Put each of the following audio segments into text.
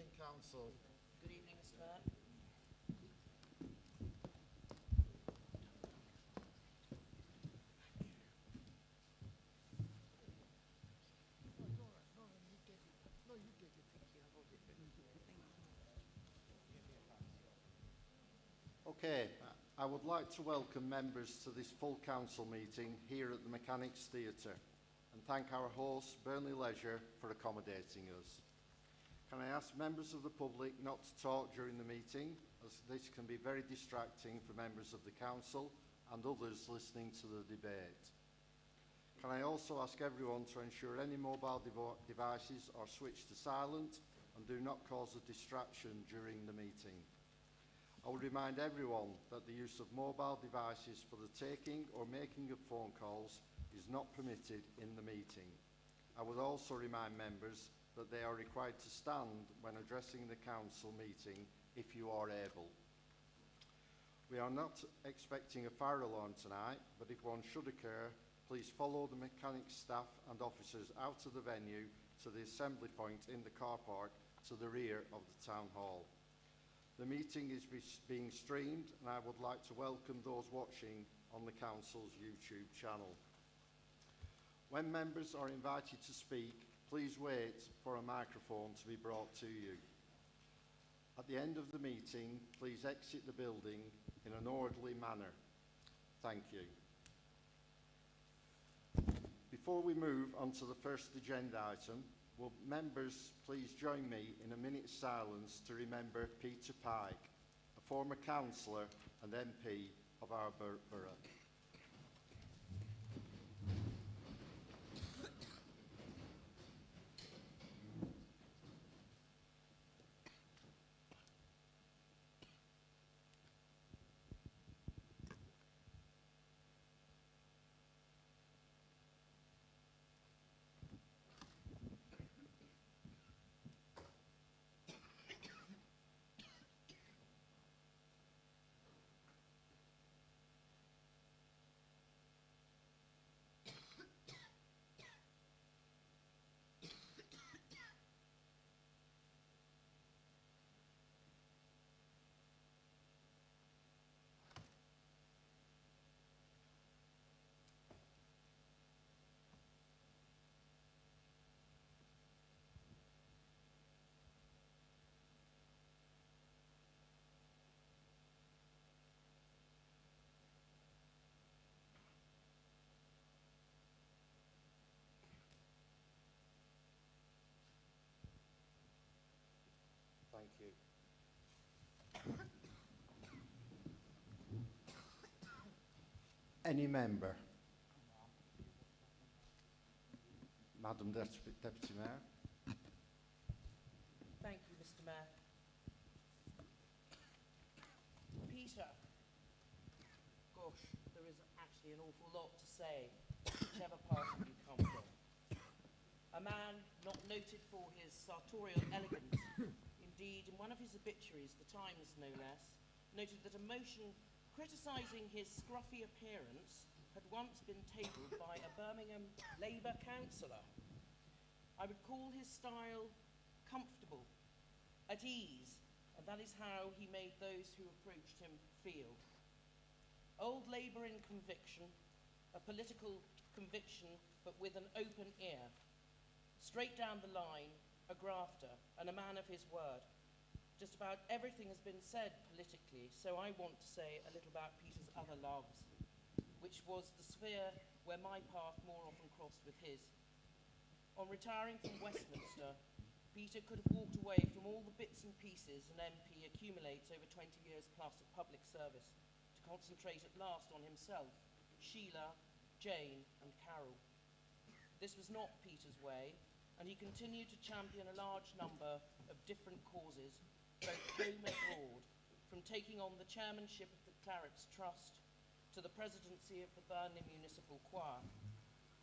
evening, Council. Good evening, Mr. Mayor. Okay, I would like to welcome members to this full council meeting here at the Mechanics Theatre and thank our host, Burnley Leisure, for accommodating us. Can I ask members of the public not to talk during the meeting, as this can be very distracting for members of the council and others listening to the debate. Can I also ask everyone to ensure any mobile devices are switched to silent and do not cause a distraction during the meeting. I would remind everyone that the use of mobile devices for the taking or making of phone calls is not permitted in the meeting. I would also remind members that they are required to stand when addressing the council meeting if you are able. We are not expecting a fire alarm tonight, but if one should occur, please follow the mechanics staff and officers out of the venue to the assembly point in the car park to the rear of the town hall. The meeting is being streamed, and I would like to welcome those watching on the council's YouTube channel. When members are invited to speak, please wait for a microphone to be brought to you. At the end of the meeting, please exit the building in an orderly manner. Thank you. Before we move on to the first agenda item, will members please join me in a minute's silence to remember Peter Pike, a former councillor and MP of our borough. Thank you. Any member? Madam Deputy Mayor. Thank you, Mr. Mayor. Peter. Gosh, there is actually an awful lot to say, whichever party you come from. A man not noted for his sartorial elegance. Indeed, in one of his obituaries, the Times no less, noted that a motion criticising his scruffy appearance had once been tabled by a Birmingham Labour councillor. I would call his style comfortable, at ease, and that is how he made those who approached him feel. Old Labour in conviction, a political conviction but with an open ear. Straight down the line, a grafter and a man of his word. Just about everything has been said politically, so I want to say a little about Peter's other loves, which was the sphere where my path more often crossed with his. On retiring from Westminster, Peter could have walked away from all the bits and pieces an MP accumulates over 20 years plus of public service to concentrate at last on himself, Sheila, Jane and Carol. This was not Peter's way, and he continued to champion a large number of different causes, both home and abroad, from taking on the chairmanship of the Clarets Trust to the presidency of the Burnley Municipal Choir.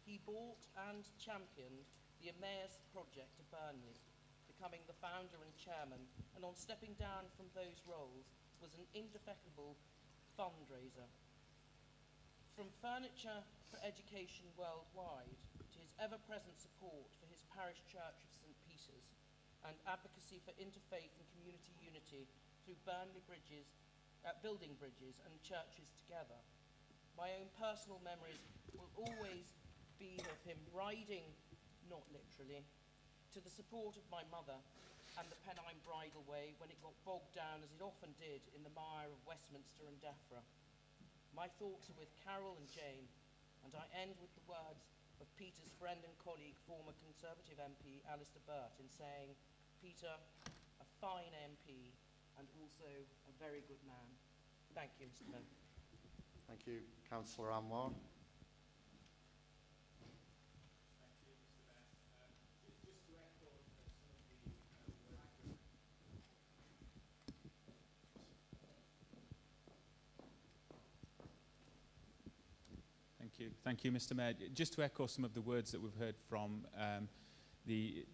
He bought and championed the Emmaus Project of Burnley, becoming the founder and chairman, and on stepping down from those roles was an indefatigable fundraiser. From furniture for education worldwide to his ever-present support for his parish church of St. Peter's, and advocacy for interfaith and community unity through building bridges and churches together. My own personal memories will always be of him riding, not literally, to the support of my mother and the Pennine Bridle Way when it got bogged down, as it often did, in the mire of Westminster and Defra. My thoughts are with Carol and Jane, and I end with the words of Peter's friend and colleague, former Conservative MP Alistair Burt, in saying, Peter, a fine MP and also a very good man. Thank you, Mr. Mayor. Thank you. Councillor Anwar. Thank you, Mr. Mayor. Just to echo some of the words that we've heard from the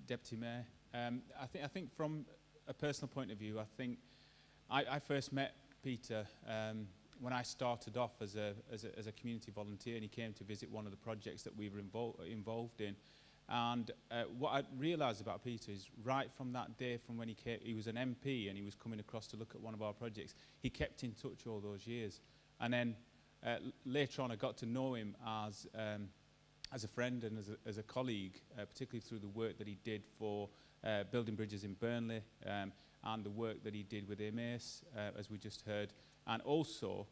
Deputy Mayor, I think from a personal point of view, I think I first met Peter when I started off as a community volunteer, and he came to visit one of the projects that we were involved in. And what I realised about Peter is right from that day, from when he was an MP and he was coming across to look at one of our projects, he kept in touch all those years. And then later on, I got to know him as a friend and as a colleague, particularly through the work that he did for building bridges in Burnley, and the work that he did with Emmaus, as we just heard, and also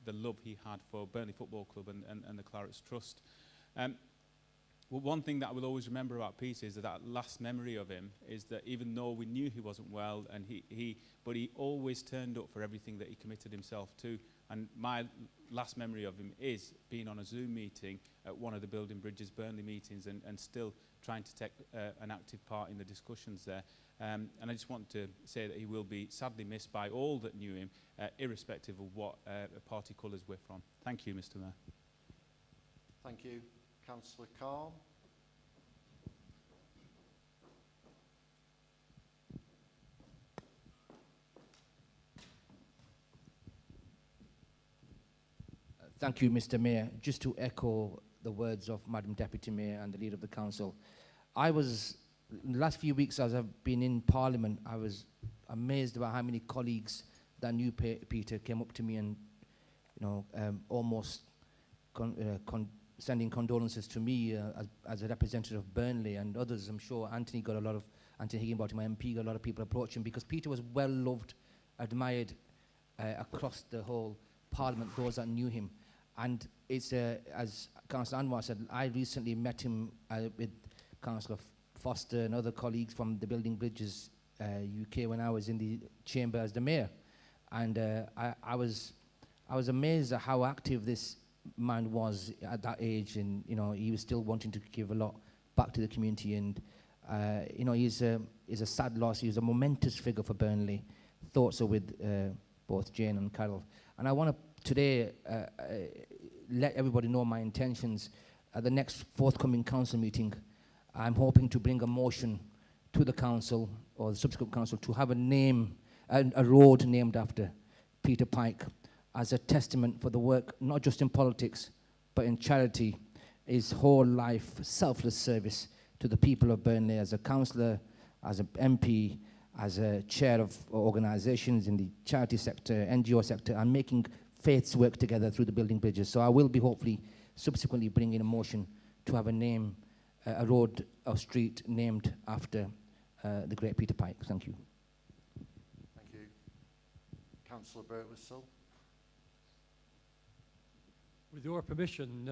the love he had for Burnley Football Club and the Clarets Trust. Well, one thing that I will always remember about Peter is that last memory of him is that even though we knew he wasn't well, but he always turned up for everything that he committed himself to. And my last memory of him is being on a Zoom meeting at one of the Building Bridges Burnley meetings and still trying to take an active part in the discussions there. And I just want to say that he will be sadly missed by all that knew him, irrespective of what party colours we're from. Thank you, Mr. Mayor. Thank you. Councillor Carr. Thank you, Mr. Mayor. Just to echo the words of Madam Deputy Mayor and the Leader of the Council, in the last few weeks as I've been in Parliament, I was amazed about how many colleagues that knew Peter came up to me and, almost sending condolences to me as a representative of Burnley and others. I'm sure Anthony Higginbottom, my MP, got a lot of people approaching because Peter was well loved, admired across the whole Parliament, those that knew him. And it's, as Councillor Anwar said, I recently met him with Councillor Foster and other colleagues from the Building Bridges UK when I was in the chamber as the mayor. And I was amazed at how active this man was at that age, and he was still wanting to give a lot back to the community. And he's a sad loss. He was a momentous figure for Burnley. Thoughts are with both Jane and Carol. And I want to today let everybody know my intentions. At the next forthcoming council meeting, I'm hoping to bring a motion to the council or the subsequent council to have a road named after Peter Pike, as a testament for the work, not just in politics, but in charity, his whole life, selfless service to the people of Burnley as a councillor, as an MP, as a chair of organisations in the charity sector, NGO sector, and making faiths work together through the Building Bridges. So I will be hopefully subsequently bringing a motion to have a road or street named after the great Peter Pike. Thank you. Thank you. Councillor Birtwistle. With your permission,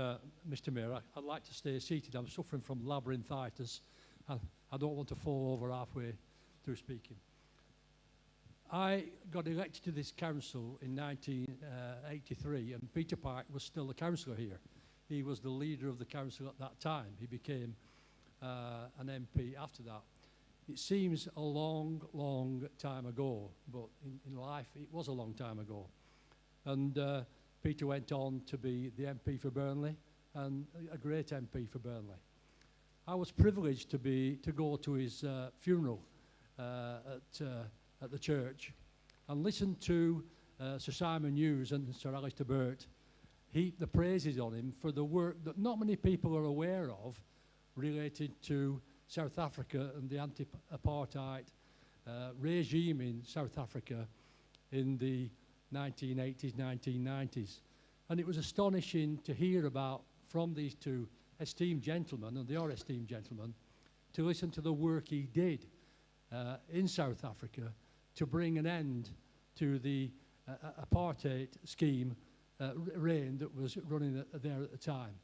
Mr. Mayor, I'd like to stay seated. I'm suffering from labyrinthitis. I don't want to fall over halfway through speaking. I got elected to this council in 1983, and Peter Pike was still the councillor here. He was the leader of the council at that time. He became an MP after that. It seems a long, long time ago, but in life it was a long time ago. And Peter went on to be the MP for Burnley, and a great MP for Burnley. I was privileged to go to his funeral at the church and listen to Sir Simon Hughes and Sir Alistair Burt heap the praises on him for the work that not many people are aware of related to South Africa and the anti-apartheid regime in South Africa in the 1980s, 1990s. And it was astonishing to hear about from these two esteemed gentlemen, and they are esteemed gentlemen, to listen to the work he did in South Africa to bring an end to the apartheid scheme reign that was running there at the time.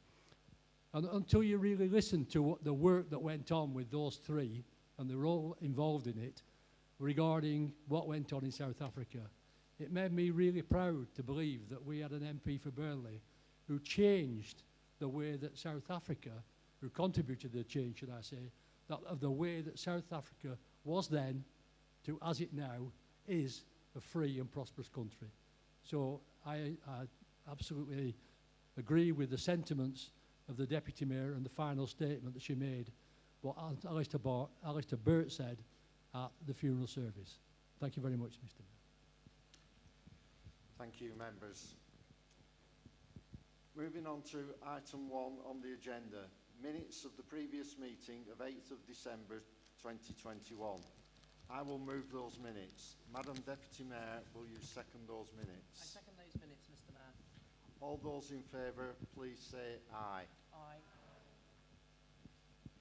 And until you really listen to what the work that went on with those three, and they were all involved in it, regarding what went on in South Africa, it made me really proud to believe that we had an MP for Burnley who changed the way that South Africa, who contributed to the change, should I say, that of the way that South Africa was then to as it now is a free and prosperous country. So I absolutely agree with the sentiments of the Deputy Mayor and the final statement that she made, what Alistair Burt said at the funeral service. Thank you very much, Mr. Mayor. Thank you, members. Moving on to item 1 on the agenda, minutes of the previous meeting of 8th of December 2021. I will move those minutes. Madam Deputy Mayor, will you second those I minutes? second those minutes, Mr. Mayor. All those in favour, please say aye. Aye.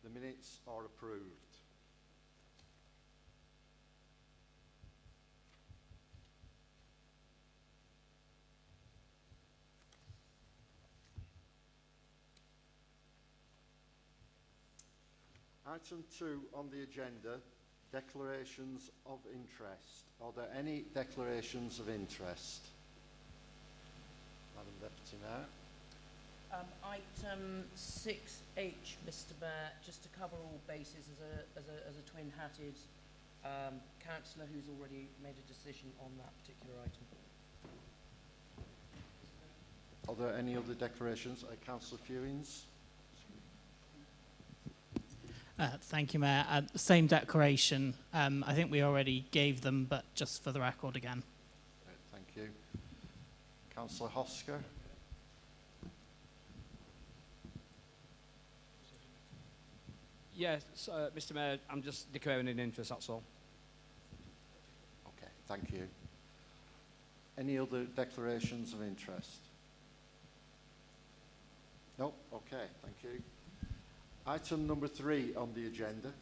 The minutes are approved. Item 2 on the agenda, declarations of interest. Are there any declarations of interest? Madam Deputy Mayor. Item 6H, Mr. Mayor, just to cover all bases as a twin-hatted councillor who's already made a decision on that particular item. Are there any other declarations? Councillor Fewings. Thank you, Mayor. Same declaration. I think we already gave them, but just for the record again. Thank you. Councillor Hosker. Yes, Mr. Mayor, I'm just declaring an interest, that's all. Okay, thank you. Any other declarations of interest? No? Okay, thank you. Item number 3 on the agenda.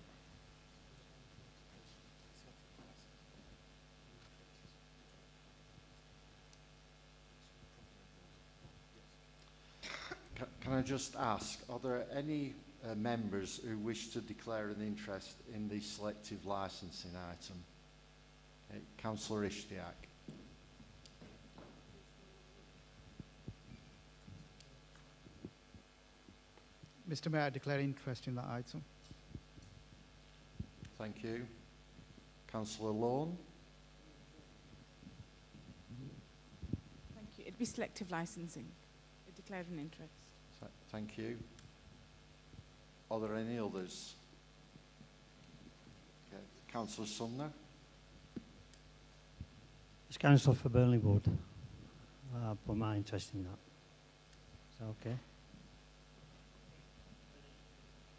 Can I just ask, are there any members who wish to declare an interest in the selective licensing item? Councillor Ishtiaq. Mr. Mayor, I declare interest in that item. Thank you. Councillor Lorne. Thank you. It'd be selective licensing. I declare an interest. Thank you. Are there any others? Okay. Councillor Sumner. As Councillor for Burnley Wood, I put my interest in that. Is that okay?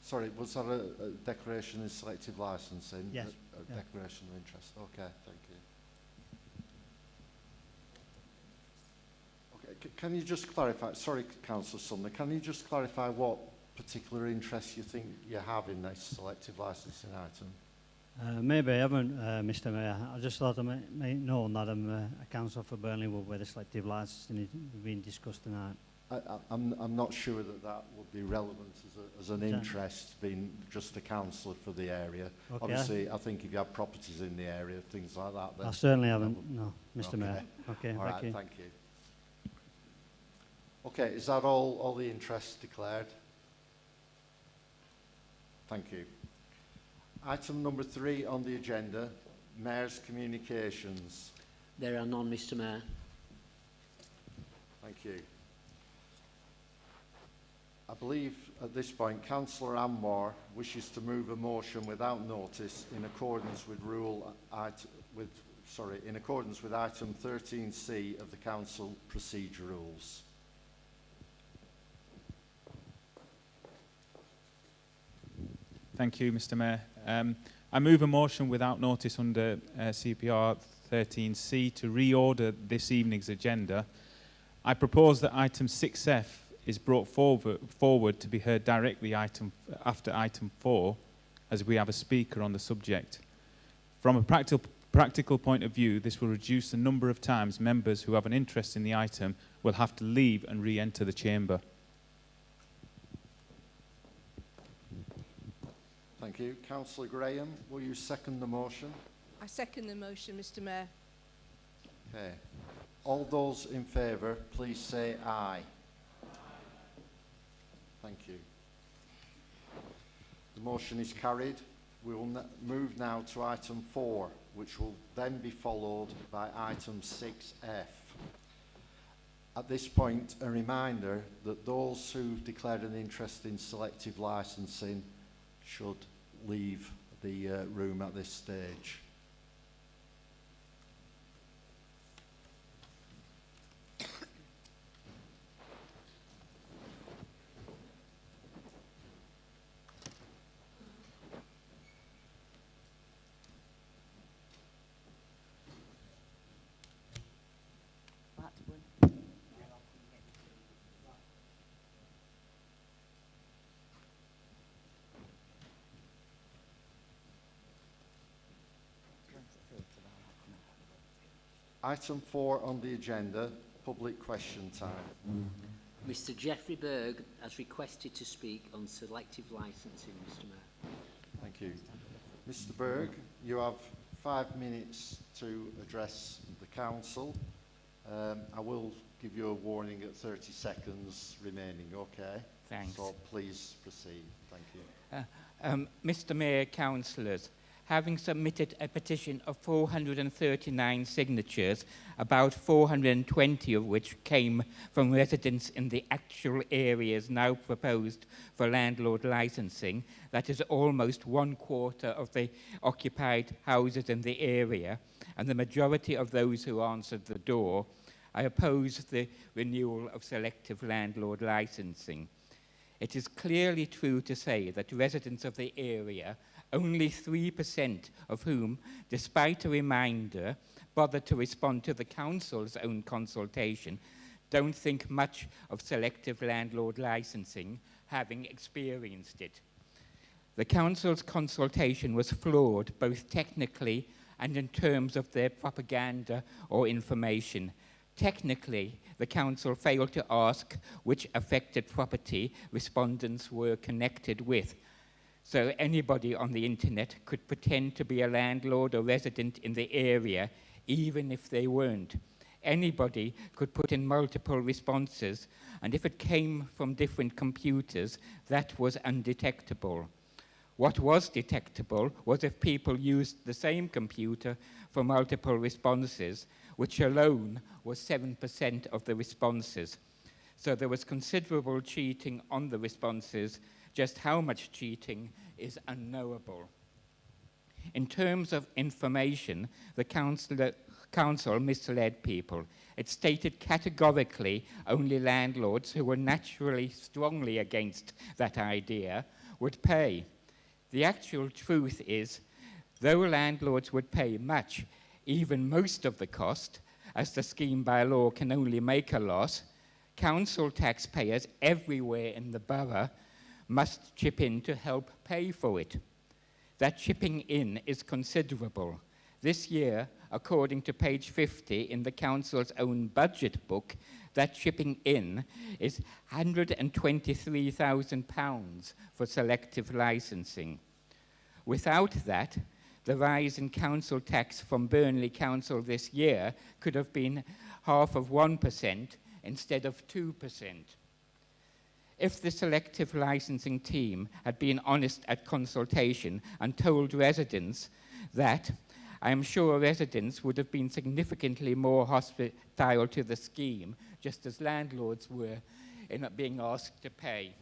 Sorry, was that a declaration of selective licensing? Yes. A declaration of interest. Okay, thank you. Okay, can you just clarify, sorry Councillor Sumner, can you just clarify what particular interest you think you have in this selective licensing item? Maybe I haven't, Mr. Mayor. I just thought I might know that I'm a councillor for Burnley Wood where the selective licensing is being discussed tonight. I'm not sure that that would be relevant as an interest, being just a councillor for the area. Okay. Obviously, I think if you have properties in the area, things like that. Then I certainly haven't, no, Mr. Okay. Mayor. Okay, all thank right, you. thank you. Okay, is that all the interests declared? Thank you. Item number 3 on the agenda, Mayor's communications. There are none, Mr. Mayor. Thank you. I believe at this point Councillor Anwar wishes to move a motion without notice in accordance with in accordance with item 13C of the Council Procedure Rules. Thank you, Mr. Mayor. I move a motion without notice under CPR 13C to reorder this evening's agenda. I propose that item 6F is brought forward to be heard directly after item 4, as we have a speaker on the subject. From a practical point of view, this will reduce the number of times members who have an interest in the item will have to leave and re-enter the chamber. Thank you. Councillor Graham, will you second the motion? I second the motion, Mr. Mayor. Okay. All those in favour, please say aye. Thank you. The motion is carried. We will move now to item 4, which will then be followed by item 6F. At this point, a reminder that those who've declared an interest in selective licensing should leave the room at this stage. Item 4 on the agenda, public question time. Mr. Geoffrey Berg has requested to speak on selective licensing, Mr. Mayor. Thank you. Mr. Berg, you have 5 minutes to address the council. I will give you a warning at 30 seconds remaining, okay? Thanks. So please proceed. Thank you. Mr. Mayor, councillors, having submitted a petition of 439 signatures, about 420 of which came from residents in the actual areas now proposed for landlord licensing, that is almost 1/4 of the occupied houses in the area, and the majority of those who answered the door, I oppose the renewal of selective landlord licensing. It is clearly true to say that residents of the area, only 3% of whom, despite a reminder, bothered to respond to the council's own consultation, don't think much of selective landlord licensing, having experienced it. The council's consultation was flawed, both technically and in terms of their propaganda or information. Technically, the council failed to ask which affected property respondents were connected with. So anybody on the internet could pretend to be a landlord or resident in the area, even if they weren't. Anybody could put in multiple responses, and if it came from different computers, that was undetectable. What was detectable was if people used the same computer for multiple responses, which alone was 7% of the responses. So there was considerable cheating on the responses. Just how much cheating is unknowable. In terms of information, the council misled people. It stated categorically only landlords who were naturally strongly against that idea would pay. The actual truth is, though landlords would pay much, even most of the cost, as the scheme by law can only make a loss, council taxpayers everywhere in the borough must chip in to help pay for it. That chipping in is considerable. This year, according to page 50 in the council's own budget book, that chipping in is £123,000 for selective licensing. Without that, the rise in council tax from Burnley Council this year could have been 0.5% instead of 2%. If the selective licensing team had been honest at consultation and told residents that, I am sure residents would have been significantly more hostile to the scheme, just as landlords were in being asked to pay.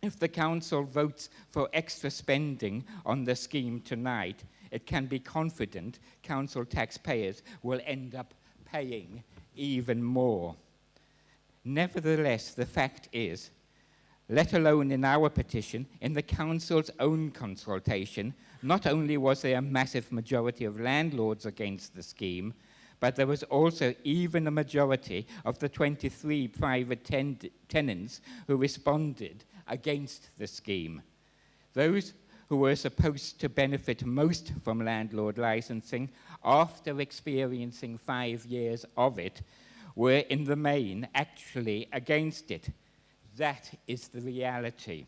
If the council votes for extra spending on the scheme tonight, it can be confident council taxpayers will end up paying even more. Nevertheless, the fact is, let alone in our petition, in the council's own consultation, not only was there a massive majority of landlords against the scheme, but there was also even a majority of the 23 private tenants who responded against the scheme. Those who were supposed to benefit most from landlord licensing after experiencing 5 years of it were in the main actually against it. That is the reality.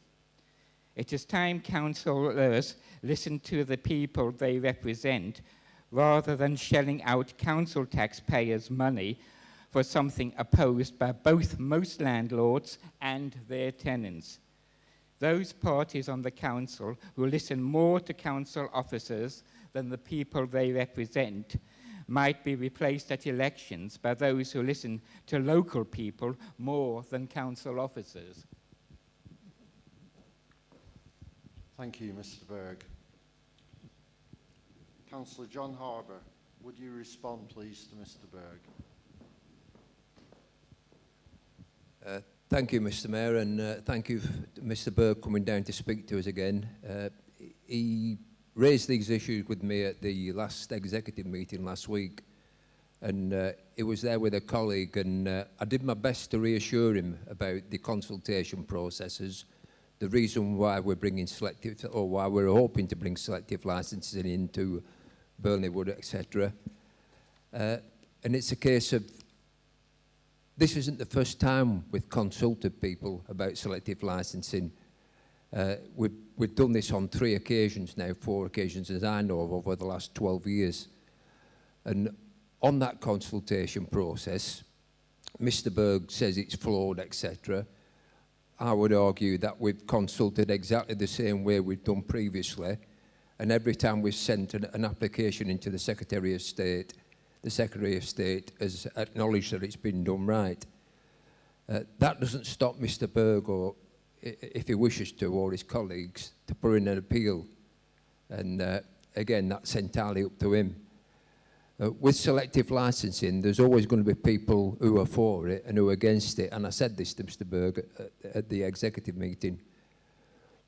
It is time councillors listen to the people they represent rather than shelling out council taxpayers' money for something opposed by both most landlords and their tenants. Those parties on the council who listen more to council officers than the people they represent might be replaced at elections by those who listen to local people more than council officers. Thank you, Mr. Berg. Councillor John Harbour, would you respond, please, to Mr. Berg? Thank you, Mr. Mayor, and thank you, Mr. Berg, coming down to speak to us again. He raised these issues with me at the last executive meeting last week, and he was there with a colleague, and I did my best to reassure him about the consultation processes, the reason why we're bringing selective, or why we're hoping to bring selective licensing into Burnley Wood, etc. And it's a case of, this isn't the first time we've consulted people about selective licensing. We've done this on 3 occasions now, 4 occasions as I know of, over the last 12 years. And on that consultation process, Mr. Berg says it's flawed, etc. I would argue that we've consulted exactly the same way we've done previously, and every time we've sent an application into the Secretary of State, the Secretary of State has acknowledged that it's been done right. That doesn't stop Mr. Berg, or if he wishes to, or his colleagues, to put in an appeal. And again, that's entirely up to him. With selective licensing, there's always going to be people who are for it and who are against it. And I said this to Mr. Berg at the executive meeting.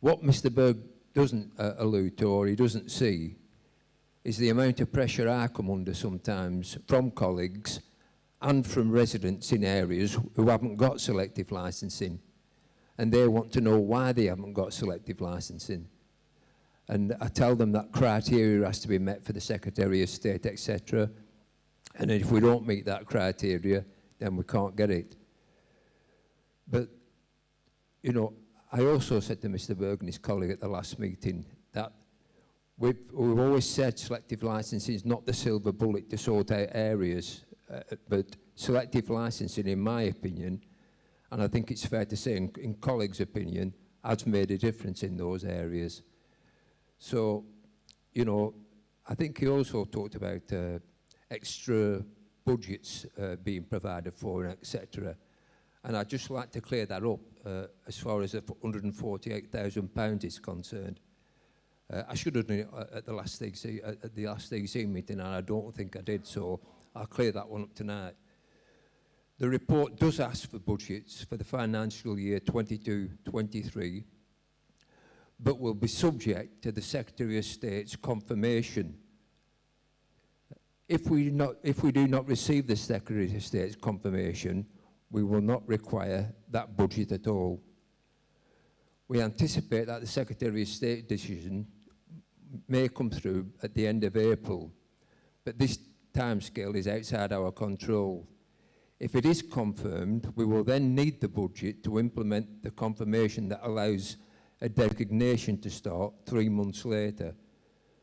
What Mr. Berg doesn't allude to, or he doesn't see, is the amount of pressure I come under sometimes from colleagues and from residents in areas who haven't got selective licensing. And they want to know why they haven't got selective licensing. And I tell them that criteria has to be met for the Secretary of State, etc. And if we don't meet that criteria, then we can't get it. But, you know, I also said to Mr. Berg and his colleague at the last meeting that we've always said selective licensing is not the silver bullet to sort out areas, but selective licensing, in my opinion, and I think it's fair to say in colleagues' opinion, has made a difference in those areas. So, you know, I think he also talked about extra budgets being provided for, etc. And I'd just like to clear that up as far as the £148,000 is concerned. I should have done it at the last EC meeting, and I don't think I did, so I'll clear that one up tonight. The report does ask for budgets for the financial year 22-23, but will be subject to the Secretary of State's confirmation. If we do not receive the Secretary of State's confirmation, we will not require that budget at all. We anticipate that the Secretary of State decision may come through at the end of April, but this timescale is outside our control. If it is confirmed, we will then need the budget to implement the confirmation that allows a designation to start 3 months later.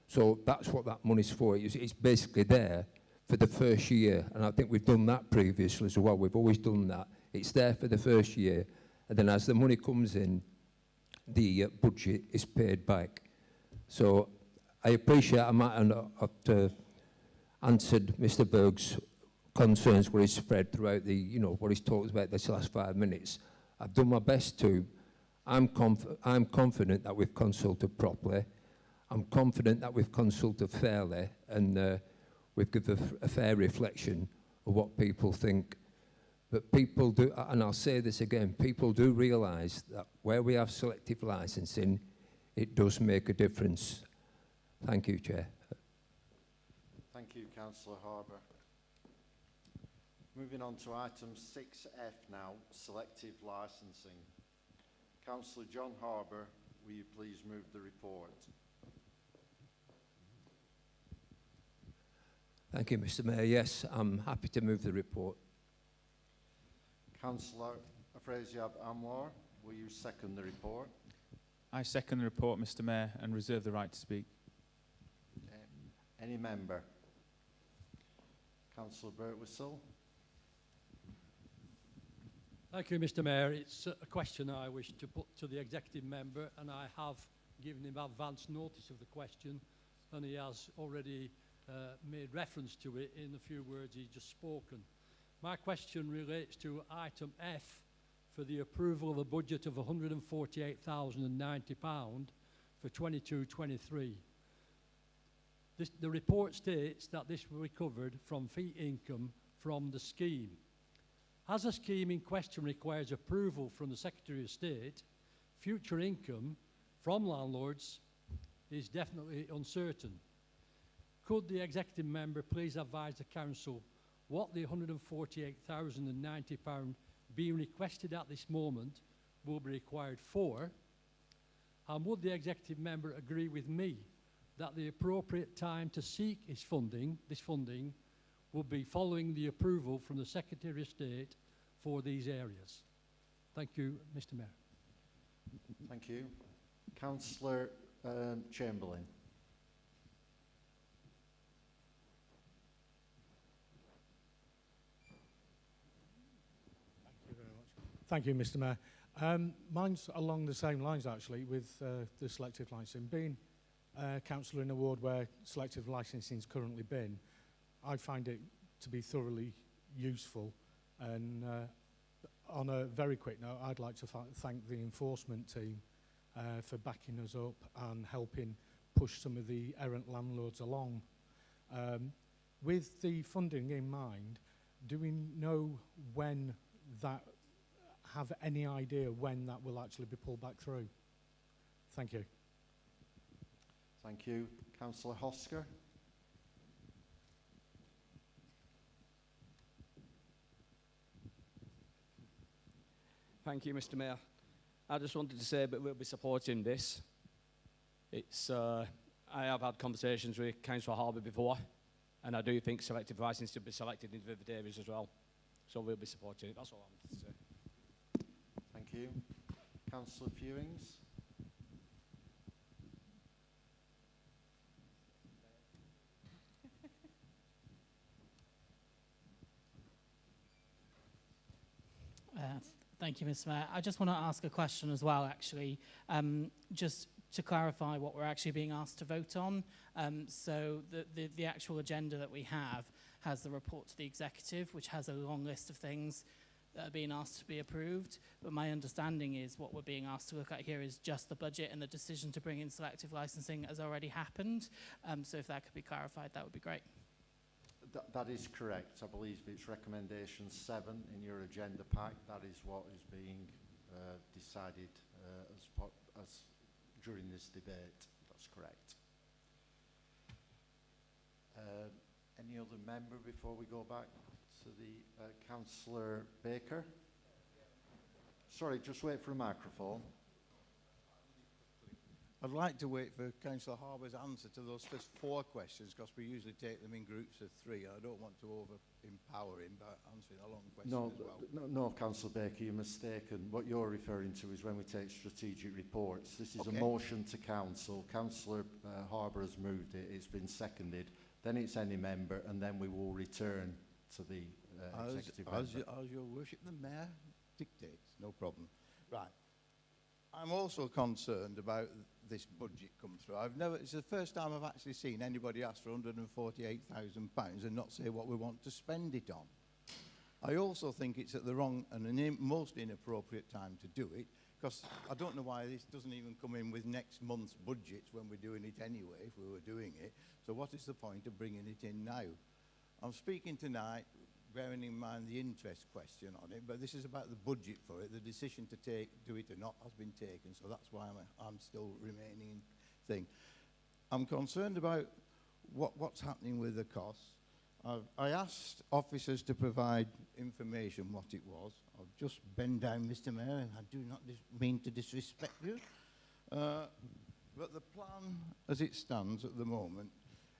So that's what that money's for. It's basically there for the first year, and I think we've done that previously as well. We've always done that. It's there for the first year, and then as the money comes in, the budget is paid back. So I appreciate I might not have answered Mr. Berg's concerns where he's spread throughout the, you know, what he's talked about this last 5 minutes. I've done my best to. I'm confident that we've consulted properly. I'm confident that we've consulted fairly, and we've given a fair reflection of what people think. But people do, and I'll say this again, people do realise that where we have selective licensing, it does make a difference. Thank you, Chair. Thank you, Councillor Harbour. Moving on to item 6F now, selective licensing. Councillor John Harbour, will you please move the report? Thank you, Mr. Mayor. Yes, I'm happy to move the report. Councillor Afrasiab Anwar, will you second the report? I second the report, Mr. Mayor, and reserve the right to speak. Any member? Councillor Birtwistle. Thank you, Mr. Mayor. It's a question I wish to put to the executive member, and I have given him advance notice of the question, and he has already made reference to it in the few words he's just spoken. My question relates to item F for the approval of a budget of £148,090 for 22-23. The report states that this will be recovered from fee income from the scheme. As the scheme in question requires approval from the Secretary of State, future income from landlords is definitely uncertain. Could the executive member please advise the council what the £148,090 being requested at this moment will be required for? And would the executive member agree with me that the appropriate time to seek this funding will be following the approval from the Secretary of State for these areas? Thank you, Mr. Mayor. Thank you. Councillor Chamberlain. Thank you, Mr. Mayor. Mine's along the same lines, actually, with the selective licensing. Being councillor in a ward where selective licensing has currently been, I find it to be thoroughly useful. And on a very quick note, I'd like to thank the enforcement team for backing us up and helping push some of the errant landlords along. With the funding in mind, do we know when that, have any idea when that will actually be pulled back through? Thank you. Thank you. Councillor Hosker. Thank you, Mr. Mayor. I just wanted to say that we'll be supporting this. It's, I have had conversations with Councillor Harbour before, and I do think selective licence should be selected in vivid areas as well. So we'll be supporting it. That's all I wanted to say. Thank you. Councillor Fewings. Thank you, Mr. Mayor. I just want to ask a question as well, actually, just to clarify what we're actually being asked to vote on. So the actual agenda that we have has the report to the executive, which has a long list of things that are being asked to be approved. But my understanding is what we're being asked to look at here is just the budget, and the decision to bring in selective licensing has already happened. So if that could be clarified, that would be great. That is correct. I believe it's recommendation 7 in your agenda pack. That is what is being decided as during this debate. That's correct. Any other member before we go back to the Councillor Baker? Sorry, just wait for a microphone. I'd like to wait for Councillor Harbour's answer to those first 4 questions, because we usually take them in groups of 3. I don't want to over-empower him by answering a long question as well. No, Councillor Baker, you're mistaken. What you're referring to is when we take strategic reports. This is a motion to council. Councillor Harbour has moved it. It's been seconded. Then it's any member, and then we will return to the executive member. As your worship, the mayor dictates. No problem. Right. I'm also concerned about this budget come through. It's the first time I've actually seen anybody ask for £148,000 and not say what we want to spend it on. I also think it's at the wrong and most inappropriate time to do it, because I don't know why this doesn't even come in with next month's budgets when we're doing it anyway, if we were doing it. So what is the point of bringing it in now? I'm speaking tonight bearing in mind the interest question on it, but this is about the budget for it. The decision to do it or not has been taken, so that's why I'm still remaining thing. I'm concerned about what's happening with the costs. I asked officers to provide information what it was. I'll just bend down, Mr. Mayor, and I do not mean to disrespect you. But the plan, as it stands at the moment,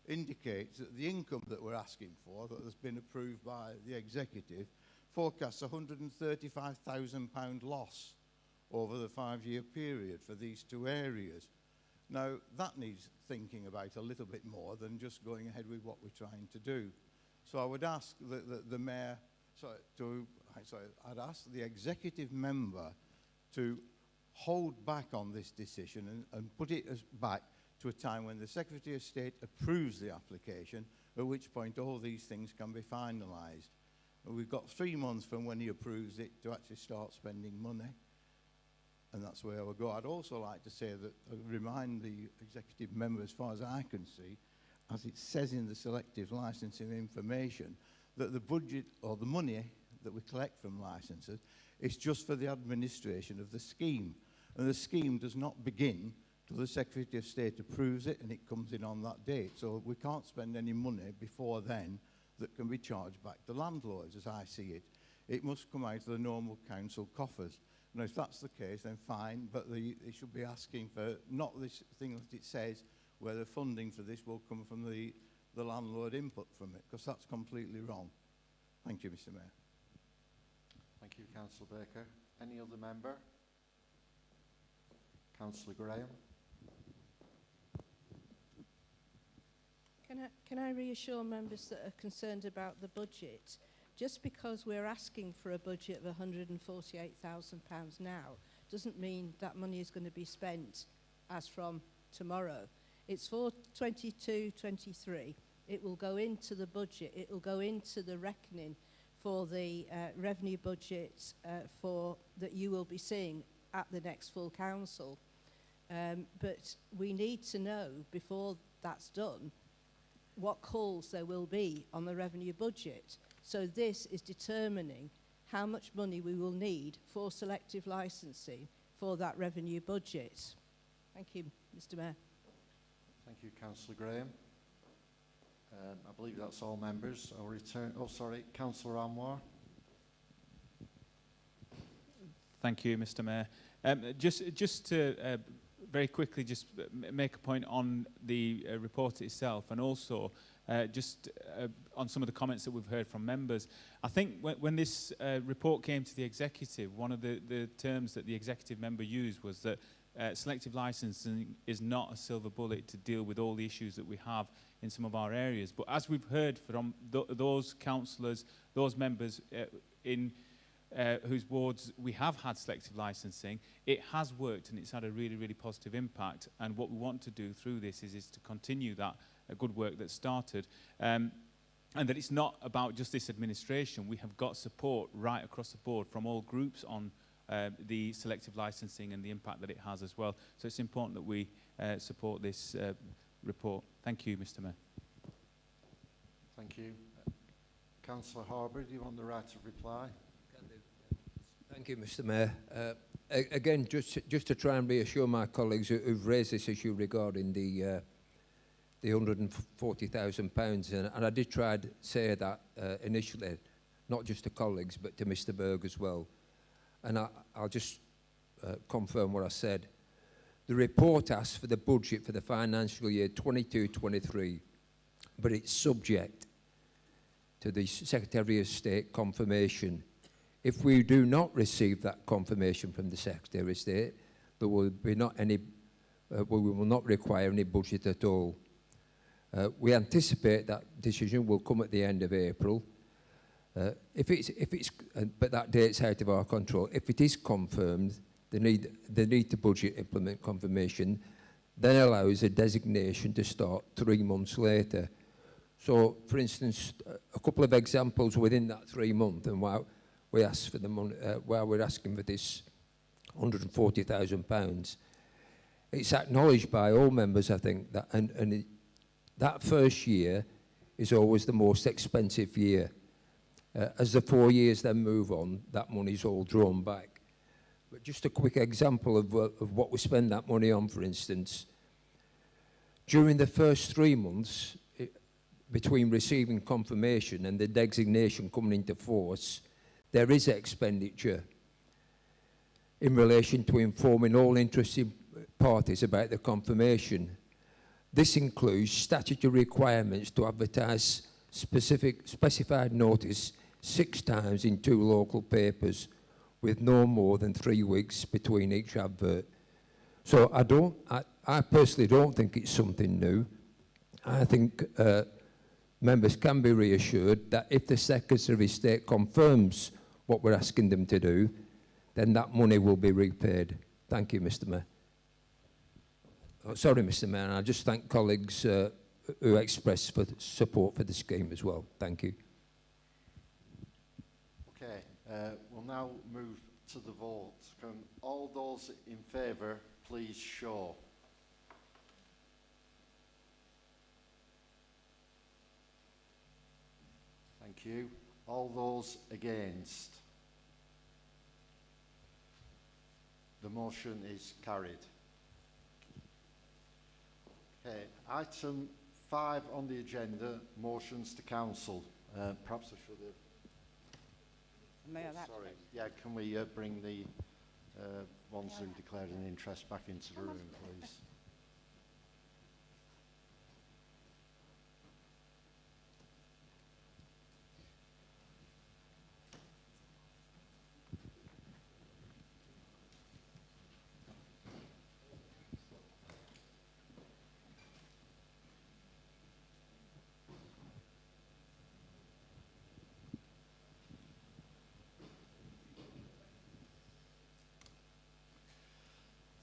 indicates that the income that we're asking for, that has been approved by the executive, forecasts £135,000 loss over the 5-year period for these two areas. Now, that needs thinking about a little bit more than just going ahead with what we're trying to do. So I would ask the Mayor, I'd ask the executive member to hold back on this decision and put it back to a time when the Secretary of State approves the application, at which point all these things can be finalised. We've got 3 months from when he approves it to actually start spending money, and that's where we'll go. I'd also like to say that, remind the executive member, as far as I can see, as it says in the selective licensing information, that the budget or the money that we collect from licenses is just for the administration of the scheme. And the scheme does not begin till the Secretary of State approves it and it comes in on that date. So we can't spend any money before then that can be charged back to landlords, as I see it. It must come out of the normal council coffers. And if that's the case, then fine, but they should be asking for not this thing that it says, where the funding for this will come from the landlord input from it, because that's completely wrong. Thank you, Mr. Mayor. Thank you, Councillor Baker. Any other member? Councillor Graham. Can I reassure members that are concerned about the budget? Just because we're asking for a budget of £148,000 now doesn't mean that money is going to be spent as from tomorrow. It's for 22-23. It will go into the budget. It will go into the reckoning for the revenue budget that you will be seeing at the next full council. But we need to know before that's done what calls there will be on the revenue budget. So this is determining how much money we will need for selective licensing for that revenue budget. Thank you, Mr. Mayor. Thank you, Councillor Graham. I believe that's all members. I'll return. Oh, sorry, Councillor Anwar. Thank you, Mr. Mayor. Just to very quickly just make a point on the report itself, and also just on some of the comments that we've heard from members. I think when this report came to the executive, one of the terms that the executive member used was that selective licensing is not a silver bullet to deal with all the issues that we have in some of our areas. But as we've heard from those councillors, those members in whose wards we have had selective licensing, it has worked and it's had a really, really positive impact. And what we want to do through this is to continue that good work that started. And that it's not about just this administration. We have got support right across the board from all groups on the selective licensing and the impact that it has as well. So it's important that we support this report. Thank you, Mr. Mayor. Thank you. Councillor Harbour, do you want the right of reply? Thank you, Mr. Mayor. Again, just to try and reassure my colleagues who've raised this issue regarding the £140,000, and I did try to say that initially, not just to colleagues, but to Mr. Berg as well. And I'll just confirm what I said. The report asks for the budget for the financial year 22-23, but it's subject to the Secretary of State confirmation. If we do not receive that confirmation from the Secretary of State, there will be not any, we will not require any budget at all. We anticipate that decision will come at the end of April. But that date's out of our control. If it is confirmed, the need to budget implement confirmation then allows a designation to start 3 months later. So, for instance, a couple of examples within that 3 months, and while we ask for the money, while we're asking for this £140,000, it's acknowledged by all members, I think, that that first year is always the most expensive year. As the 4 years then move on, that money's all drawn back. But just a quick example of what we spend that money on, for instance. During the first 3 months, between receiving confirmation and the designation coming into force, there is expenditure in relation to informing all interested parties about the confirmation. This includes statutory requirements to advertise specified notice 6 times in 2 local papers, with no more than 3 weeks between each advert. So I personally don't think it's something new. I think members can be reassured that if the Secretary of State confirms what we're asking them to do, then that money will be repaid. Thank you, Mr. Mayor. Oh, sorry, Mr. Mayor, and I just thank colleagues who expressed support for the scheme as well. Thank you. Okay, we'll now move to the vote. Can all those in favour please show? Thank you. All those against? The motion is carried. Okay, item 5 on the agenda, motions to council. Perhaps I should have... Mayor, that's sorry. Yeah, can we bring the ones who declared an interest back into the room, please?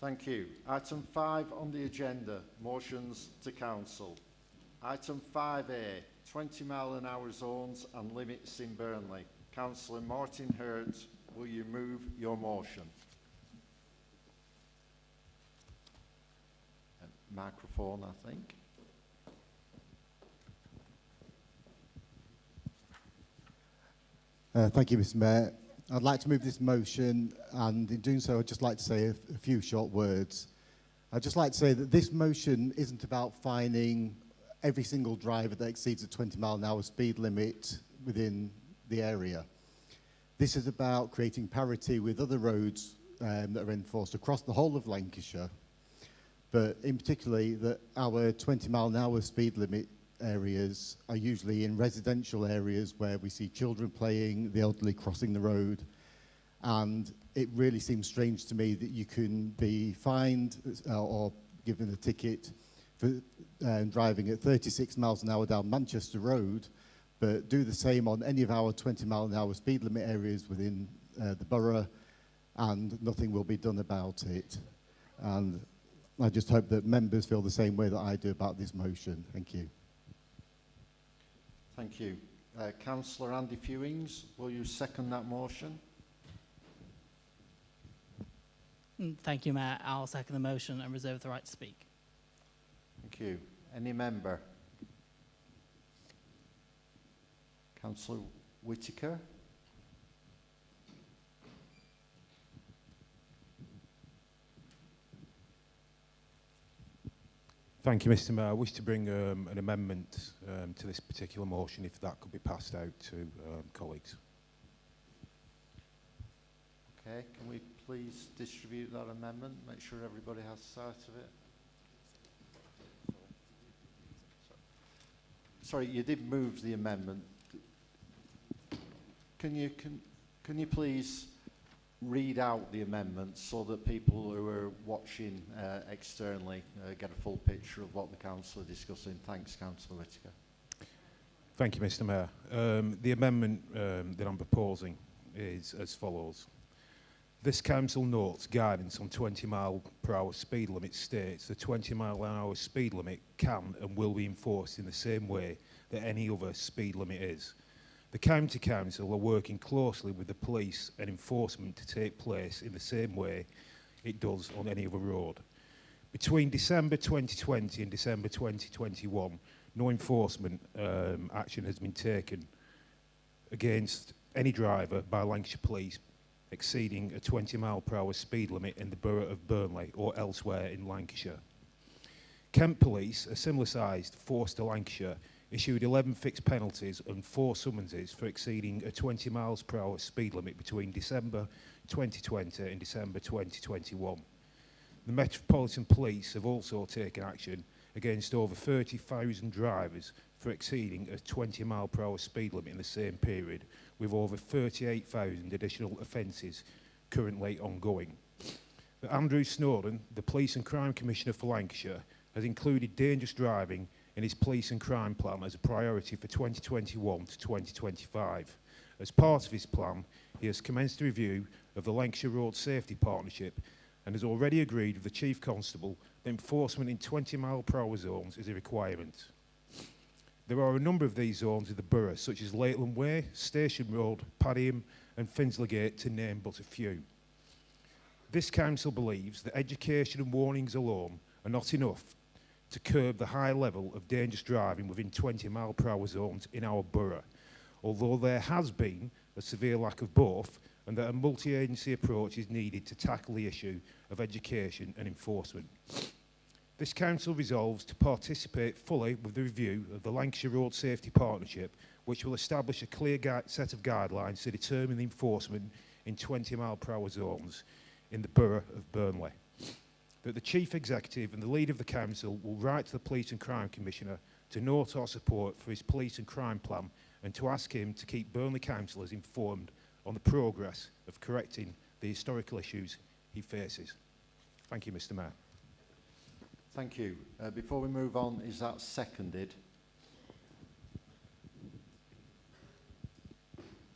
Thank you. Item 5 on the agenda, motions to council. Item 5A, 20-mile-an-hour zones and limits in Burnley. Councillor Martin Hurt, will you move your motion? Microphone, I think. Thank you, Mr. Mayor. I'd like to move this motion, and in doing so, I'd just like to say a few short words. I'd just like to say that this motion isn't about fining every single driver that exceeds a 20-mile-an-hour speed limit within the area. This is about creating parity with other roads that are enforced across the whole of Lancashire, but in particularly that our 20-mile-an-hour speed limit areas are usually in residential areas where we see children playing, the elderly crossing the road, and it really seems strange to me that you can be fined or given a ticket for driving at 36 miles an hour down Manchester Road, but do the same on any of our 20-mile-an-hour speed limit areas within the borough, and nothing will be done about it. And I just hope that members feel the same way that I do about this motion. Thank you. Thank you. Councillor Andy Fewings, will you second that motion? Thank you, Mayor. I'll second the motion and reserve the right to speak. Thank you. Any member? Councillor Whittaker? Thank you, Mr. Mayor. I wish to bring an amendment to this particular motion, if that could be passed out to colleagues. Okay, can we please distribute that amendment? Make sure everybody has sight of it. Sorry, you did move the amendment. Can you please read out the amendment so that people who are watching externally get a full picture of what the council are discussing? Thanks, Councillor Whittaker. Thank you, Mr. Mayor. The amendment that I'm proposing is as follows. This council notes guidance on 20-mile-per-hour speed limit states the 20-mile-an-hour speed limit can and will be enforced in the same way that any other speed limit is. The County Council are working closely with the police and enforcement to take place in the same way it does on any other road. Between December 2020 and December 2021, no enforcement action has been taken against any driver by Lancashire Police exceeding a 20-mile-per-hour speed limit in the borough of Burnley or elsewhere in Lancashire. Kent Police, a similar-sized force to Lancashire, issued 11 fixed penalties and 4 summonses for exceeding a 20 miles per hour speed limit between December 2020 and December 2021. The Metropolitan Police have also taken action against over 30,000 drivers for exceeding a 20 mile per hour speed limit in the same period, with over 38,000 additional offences currently ongoing. But Andrew Snowden, the Police and Crime Commissioner for Lancashire, has included dangerous driving in his police and crime plan as a priority for 2021 to 2025. As part of his plan, he has commenced a review of the Lancashire Road Safety Partnership and has already agreed with the Chief Constable that enforcement in 20 mile per hour zones is a requirement. There are a number of these zones in the borough, such as Lakeland Way, Station Road, Padiham and Finslergate, to name but a few. This council believes that education and warnings alone are not enough to curb the high level of dangerous driving within 20 mile per hour zones in our borough, although there has been a severe lack of both, and that a multi-agency approach is needed to tackle the issue of education and enforcement. This council resolves to participate fully with the review of the Lancashire Road Safety Partnership, which will establish a clear set of guidelines to determine the enforcement in 20 mile per hour zones in the borough of Burnley. That the Chief Executive and the leader of the council will write to the Police and Crime Commissioner to note our support for his police and crime plan and to ask him to keep Burnley councillors informed on the progress of correcting the historical issues he faces. Thank you, Mr. Mayor. Thank you. Before we move on, is that seconded?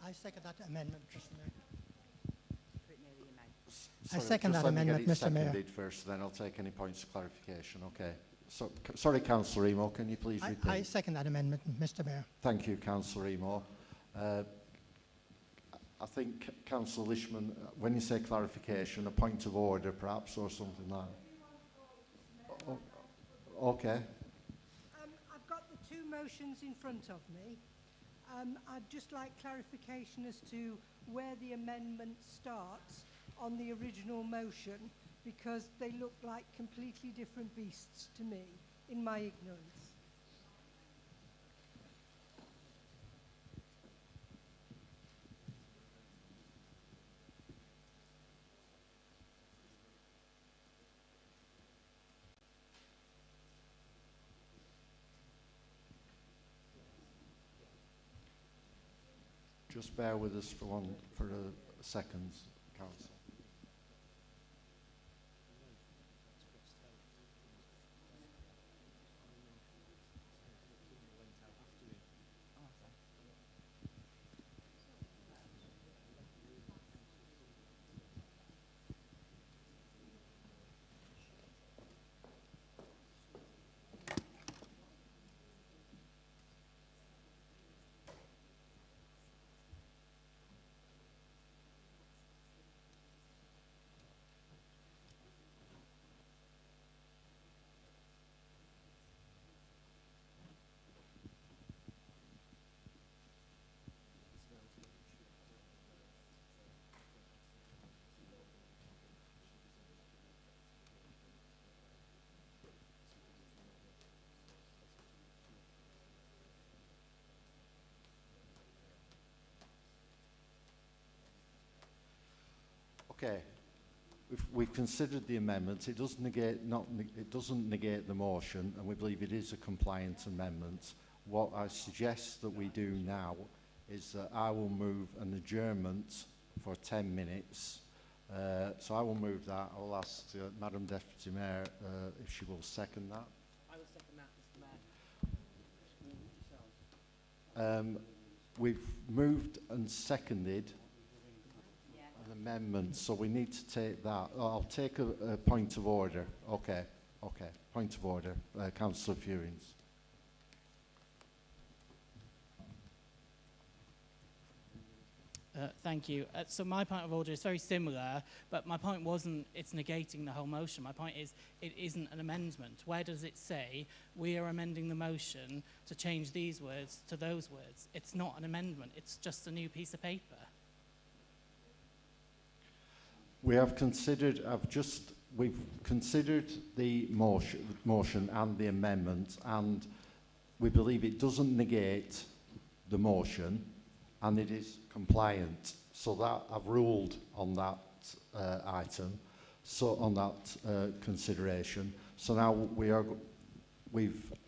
I second that amendment, Mr. Mayor. Sorry, second just that let me amendment, get it Mr. Mayor. seconded first, then I'll take any points of clarification. Okay. So, sorry, Councillor Emo, can you please repeat? I second that amendment, Mr. Mayor. Thank you, Councillor Emo. I think, Councillor Lishman, when you say clarification, a point of order perhaps, or something like that. Oh, okay. I've got the two motions in front of me. I'd just like clarification as to where the amendment starts on the original motion, because they look like completely different beasts to me, in my ignorance. Just bear with us for a second, Council. Okay, we've considered the amendment. It doesn't negate the motion, and we believe it is a compliant amendment. What I suggest that we do now is that I will move an adjournment for 10 minutes. So I will move that. I will ask Madam Deputy Mayor if she will second that. I will second that, Mr. Mayor. We've moved and seconded an amendment, so we need to take that. I'll take a point of order. Okay, point of order. Councillor Furings. Thank you. So my point of order is very similar, but my point wasn't it's negating the whole motion. My point is it isn't an amendment. Where does it say we are amending the motion to change these words to those words? It's not an amendment. It's just a new piece of paper. We have considered, we've considered the motion and the amendment, and we believe it doesn't negate the motion, and it is compliant. So that I've ruled on that item, so on that consideration. So now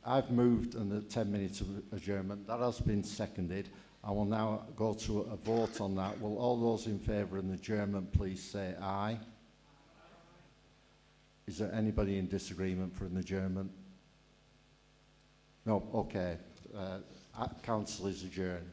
I've moved in the 10 minutes of adjournment. That has been seconded. I will now go to a vote on that. Will all those in favour of an adjournment please say aye? Is there anybody in disagreement for an adjournment? No, okay. Council is adjourned.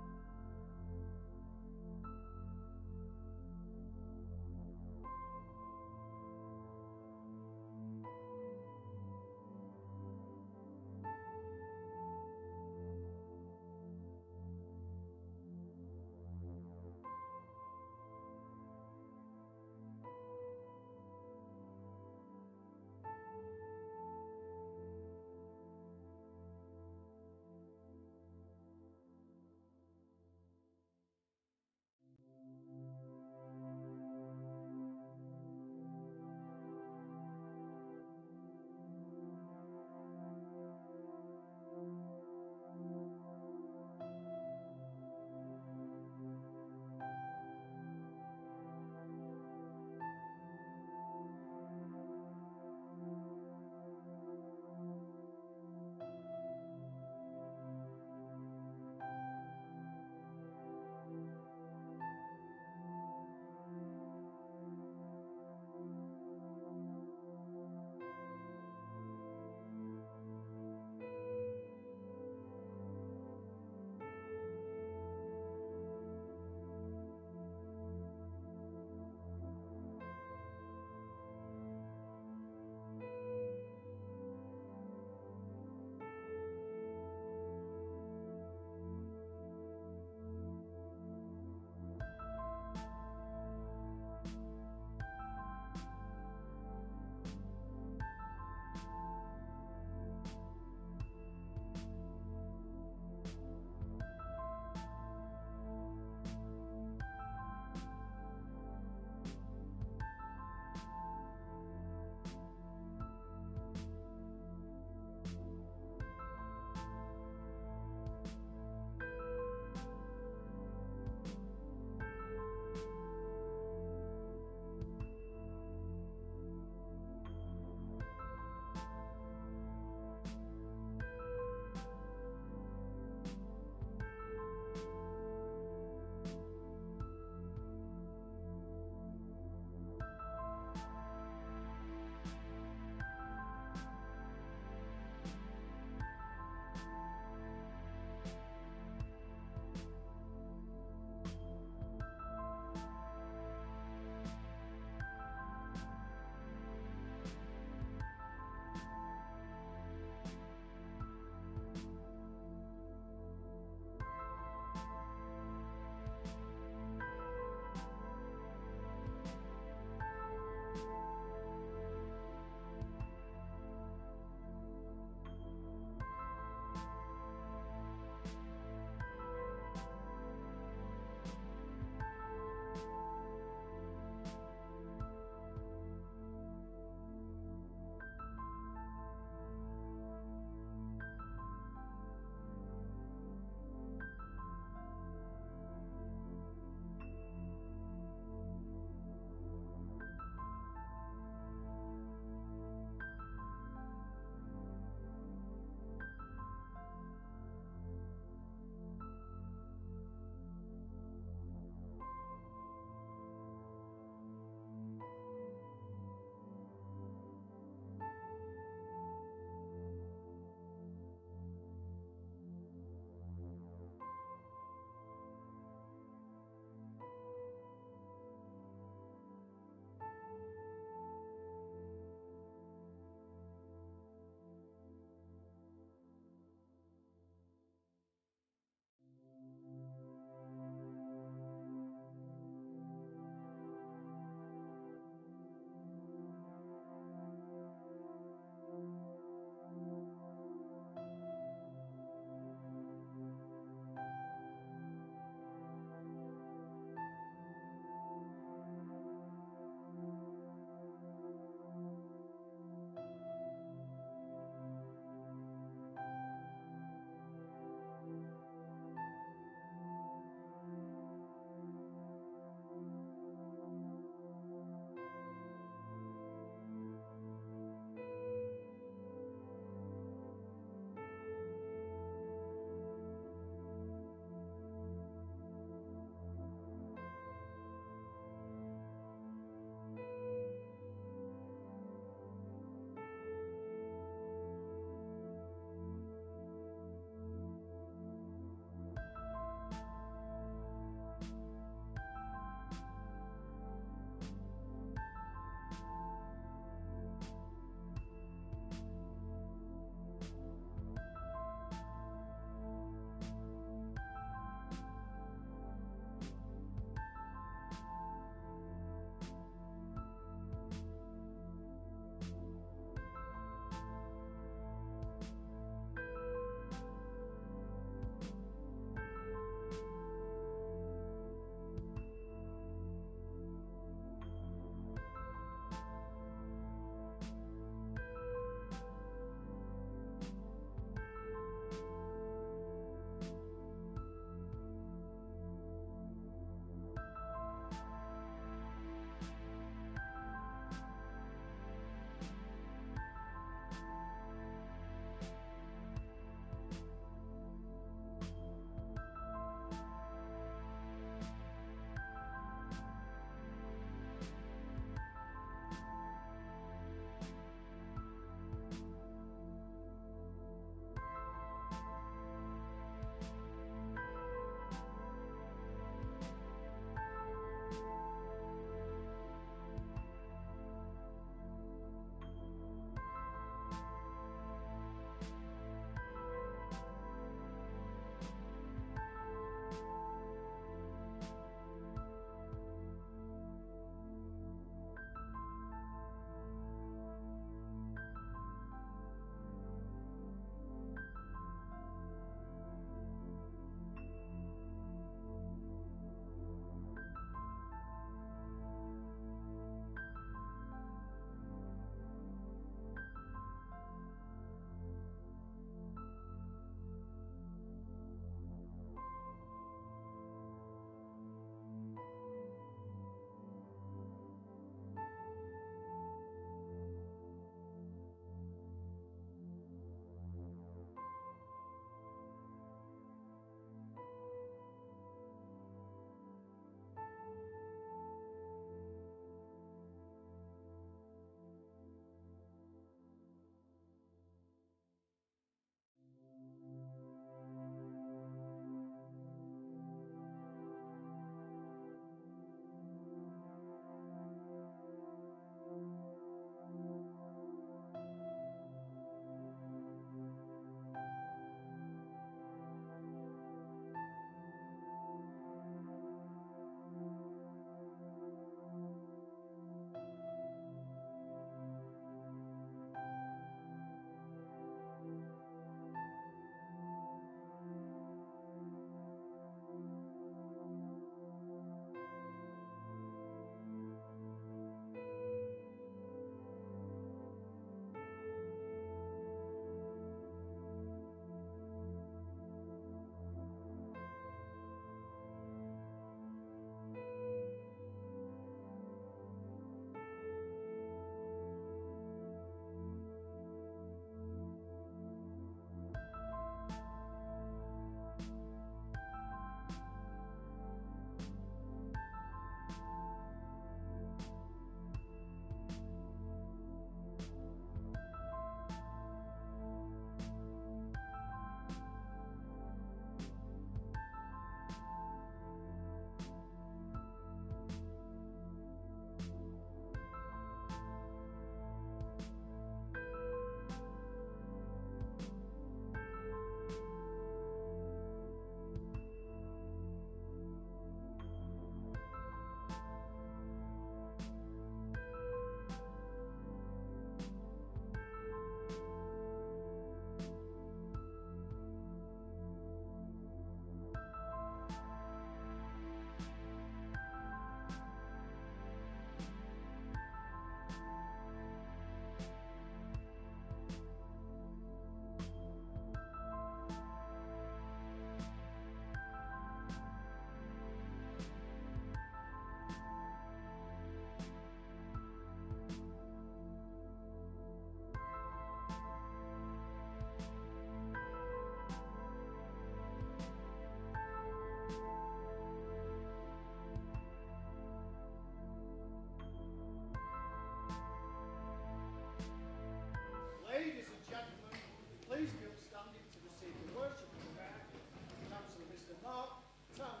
Mark Townsend.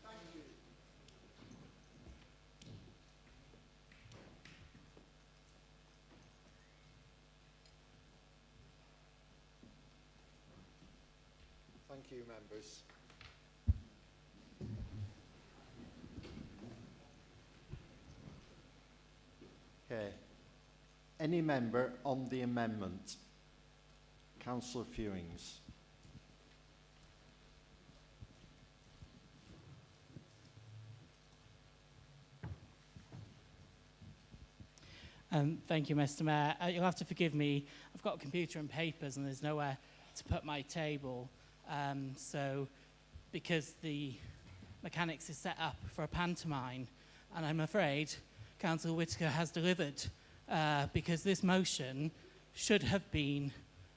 Thank you. Thank you, members. Okay. Any member on the amendment? Councillor Fewings. Thank you, Mr. Mayor. You'll have to forgive me. I've got a computer and papers and there's nowhere to put my table. So, because the mechanics is set up for a pantomime, and I'm afraid Councillor Whittaker has delivered, because this motion should have been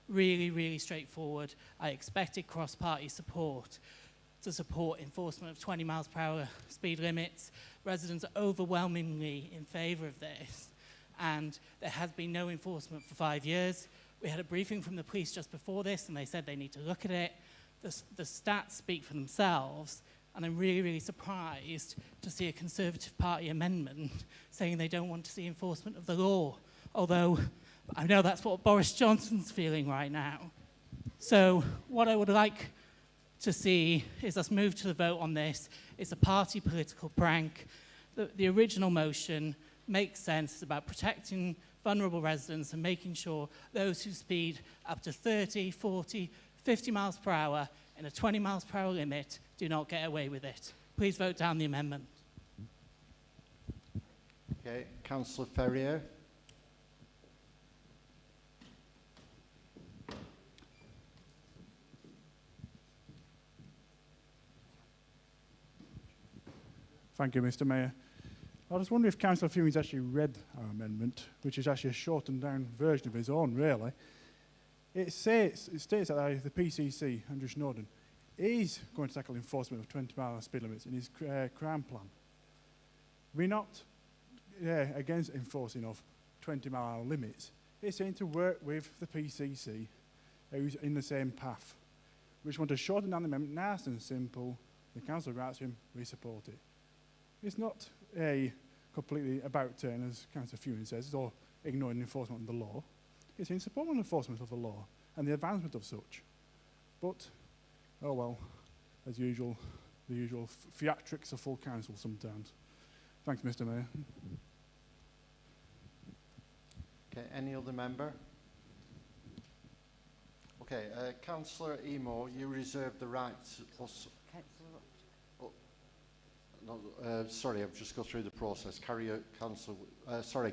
really, really straightforward. I expected cross-party support to support enforcement of 20 miles per hour speed limits. Residents are overwhelmingly in favour of this, and there has been no enforcement for 5 years. We had a briefing from the police just before this, and they said they need to look at it. The stats speak for themselves, and I'm really, really surprised to see a Conservative Party amendment saying they don't want to see enforcement of the law, although I know that's what Boris Johnson's feeling right now. So what I would like to see is us move to the vote on this. It's a party political prank. The original motion makes sense. It's about protecting vulnerable residents and making sure those who speed up to 30, 40, 50 miles per hour in a 20 miles per hour limit do not get away with it. Please vote down the amendment. Okay, Councillor Ferrier. Thank you, Mr. Mayor. I just wonder if Councillor Fewings actually read our amendment, which is actually a shortened down version of his own, really. It states that the PCC, Andrew Snowden, is going to tackle enforcement of 20-mile speed limits in his crime plan. We're not against enforcing of 20-mile limits. It's saying to work with the PCC, who's in the same path. We just want to shorten down the amendment, nice and simple. The council writes to him, we support it. It's not a completely about turn, as Councillor Fewings says, or ignoring enforcement of the law. It's in support of enforcement of the law and the advancement of such. But, oh well, as usual, the usual theatrics of full council sometimes. Thanks, Mr. Mayor. Okay, any other member? Okay, Councillor Emo, you reserve the right to... sorry, I've just got through the process. Carry out,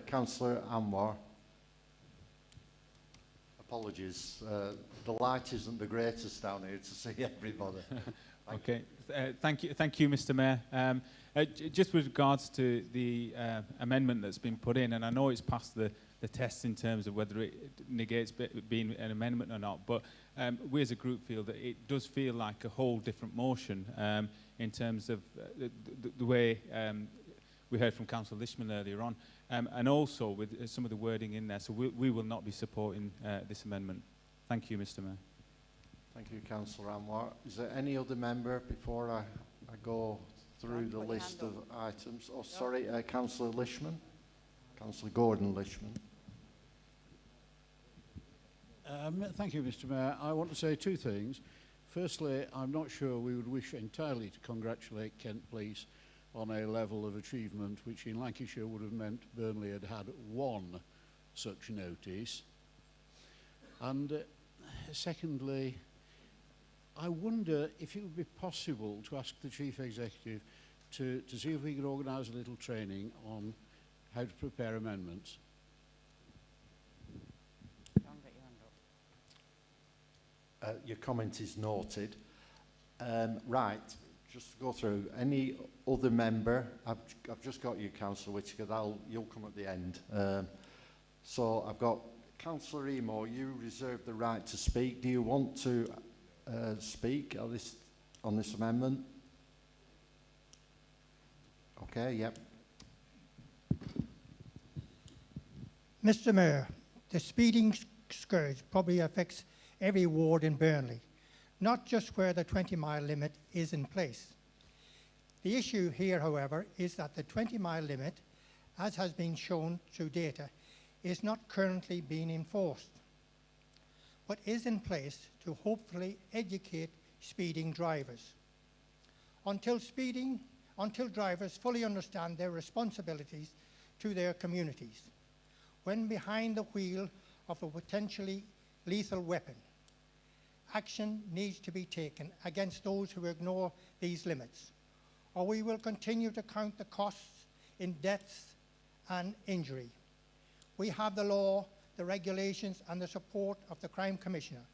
Councillor Anwar. Apologies. The light isn't the greatest down here to see everybody. Okay. Thank you, Mr. Mayor. Just with regards to the amendment that's been put in, and I know it's passed the test in terms of whether it negates being an amendment or not, but we as a group feel that it does feel like a whole different motion in terms of the way we heard from Councillor Lishman earlier on, and also with some of the wording in there. So we will not be supporting this amendment. Thank you, Mr. Mayor. Thank you, Councillor Anwar. Is there any other member before I go through the list of items? Oh, sorry, Councillor Lishman. Councillor Gordon Lishman. Thank you, Mr. Mayor. I want to say two things. Firstly, I'm not sure we would wish entirely to congratulate Kent Police on a level of achievement which in Lancashire would have meant Burnley had had one such notice. And secondly, I wonder if it would be possible to ask the Chief Executive to see if we could organise a little training on how to prepare amendments. Your comment is noted. Right, just to go through. Any other member? I've just got you, Councillor Whittaker. You'll come at the end. So I've got Councillor Emo. You reserve the right to speak. Do you want to speak on this amendment? Okay. Yep. Mr. Mayor, the speeding scourge probably affects every ward in Burnley. not just where the 20-mile limit is in place. The issue here, however, is that the 20-mile limit, as has been shown through data, is not currently being enforced, but is in place to hopefully educate speeding drivers. Until drivers fully understand their responsibilities to their communities, when behind the wheel of a potentially lethal weapon, action needs to be taken against those who ignore these limits, or we will continue to count the costs in deaths and injury. We have the law, the regulations, and the support of the Crime Commissioner.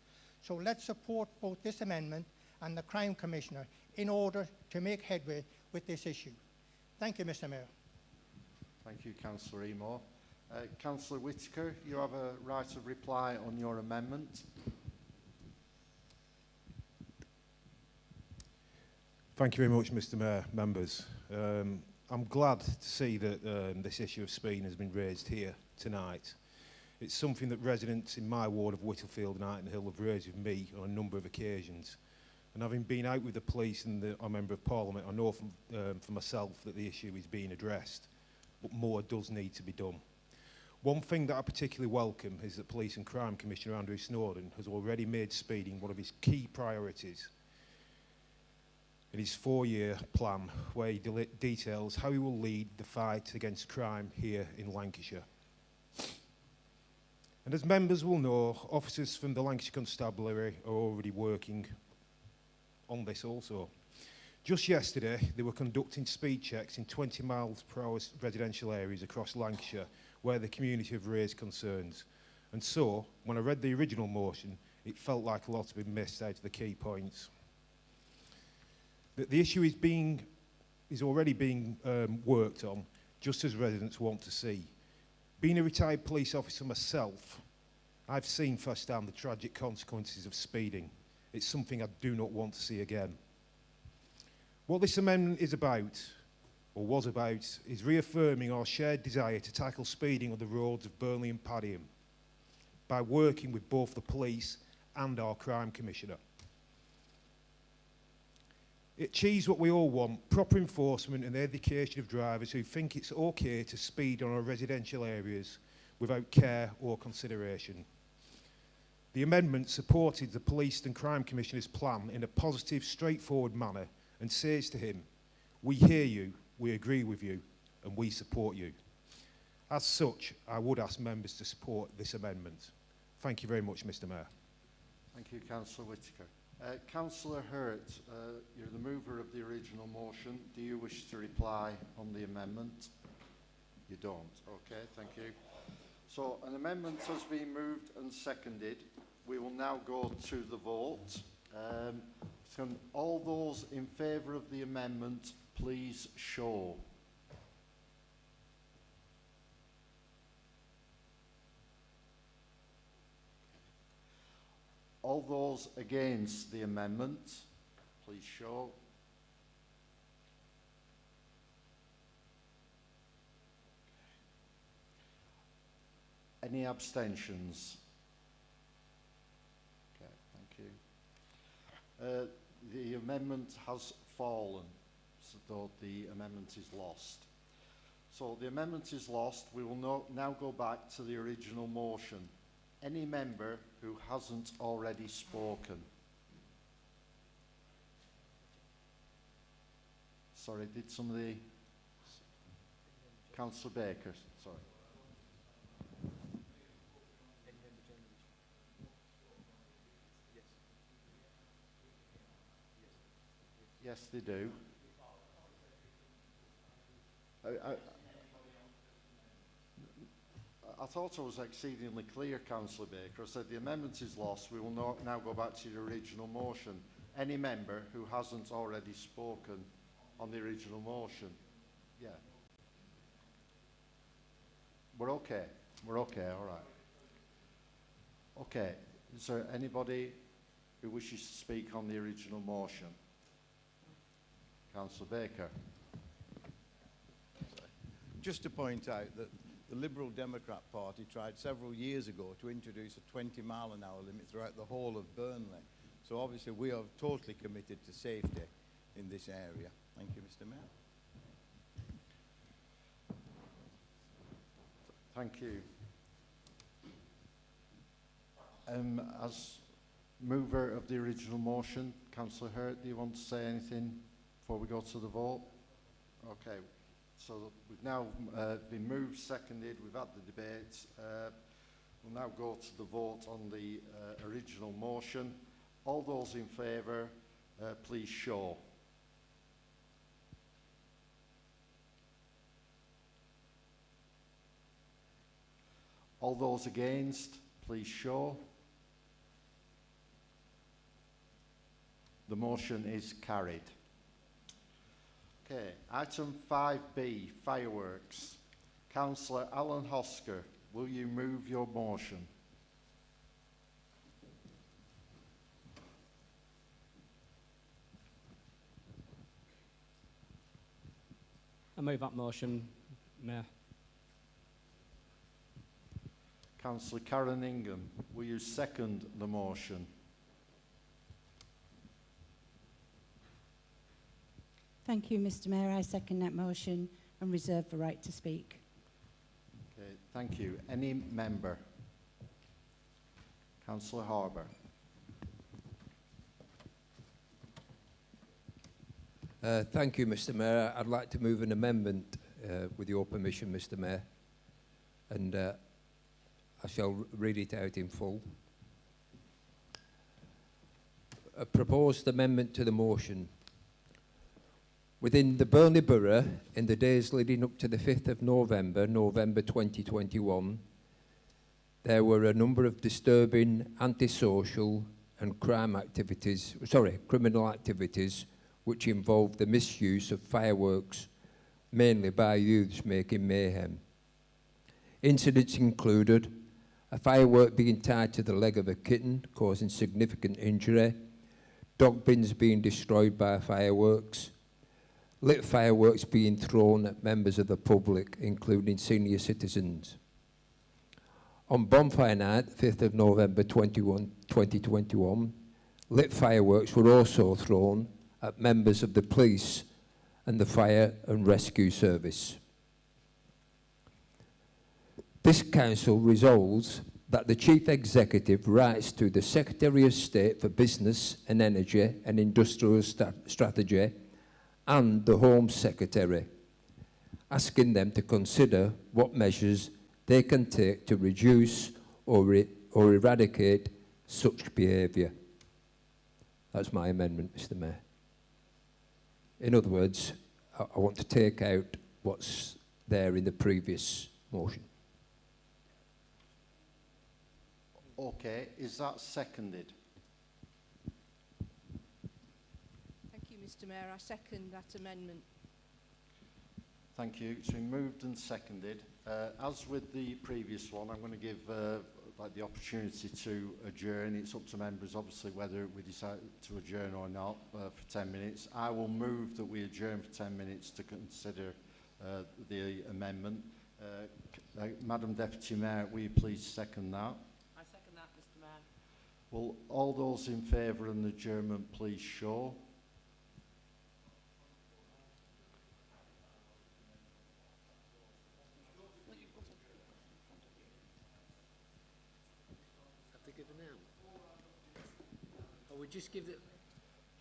So let's support both this amendment and the Crime Commissioner in order to make headway with this issue. Thank you, Mr. Mayor. Thank you, Councillor Emo. Councillor Whitaker, you have a right of reply on your amendment. Thank you very much, Mr. Mayor, members. I'm glad to see that this issue of speeding has been raised here tonight. It's something that residents in my ward of Whittlefield and Ightenhill have raised with me on a number of occasions. And having been out with the police and our Member of Parliament, I know for myself that the issue is being addressed, but more does need to be done. One thing that I particularly welcome is that Police and Crime Commissioner Andrew Snowden has already made speeding one of his key priorities in his 4-year plan, where he details how he will lead the fight against crime here in Lancashire. And as members will know, officers from the Lancashire Constabulary are already working on this also. Just yesterday, they were conducting speed checks in 20 miles per hour residential areas across Lancashire where the community have raised concerns. And so, when I read the original motion, it felt like a lot had been missed out of the key points. The issue is already being worked on, just as residents want to see. Being a retired police officer myself, I've seen firsthand the tragic consequences of speeding. It's something I do not want to see again. What this amendment is about, or was about, is reaffirming our shared desire to tackle speeding on the roads of Burnley and Padiham by working with both the police and our Crime Commissioner. It achieves what we all want, proper enforcement and education of drivers who think it's okay to speed on our residential areas without care or consideration. The amendment supported the Police and Crime Commissioner's plan in a positive, straightforward manner and says to him, we hear you, we agree with you, and we support you. As such, I would ask members to support this amendment. Thank you very much, Mr. Mayor. Thank you, Councillor Whitaker. Councillor Hurt, you're the mover of the original motion. Do you wish to reply on the amendment? You don't. Okay, thank you. So an amendment has been moved and seconded. We will now go to the vote. Can all those in favour of the amendment please show? All those against the amendment, please show. Any abstentions? Okay, thank you. The amendment has fallen, so the amendment is lost. So the amendment is lost. We will now go back to the original motion. Any member who hasn't already spoken. Sorry, did somebody? Councillor Baker, sorry. Yes, they do. I thought I was exceedingly clear, Councillor Baker. I said the amendment is lost. We will now go back to the original motion. Any member who hasn't already spoken on the original motion. Yeah. We're okay. We're okay, all right. Okay. Is there anybody who wishes to speak on the original motion? Councillor Baker. Just to point out that the Liberal Democrat Party tried several years ago to introduce a 20-mile-an-hour limit throughout the whole of Burnley. So obviously we are totally committed to safety in this area. Thank you, Mr. Mayor. Thank you. As mover of the original motion, Councillor Hurt, do you want to say anything before we go to the vote? Okay, so we've now been moved, seconded, we've had the debate. We'll now go to the vote on the original motion. All those in favour, please show. All those against, please show. The motion is carried. Okay, item 5B, fireworks. Councillor Alan Hosker, will you move your motion? I move that motion, Mayor. Councillor Karen Ingham, will you second the motion? Thank you, Mr. Mayor. I second that motion and reserve the right to speak. Okay, thank you. Any member? Councillor Harbour. Thank you, Mr. Mayor. I'd like to move an amendment with your permission, Mr. Mayor, and I shall read it out in full. A proposed amendment to the motion. Within the Burnley Borough, in the days leading up to the 5th of November 2021, there were a number of disturbing antisocial and criminal activities which involved the misuse of fireworks, mainly by youths making mayhem. Incidents included a firework being tied to the leg of a kitten, causing significant injury, dog bins being destroyed by fireworks, lit fireworks being thrown at members of the public, including senior citizens. On Bonfire Night, 5th of November 2021, lit fireworks were also thrown at members of the police and the fire and rescue service. This council resolves that the Chief Executive writes to the Secretary of State for Business and Energy and Industrial Strategy and the Home Secretary, asking them to consider what measures they can take to reduce or eradicate such behaviour. That's my amendment, Mr. Mayor. In other words, I want to take out what's there in the previous motion. Okay, is that seconded? Thank you, Mr. Mayor. I second that amendment. Thank you. It's been moved and seconded. As with the previous one, I'm going to give the opportunity to adjourn. It's up to members, obviously, whether we decide to adjourn or not for 10 minutes. I will move that we adjourn for 10 minutes to consider the amendment. Madam Deputy Mayor, will you please second that? I second that, Mr. Mayor. Will all those in favour of the adjournment please show? Just give it.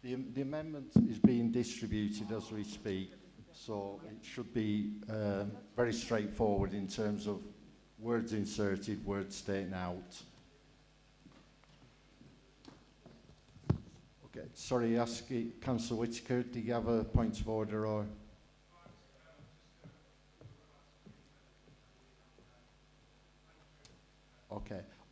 The amendment is being distributed as we speak, so it should be very straightforward in terms of words inserted, words staying out. Okay, sorry, Councillor Whittaker, do you have a point of order or?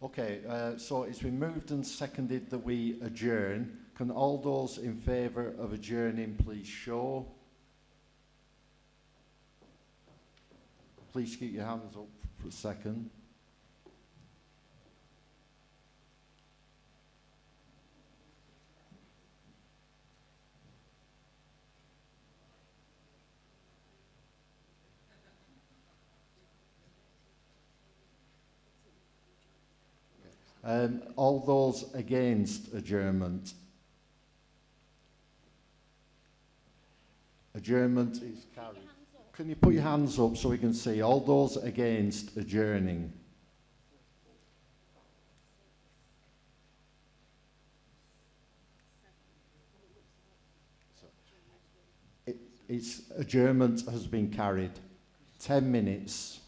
Okay, so it's been moved and seconded that we adjourn. Can all those in favour of adjourning please show? Please keep your hands up for a second. All those against adjournment? Adjournment is carried. Can you put your hands up so we can see? All those against adjourning? Its adjournment has been carried. 10 minutes.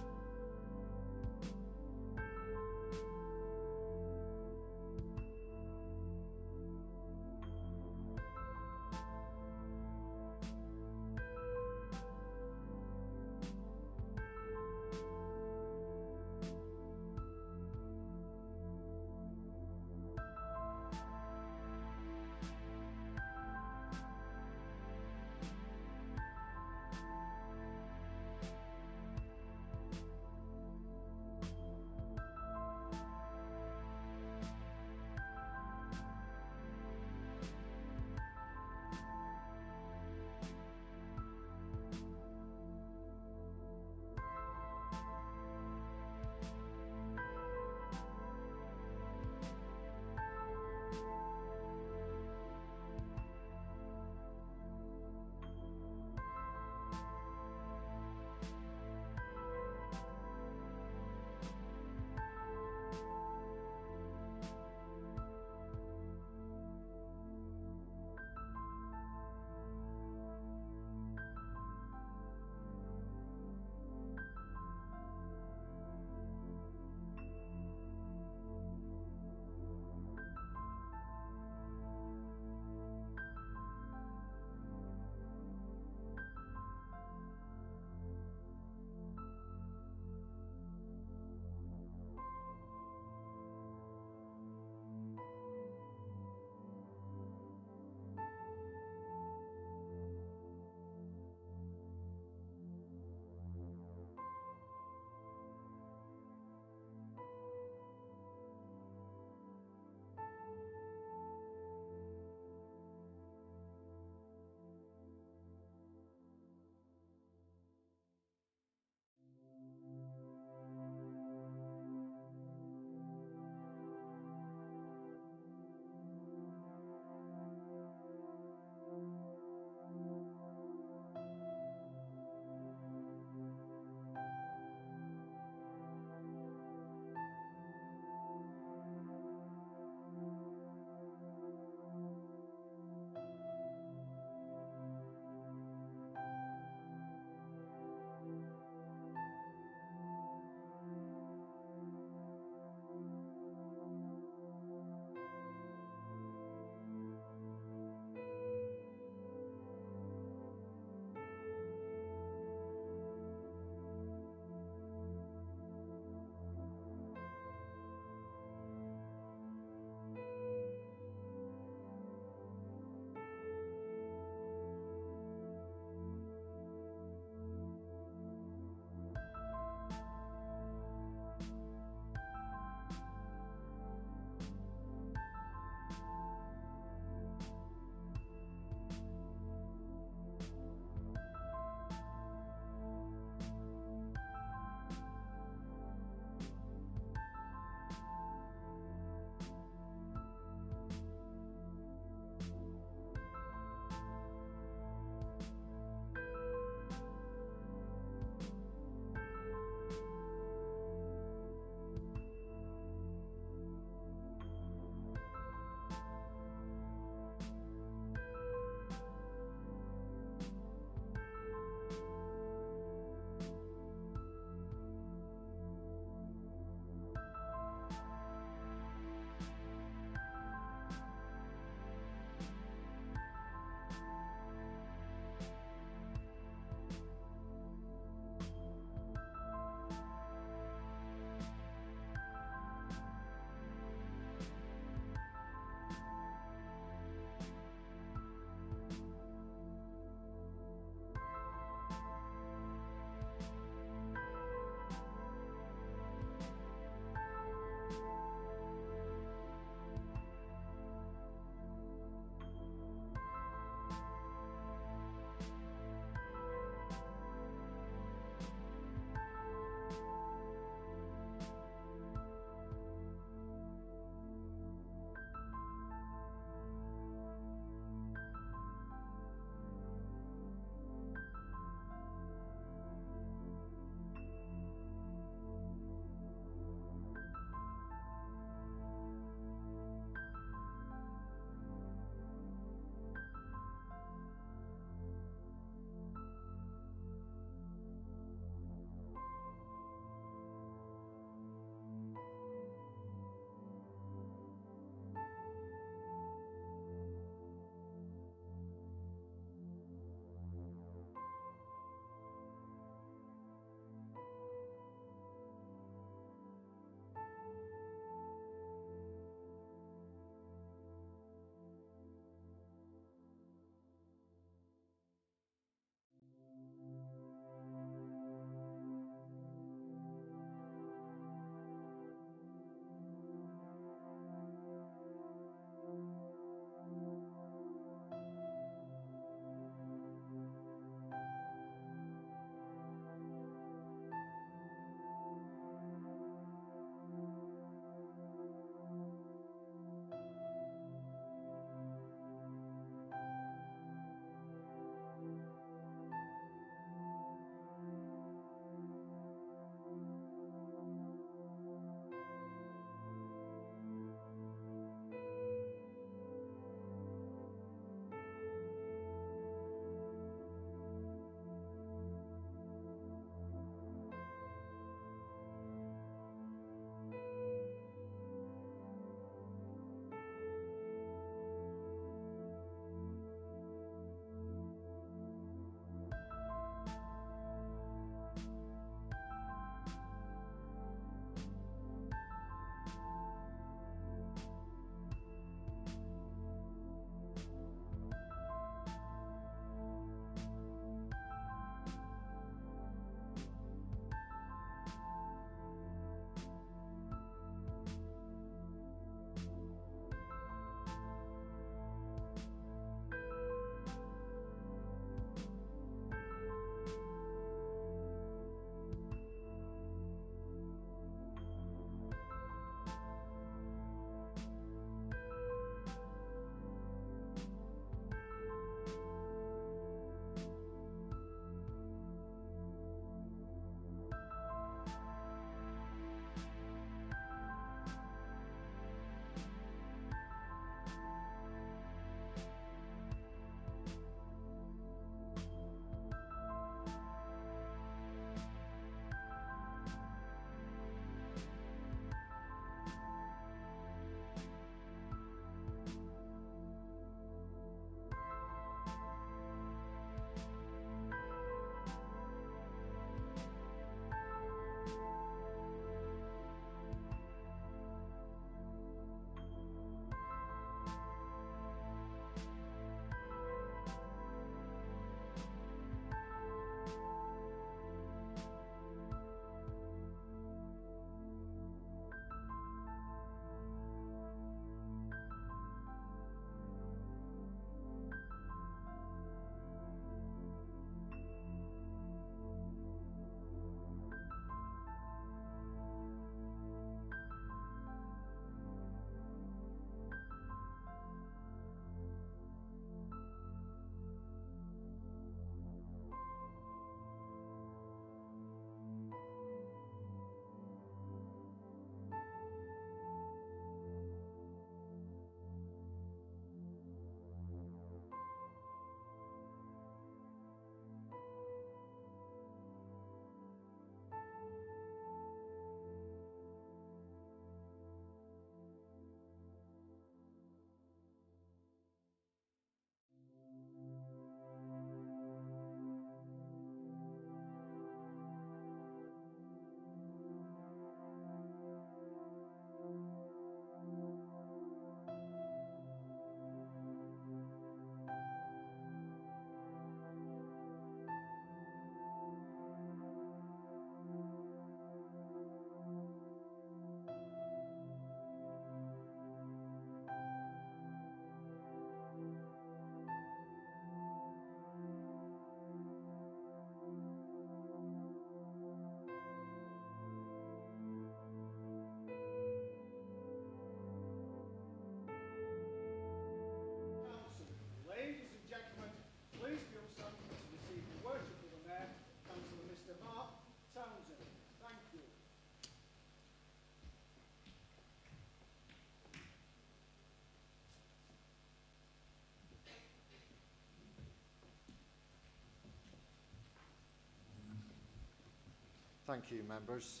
Thank you, members.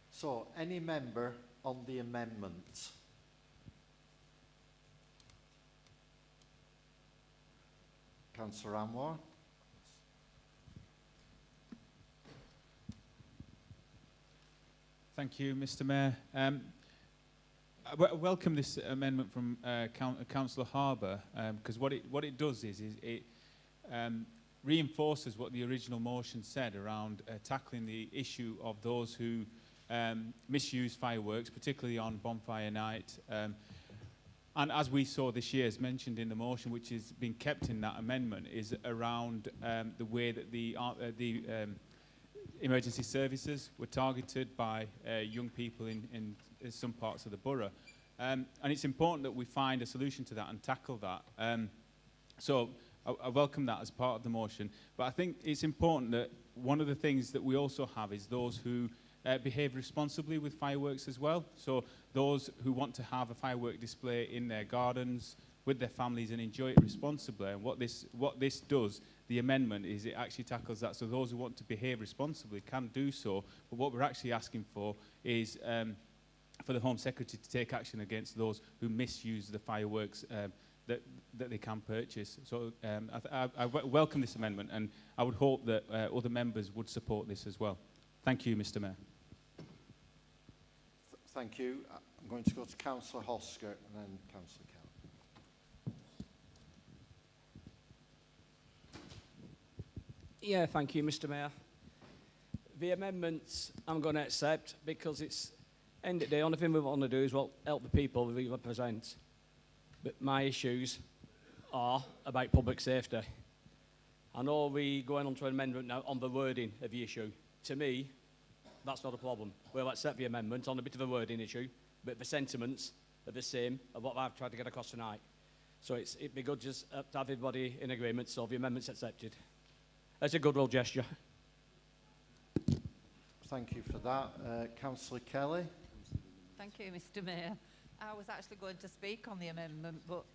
So, any member on the amendment? Councillor Anwar. Thank you, Mr. Mayor. I welcome this amendment from Councillor Harbour, because what it does is it reinforces what the original motion said around tackling the issue of those who misuse fireworks, particularly on bonfire night. And as we saw this year, as mentioned in the motion, which is being kept in that amendment, is around the way that the emergency services were targeted by young people in some parts of the borough. And it's important that we find a solution to that and tackle that. So I welcome that as part of the motion. But I think it's important that one of the things that we also have is those who behave responsibly with fireworks as well. So those who want to have a firework display in their gardens with their families and enjoy it responsibly. And what this does, the amendment, is it actually tackles that. So those who want to behave responsibly can do so. But what we're actually asking for is for the Home Secretary to take action against those who misuse the fireworks that they can purchase. So I welcome this amendment, and I would hope that other members would support this as well. Thank you, Mr. Mayor. Thank you. I'm going to go to Councillor Hosker and then Councillor Kelly. Yeah, thank you, Mr. Mayor. The amendments I'm going to accept because it's, end of the day, only thing we want to do is help the people we represent. But my issues are about public safety. I know we're going on to an amendment now on the wording of the issue. To me, that's not a problem. We'll accept the amendment on a bit of a wording issue, but the sentiments are the same of what I've tried to get across tonight. So it'd be good just to have everybody in agreement, so the amendment's accepted. That's a goodwill gesture. Thank you for that. Councillor Kelly. Thank you, Mr. Mayor. I was actually going to speak on the amendment, but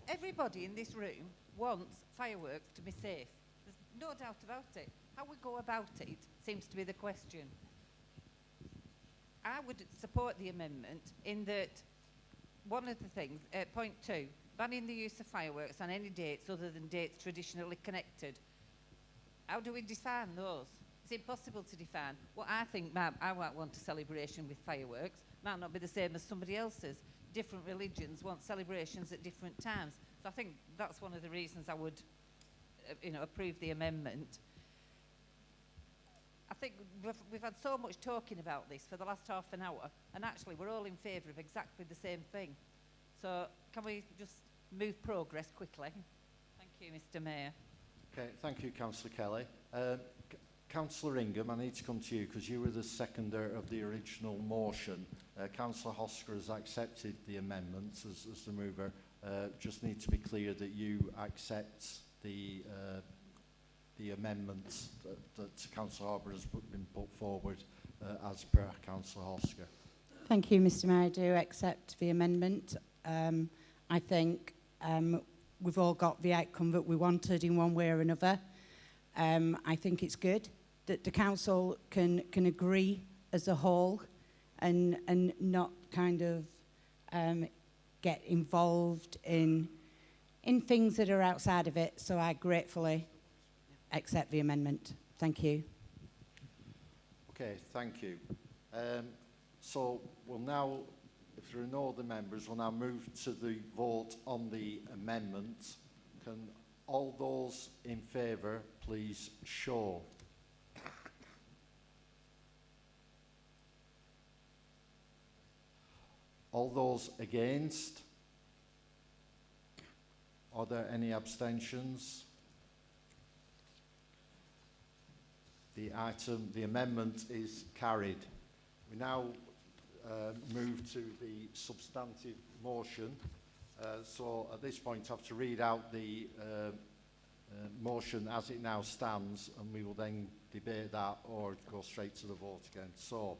everybody in this room wants fireworks to be safe. There's no doubt about it. How we go about it seems to be the question. I would support the amendment in that one of the things, point 2, banning the use of fireworks on any dates other than dates traditionally connected. How do we define those? It's impossible to define. What I think, I might want a celebration with fireworks, might not be the same as somebody else's. Different religions want celebrations at different times. So I think that's one of the reasons I would, approve the amendment. I think we've had so much talking about this for the last half an hour, and actually we're all in favour of exactly the same thing. So can we just move progress quickly? Thank you, Mr. Mayor. Okay, thank you, Councillor Kelly. Councillor Ingham, I need to come to you because you were the seconder of the original motion. Councillor Hosker has accepted the amendments as the mover. Just need to be clear that you accept the amendments that Councillor Harbour has been put forward as per Councillor Hosker. Thank you, Mr. Mayor. I do accept the amendment. I think we've all got the outcome that we wanted in one way or another. I think it's good that the council can agree as a whole and not kind of get involved in things that are outside of it. So I gratefully accept the amendment. Thank you. Okay, thank you. So we'll now, if there are no other members, we'll now move to the vote on the amendment. Can all those in favour please show? All those against? Are there any abstentions? The amendment is carried. We now move to the substantive motion. So at this point I have to read out the motion as it now stands, and we will then debate that or go straight to the vote again. So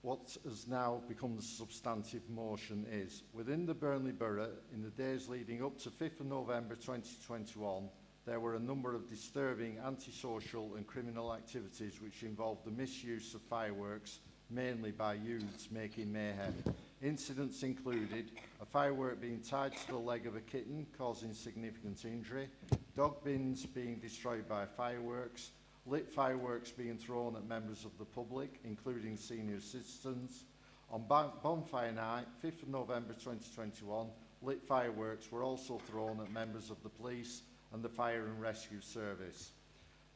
what has now become the substantive motion is, within the Burnley Borough, in the days leading up to 5th of November 2021, there were a number of disturbing antisocial and criminal activities which involved the misuse of fireworks, mainly by youths making mayhem. Incidents included a firework being tied to the leg of a kitten, causing significant injury, dog bins being destroyed by fireworks, lit fireworks being thrown at members of the public, including senior citizens. On Bonfire Night, 5th of November 2021, lit fireworks were also thrown at members of the police and the Fire and Rescue Service.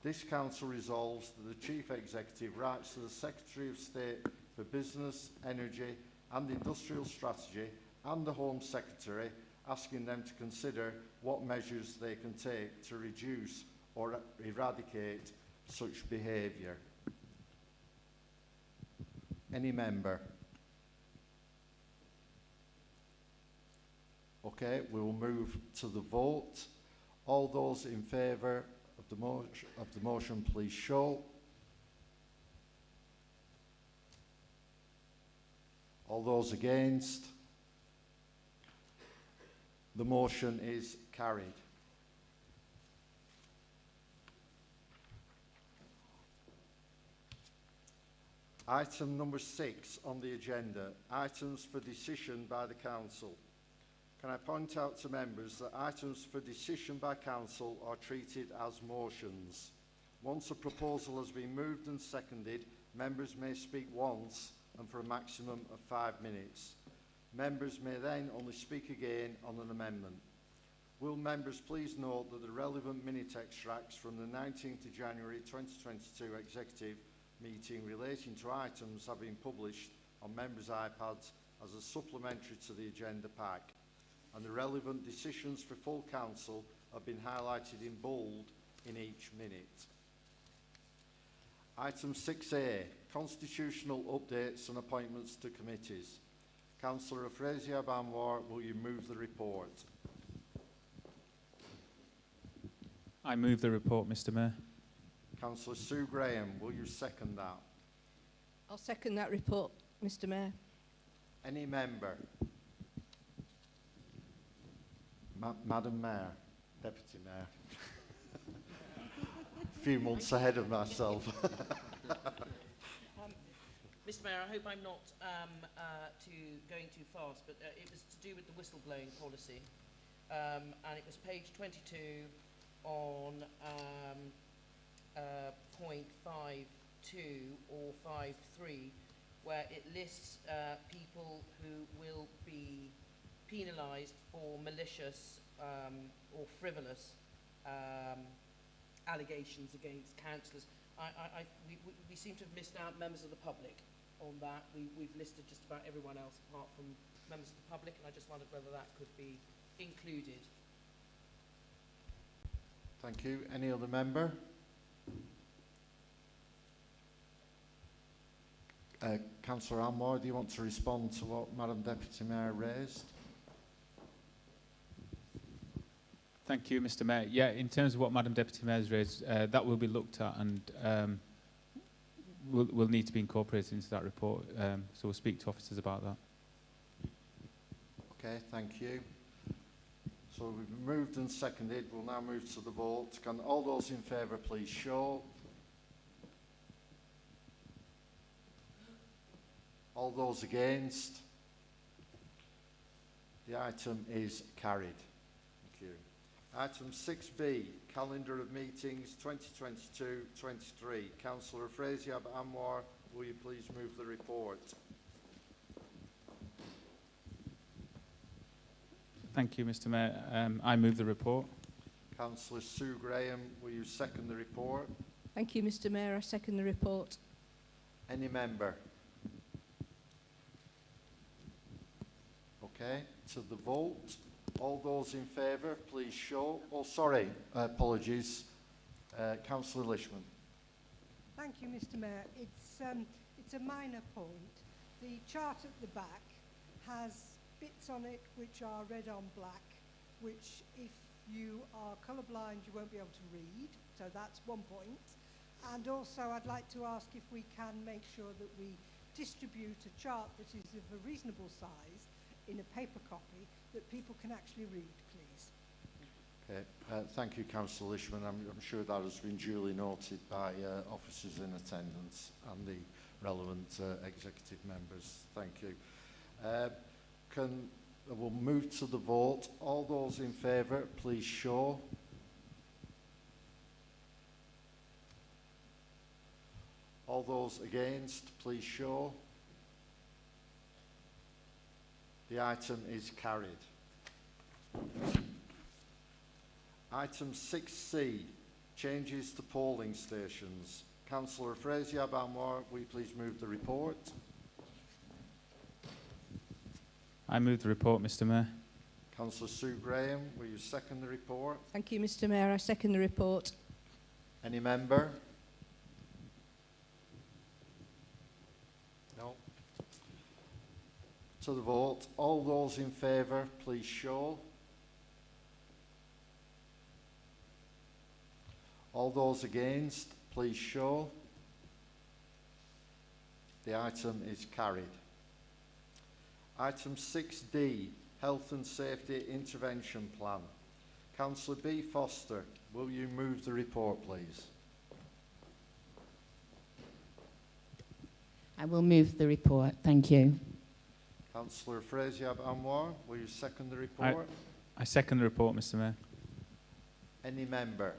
This Council resolves that the Chief Executive writes to the Secretary of State for Business, Energy and Industrial Strategy and the Home Secretary, asking them to consider what measures they can take to reduce or eradicate such behaviour. Any member? Okay, we will move to the vote. All those in favour of the motion, please show. All those against? The motion is carried. Item number 6 on the agenda, items for decision by the Council. Can I point out to members that items for decision by Council are treated as motions. Once a proposal has been moved and seconded, members may speak once and for a maximum of 5 minutes. Members may then only speak again on an amendment. Will members please note that the relevant minute extracts from the 19th of January 2022 Executive meeting relating to items have been published on members' iPads as a supplementary to the agenda pack, and the relevant decisions for full Council have been highlighted in bold in each minute. Item 6A, constitutional updates and appointments to committees. Councillor Afrasiab Anwar, will you move the report? I move the report, Mr. Mayor. Councillor Sue Graham, will you second that? I'll second that report, Mr. Mayor. Any member? Madam Mayor, Deputy Mayor. A few months ahead of myself. Mr. Mayor, I hope I'm not going too fast, but it was to do with the whistleblowing policy, and it was page 22 on point 5.2 or 5.3, where it lists people who will be penalised for malicious or frivolous allegations against councillors. We seem to have missed out members of the public on that. We've listed just about everyone else apart from members of the public, and I just wondered whether that could be included. Thank you. Any other member? Councillor Anwar, do you want to respond to what Madam Deputy Mayor raised? Thank you, Mr. Mayor. Yeah, in terms of what Madam Deputy Mayor has raised, that will be looked at and will need to be incorporated into that report. So we'll speak to officers about that. Okay, thank you. So we've moved and seconded. We'll now move to the vote. Can all those in favour please show? All those against? The item is carried. Thank you. Item 6B, calendar of meetings 2022-23. Councillor Afrasiab Anwar, will you please move the report? Thank you, Mr. Mayor. I move the report. Councillor Sue Graham, will you second the report? Thank you, Mr. Mayor. I second the report. Any member? Okay, to the vote. All those in favour, please show. Oh, sorry, apologies. Councillor Lishman. Thank you, Mr. Mayor. It's a minor point. The chart at the back has bits on it which are red on black, which if you are colourblind you won't be able to read, so that's one point. And also I'd like to ask if we can make sure that we distribute a chart that is of a reasonable size in a paper copy that people can actually read, please. Okay. Thank you, Councillor Lishman. I'm sure that has been duly noted by officers in attendance and the relevant executive members. Thank you. We'll move to the vote. All those in favour, please show. All those against, please show. The item is carried. Item 6C, changes to polling stations. Councillor Frazier-Banwar, will you please move the report? I move the report, Mr. Mayor. Councillor Sue Graham, will you second the report? Thank you, Mr. Mayor. I second the report. Any member? No. To the vote. All those in favour, please show. All those against, please show. The item is carried. Item 6D, Health and Safety Intervention Plan. Councillor B. Foster, will you move the report, please? I will move the report. Thank you. Councillor Frazier-Banwar, will you second the report? I second the report, Mr. Mayor. Any member?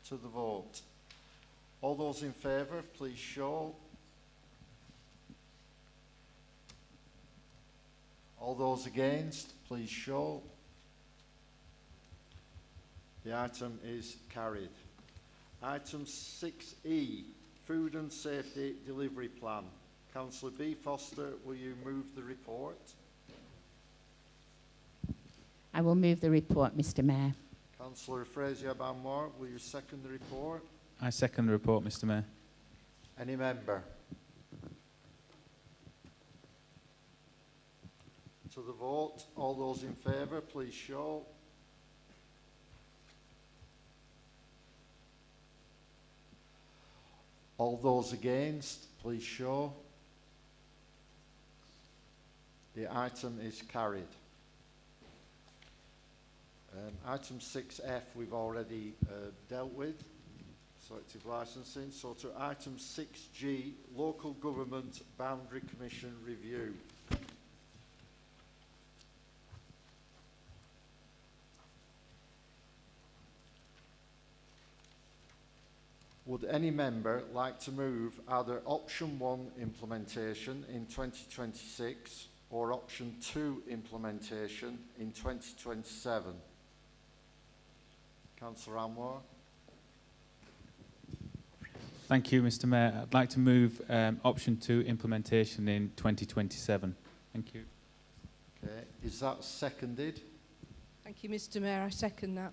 To the vote. All those in favour, please show. All those against, please show. The item is carried. Item 6E, Food and Safety Delivery Plan. Councillor B. Foster, will you move the report? I will move the report, Mr. Mayor. Councillor Frazier-Banwar, will you second the report? I second the report, Mr. Mayor. Any member? To the vote. All those in favour, please show. All those against, please show. The item is carried. Item 6F we've already dealt with, selective licensing. So to item 6G, Local Government Boundary Commission Review. Would any member like to move either option 1 implementation in 2026 or option 2 implementation in 2027? Councillor Anwar. Thank you, Mr. Mayor. I'd like to move option 2 implementation in 2027. Thank you. Okay. Is that seconded? Thank you, Mr. Mayor. I second that.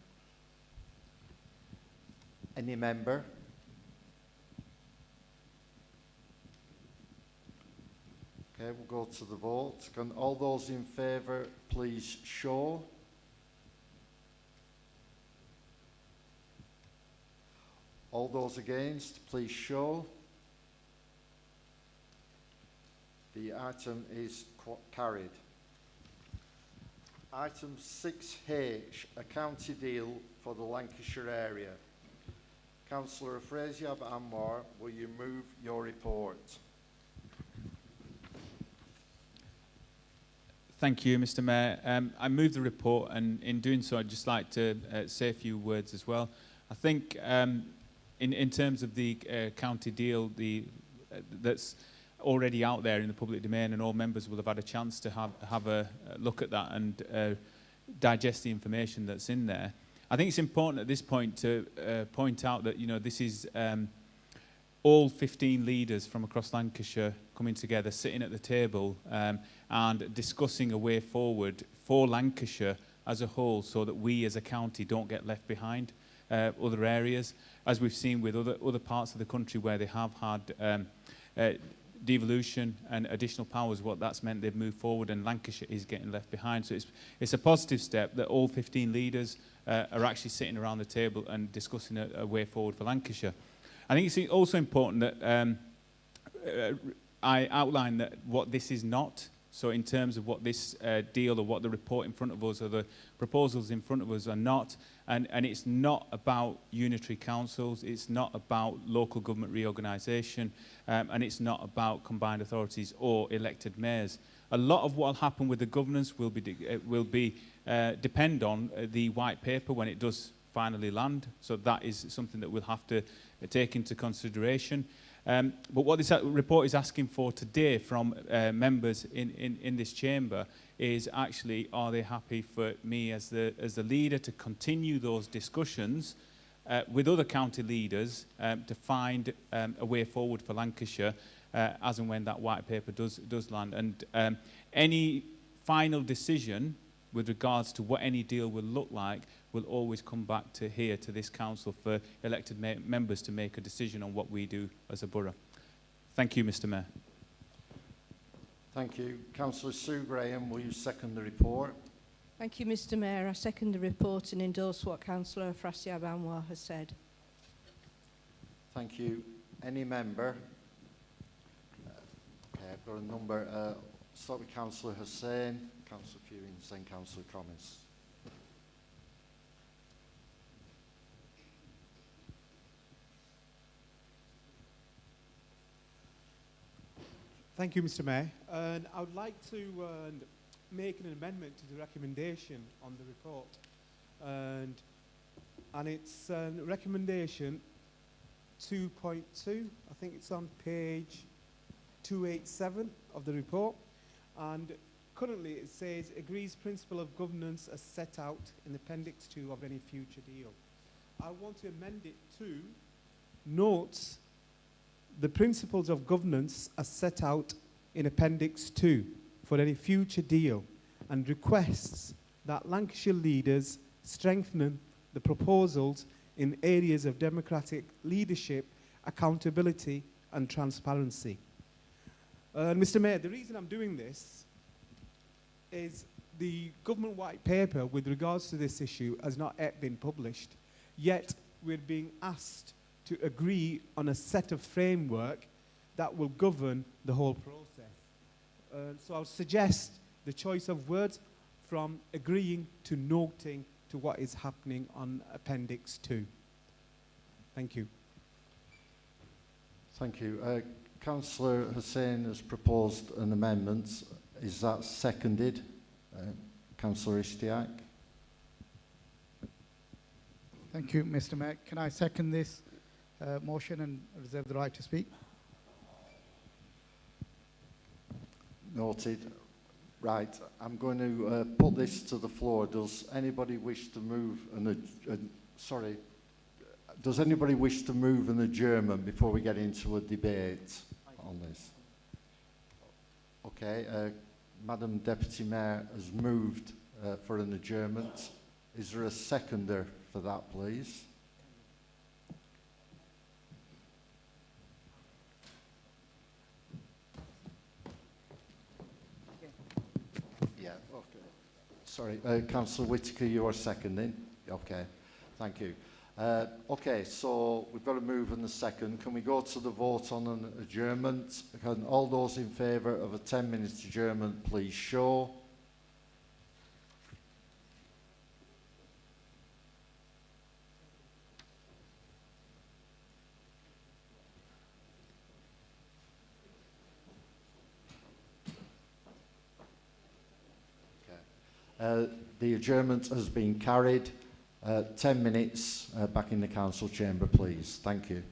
Any member? Okay, we'll go to the vote. Can all those in favour please show? All those against, please show. The item is carried. Item 6H, a county deal for the Lancashire area. Councillor Frazier-Banwar, will you move your report? Thank you, Mr. Mayor. I move the report, and in doing so, I'd just like to say a few words as well. I think in terms of the county deal, that's already out there in the public domain, and all members will have had a chance to have a look at that and digest the information that's in there. I think it's important at this point to point out that, you know, this is all 15 leaders from across Lancashire coming together, sitting at the table and discussing a way forward for Lancashire as a whole, so that we as a county don't get left behind other areas, as we've seen with other parts of the country where they have had devolution and additional powers. What that's meant, they've moved forward, and Lancashire is getting left behind. So it's a positive step that all 15 leaders are actually sitting around the table and discussing a way forward for Lancashire. I think it's also important that I outline that what this is not So in terms of what this deal or what the report in front of us or the proposals in front of us are not, and it's not about unitary councils, it's not about local government reorganisation, and it's not about combined authorities or elected mayors. A lot of what will happen with the governance will depend on the white paper when it does finally land. So that is something that we'll have to take into consideration. But what this report is asking for today from members in this chamber is actually, are they happy for me as the leader to continue those discussions with other county leaders to find a way forward for Lancashire as and when that white paper does land. And any final decision with regards to what any deal will look like will always come back to here, to this council, for elected members to make a decision on what we do as a borough. Thank you, Mr Mayor. Thank you. Councillor Sue Graham, will you second the report? Thank you, Mr Mayor. I second the report and endorse what Councillor Afrasiab Anwar has said. Thank you. Any member? Okay, I've got a number. Start with Councillor Hussain, Councillor Fewings, then Councillor Cromis. Thank you, Mr Mayor. And I would like to make an amendment to the recommendation on the report. And it's recommendation 2.2. I think it's on page 287 of the report. And currently it says, agrees principle of governance as set out in Appendix 2 of any future deal. I want to amend it to notes the principles of governance as set out in Appendix 2 for any future deal, and requests that Lancashire leaders strengthen the proposals in areas of democratic leadership, accountability and transparency. Mr Mayor, the reason I'm doing this is the government white paper with regards to this issue has not yet been published, yet we're being asked to agree on a set of framework that will govern the whole process. So I'll suggest the choice of words from agreeing to noting to what is happening on Appendix 2. Thank you. Thank you. Councillor Hussain has proposed an amendment. Is that seconded? Councillor Ishtiaq? Thank you, Mr Mayor. Can I second this motion and reserve the right to speak? Noted. Right, I'm going to put this to the floor. Does anybody wish to move does anybody wish to move an adjournment before we get into a debate on this? Okay, Madam Deputy Mayor has moved for an adjournment. Is there a seconder for that, please? Yeah, okay. Sorry, Councillor Whittaker, you are seconding? Okay, thank you. Okay, so we've got a move and a second. Can we go to the vote on an adjournment? Can all those in favour of a 10-minute adjournment please show? The adjournment has been carried. 10 minutes back in the council chamber, please. Thank you.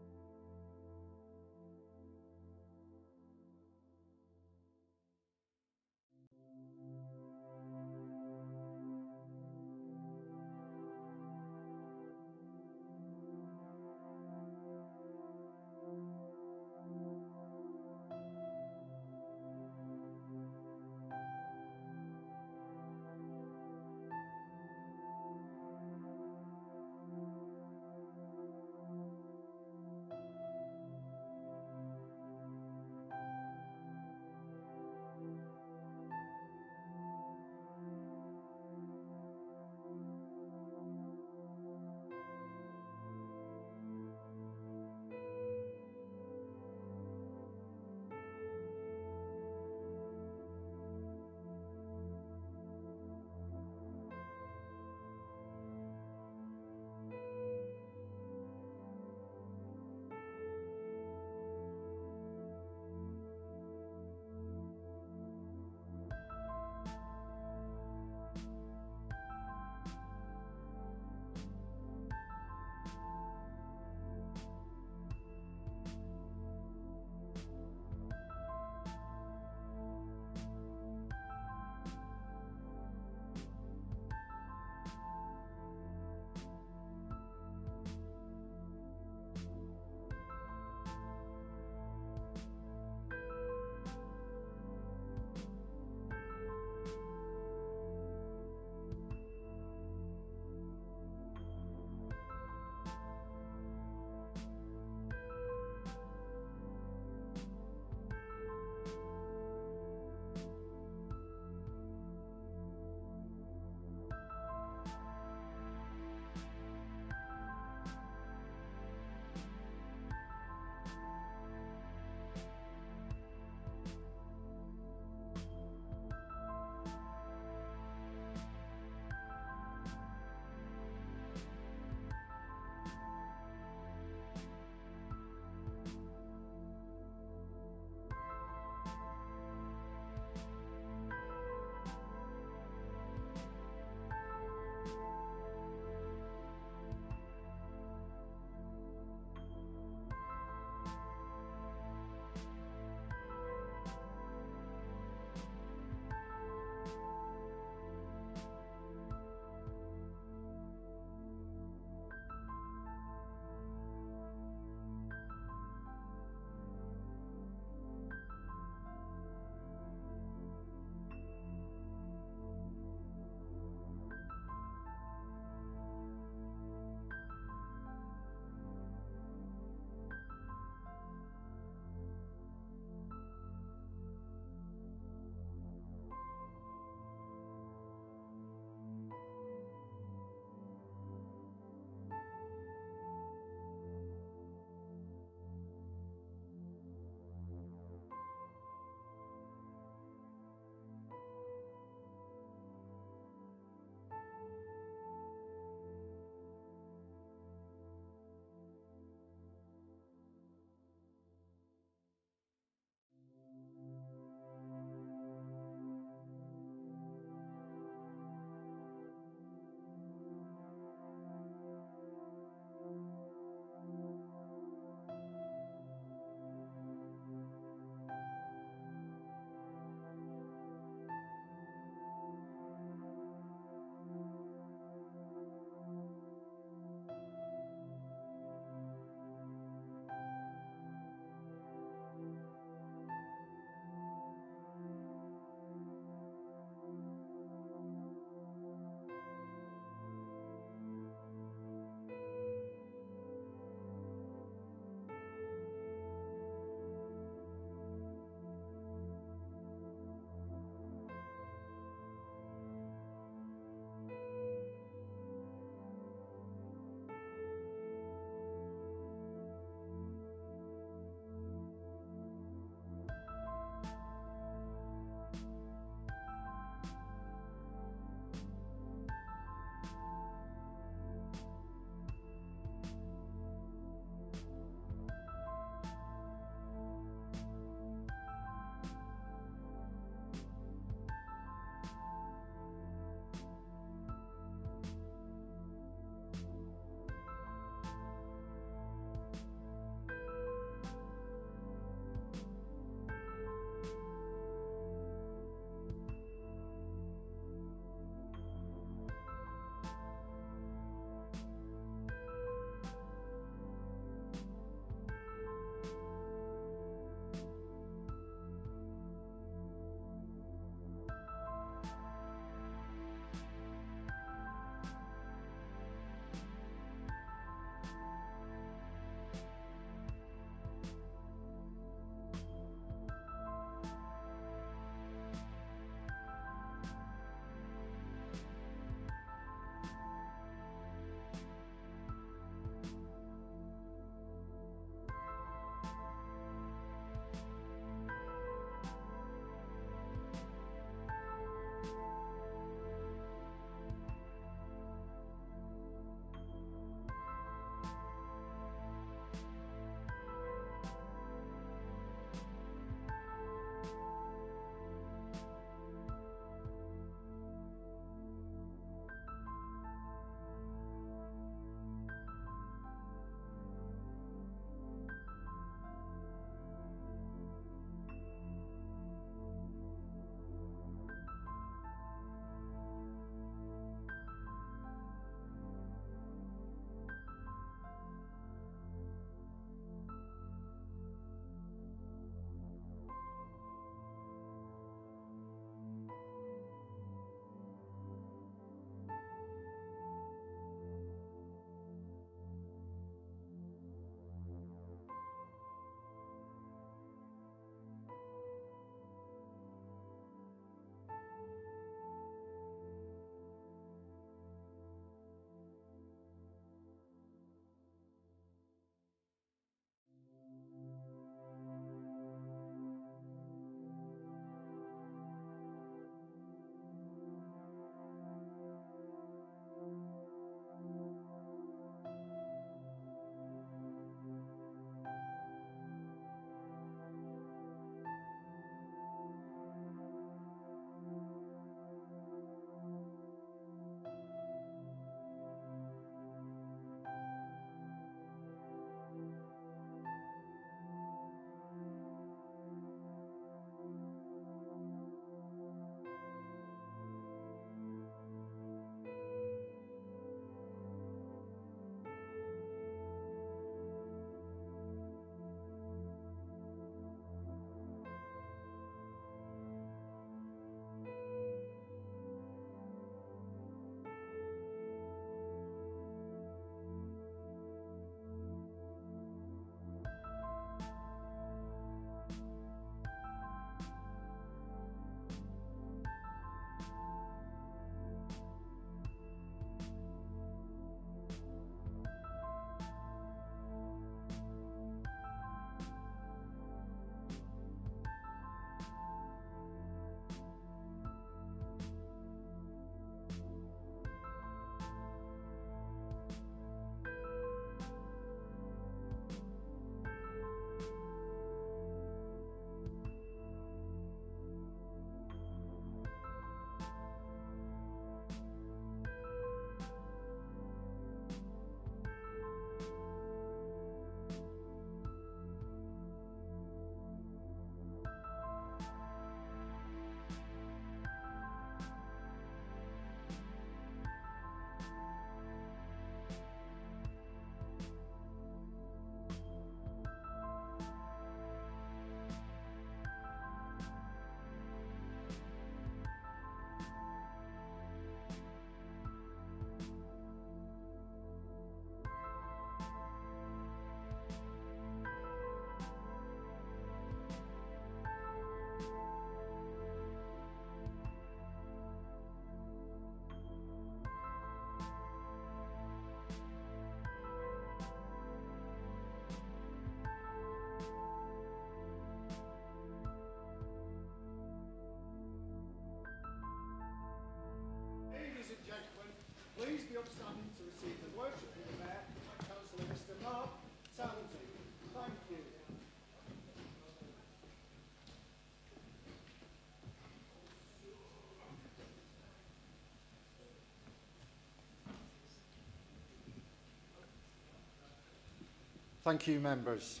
Thank you, members.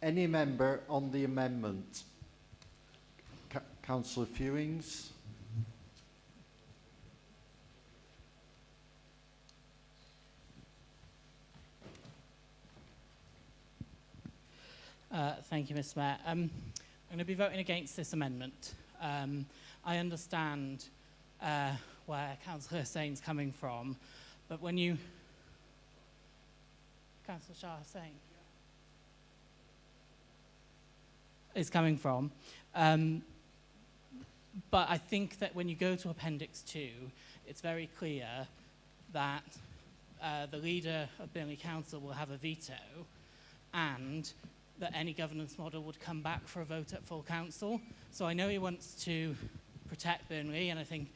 Any member on the amendment? Councillor Fewings. Thank you, Mr. Mayor. I'm going to be voting against this amendment. I understand where Councillor Hussein's coming from, but when you... Councillor Shah Hussain is coming from. But I think that when you go to Appendix 2, it's very clear that the leader of Burnley Council will have a veto and that any governance model would come back for a vote at full council. So I know he wants to protect Burnley, and I think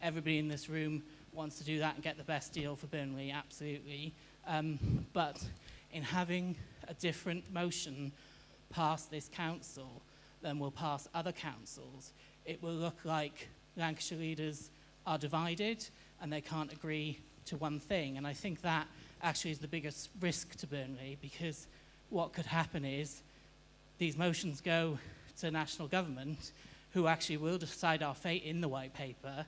everybody in this room wants to do that and get the best deal for Burnley, absolutely. But in having a different motion pass this council than will pass other councils, it will look like Lancashire leaders are divided and they can't agree to one thing. And I think that actually is the biggest risk to Burnley, because what could happen is these motions go to national government, who actually will decide our fate in the white paper.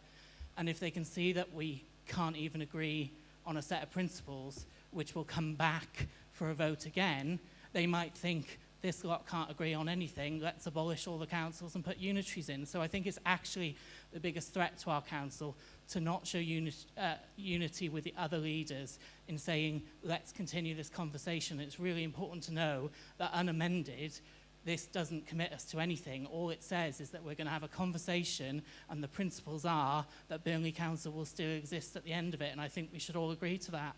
And if they can see that we can't even agree on a set of principles, which will come back for a vote again, they might think, this lot can't agree on anything, let's abolish all the councils and put unitaries in. So I think it's actually the biggest threat to our council to not show unity with the other leaders in saying, let's continue this conversation. It's really important to know that unamended, this doesn't commit us to anything. All it says is that we're going to have a conversation, and the principles are that Burnley Council will still exist at the end of it, and I think we should all agree to that.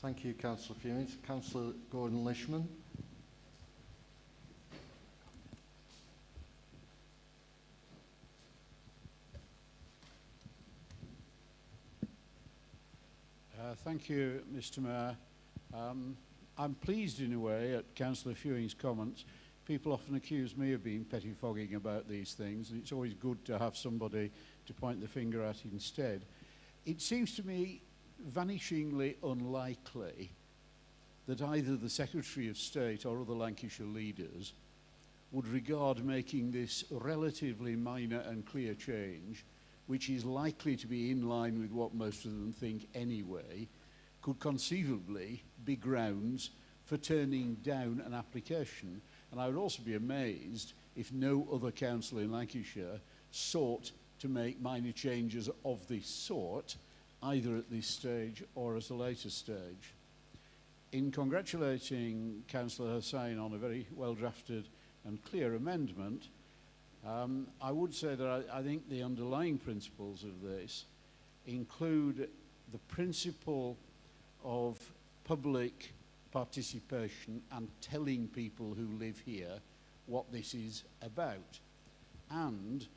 Thank you, Councillor Fewings. Councillor Gordon-Lishman. Thank you, Mr. Mayor. I'm pleased in a way at Councillor Fewing's comments. People often accuse me of being pettifogging about these things, and it's always good to have somebody to point the finger at instead. It seems to me vanishingly unlikely that either the Secretary of State or other Lancashire leaders would regard making this relatively minor and clear change, which is likely to be in line with what most of them think anyway, could conceivably be grounds for turning down an application. And I would also be amazed if no other council in Lancashire sought to make minor changes of this sort, either at this stage or at a later stage. In congratulating Councillor Hussain on a very well-drafted and clear amendment, I would say that I think the underlying principles of this include the principle of public participation and telling people who live here what this is about, and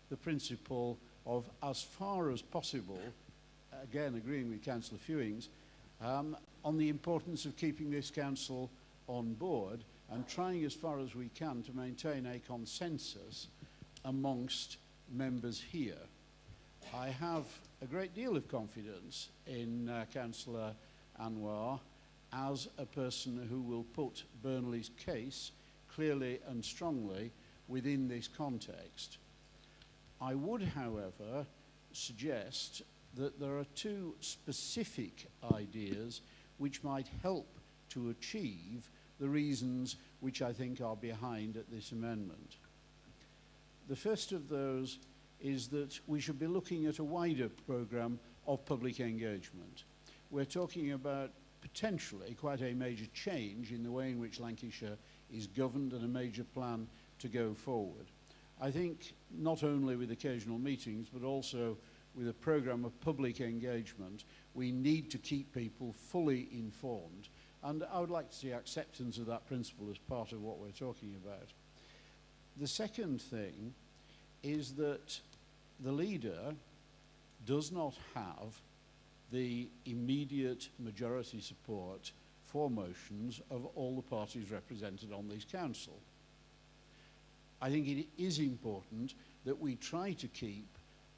the principle of, as far as possible, again agreeing with Councillor Fewings, on the importance of keeping this council on board and trying as far as we can to maintain a consensus amongst members here. I have a great deal of confidence in Councillor Anwar as a person who will put Burnley's case clearly and strongly within this context. I would, however, suggest that there are two specific ideas which might help to achieve the reasons which I think are behind this amendment. The first of those is that we should be looking at a wider programme of public engagement. We're talking about potentially quite a major change in the way in which Lancashire is governed and a major plan to go forward. I think not only with occasional meetings but also with a programme of public engagement, we need to keep people fully informed, and I would like to see acceptance of that principle as part of what we're talking about. The second thing is that the leader does not have the immediate majority support for motions of all the parties represented on this council. I think it is important that we try to keep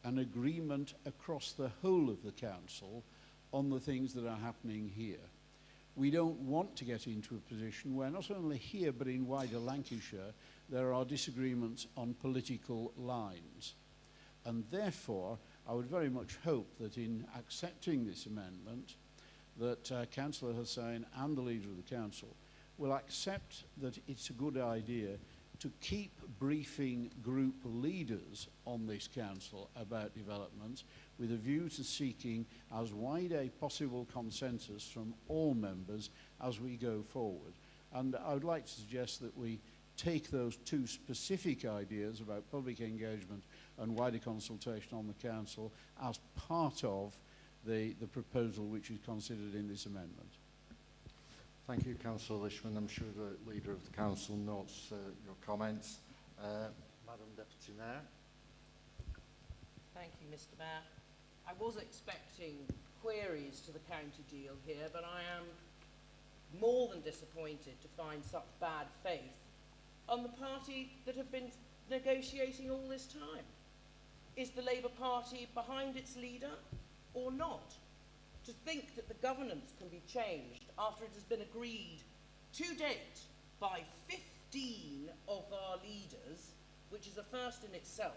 an agreement across the whole of the council on the things that are happening here. We don't want to get into a position where not only here but in wider Lancashire there are disagreements on political lines. And therefore, I would very much hope that in accepting this amendment, that Councillor Hussain and the Leader of the Council will accept that it's a good idea to keep briefing group leaders on this council about developments with a view to seeking as wide a possible consensus from all members as we go forward. And I would like to suggest that we take those two specific ideas about public engagement and wider consultation on the council as part of the proposal which is considered in this amendment. Thank you, Councillor Lishman. I'm sure the Leader of the Council notes your comments. Madam Deputy Mayor. Thank you, Mr. Mayor. I was expecting queries to the county deal here, but I am more than disappointed to find such bad faith on the party that have been negotiating all this time. Is the Labour Party behind its leader or not? To think that the governance can be changed after it has been agreed to date by 15 of our leaders, which is a first in itself,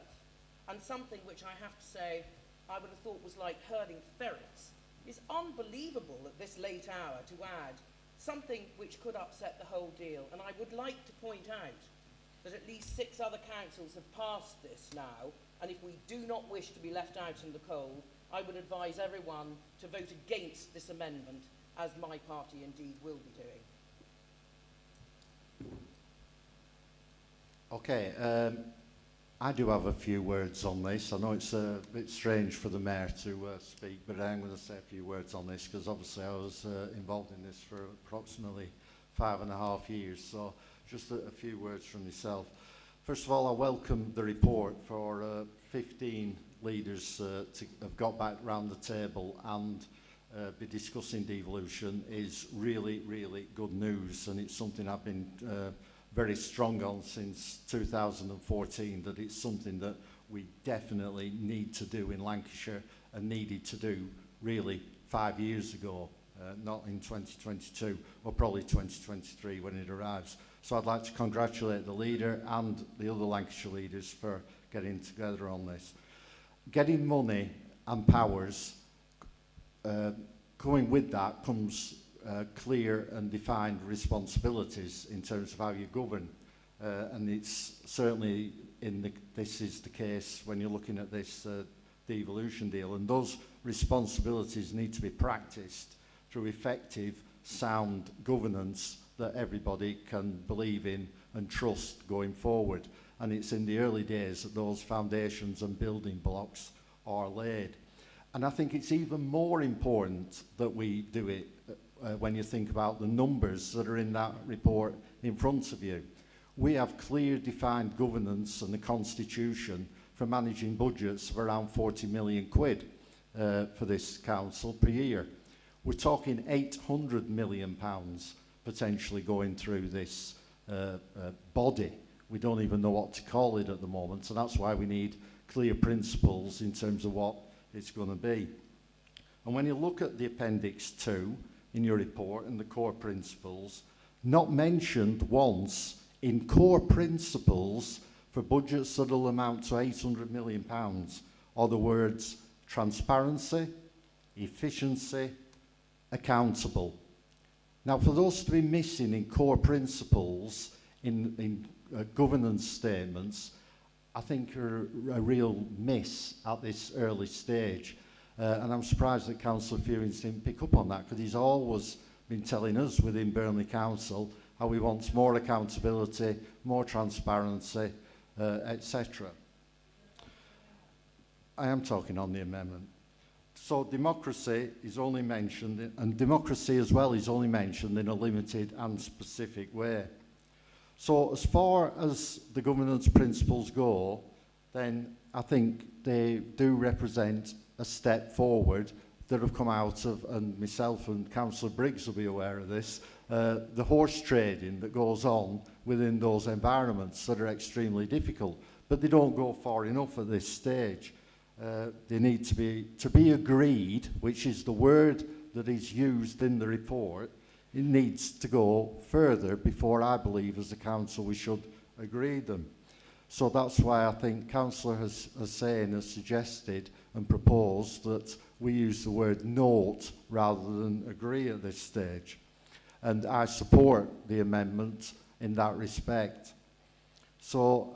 and something which I have to say I would have thought was like herding ferrets, is unbelievable at this late hour to add something which could upset the whole deal. And I would like to point out that at least 6 other councils have passed this now, and if we do not wish to be left out in the cold, I would advise everyone to vote against this amendment, as my party indeed will be doing. Okay, I do have a few words on this. I know it's a bit strange for the Mayor to speak, but I am going to say a few words on this because obviously I was involved in this for approximately 5.5 years, so just a few words from myself. First of all, I welcome the report for 15 leaders to have got back round the table and be discussing devolution is really, really good news, and it's something I've been very strong on since 2014, that it's something that we definitely need to do in Lancashire and needed to do really 5 years ago, not in 2022 or probably 2023 when it arrives. So I'd like to congratulate the leader and the other Lancashire leaders for getting together on this. Getting money and powers, coming with that comes clear and defined responsibilities in terms of how you govern. And it's certainly this is the case when you're looking at this devolution deal. And those responsibilities need to be practiced through effective, sound governance that everybody can believe in and trust going forward. And it's in the early days that those foundations and building blocks are laid. And I think it's even more important that we do it when you think about the numbers that are in that report in front of you. We have clear defined governance and the constitution for managing budgets of around 40 million quid for this council per year. We're talking 800 million pounds potentially going through this body. We don't even know what to call it at the moment, so that's why we need clear principles in terms of what it's going to be. And when you look at the Appendix 2 in your report and the core principles, not mentioned once in core principles for budgets that will amount to £800 million are the words transparency, efficiency, accountable. Now, for those to be missing in core principles in governance statements, I think are a real miss at this early stage. And I'm surprised that Councillor Fewings didn't pick up on that, because he's always been telling us within Burnley Council how he wants more accountability, more transparency, etc. I am talking on the amendment. So democracy is only mentioned, and democracy as well is only mentioned in a limited and specific way. So as far as the governance principles go, then I think they do represent a step forward that have come out of, and myself and Councillor Briggs will be aware of this, the horse trading that goes on within those environments that are extremely difficult, but they don't go far enough at this stage. they need to be agreed, which is the word that is used in the report. It needs to go further before I believe as a council we should agree them. So that's why I think Councillor Hussain has suggested and proposed that we use the word note rather than agree at this stage. And I support the amendment in that respect. So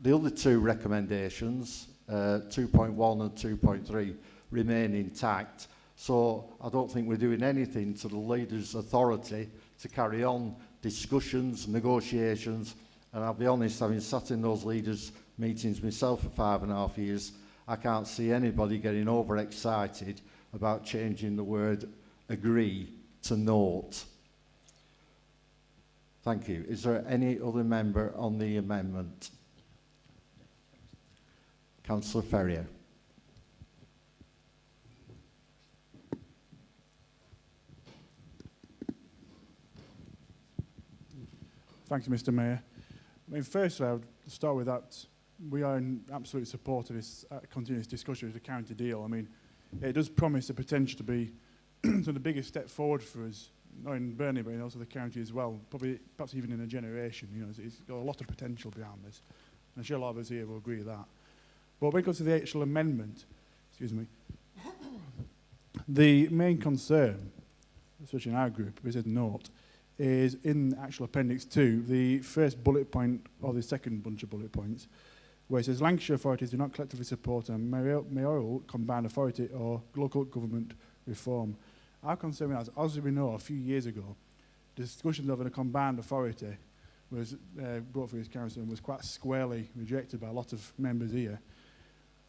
the other two recommendations, 2.1 and 2.3, remain intact. So I don't think we're doing anything to the leader's authority to carry on discussions, negotiations. And I'll be honest, having sat in those leaders' meetings myself for 5.5 years, I can't see anybody getting overexcited about changing the word agree to note. Thank you. Is there any other member on the amendment? Councillor Ferrier. Thank you, Mr. Mayor. I mean, firstly, I would start with that. We are in absolute support of this continuous discussion of the county deal. I mean, it does promise the potential to be the biggest step forward for us, not in Burnley, but also the county as well. Probably, perhaps even in a generation. You know, it's got a lot of potential behind this. And I'm sure a lot of us here will agree with that. But when it comes to the actual amendment, excuse me, the main concern, especially in our group, we said note, is in actual Appendix 2, the first bullet point, or the second bunch of bullet points, where it says Lancashire authorities do not collectively support a mayoral combined authority or local government reform. Our concern is, as we know, a few years ago, discussions of a combined authority was brought through this council and was quite squarely rejected by a lot of members here.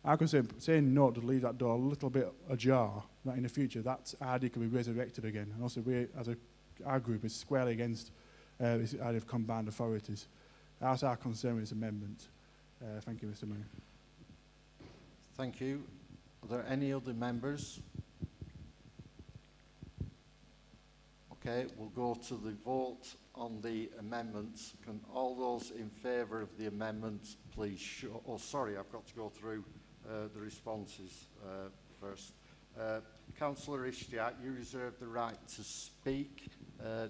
Our concern, saying no, to leave that door a little bit ajar, that in the future that idea could be resurrected again. And also we, as our group, is squarely against this idea of combined authorities. That's our concern with this amendment. Thank you, Mr. Mayor. Thank you. Are there any other members? Okay, we'll go to the vote on the amendments. Can all those in favour of the amendment please show... Oh, sorry, I've got to go through the responses first. Councillor Ishtiaq, you reserve the right to speak.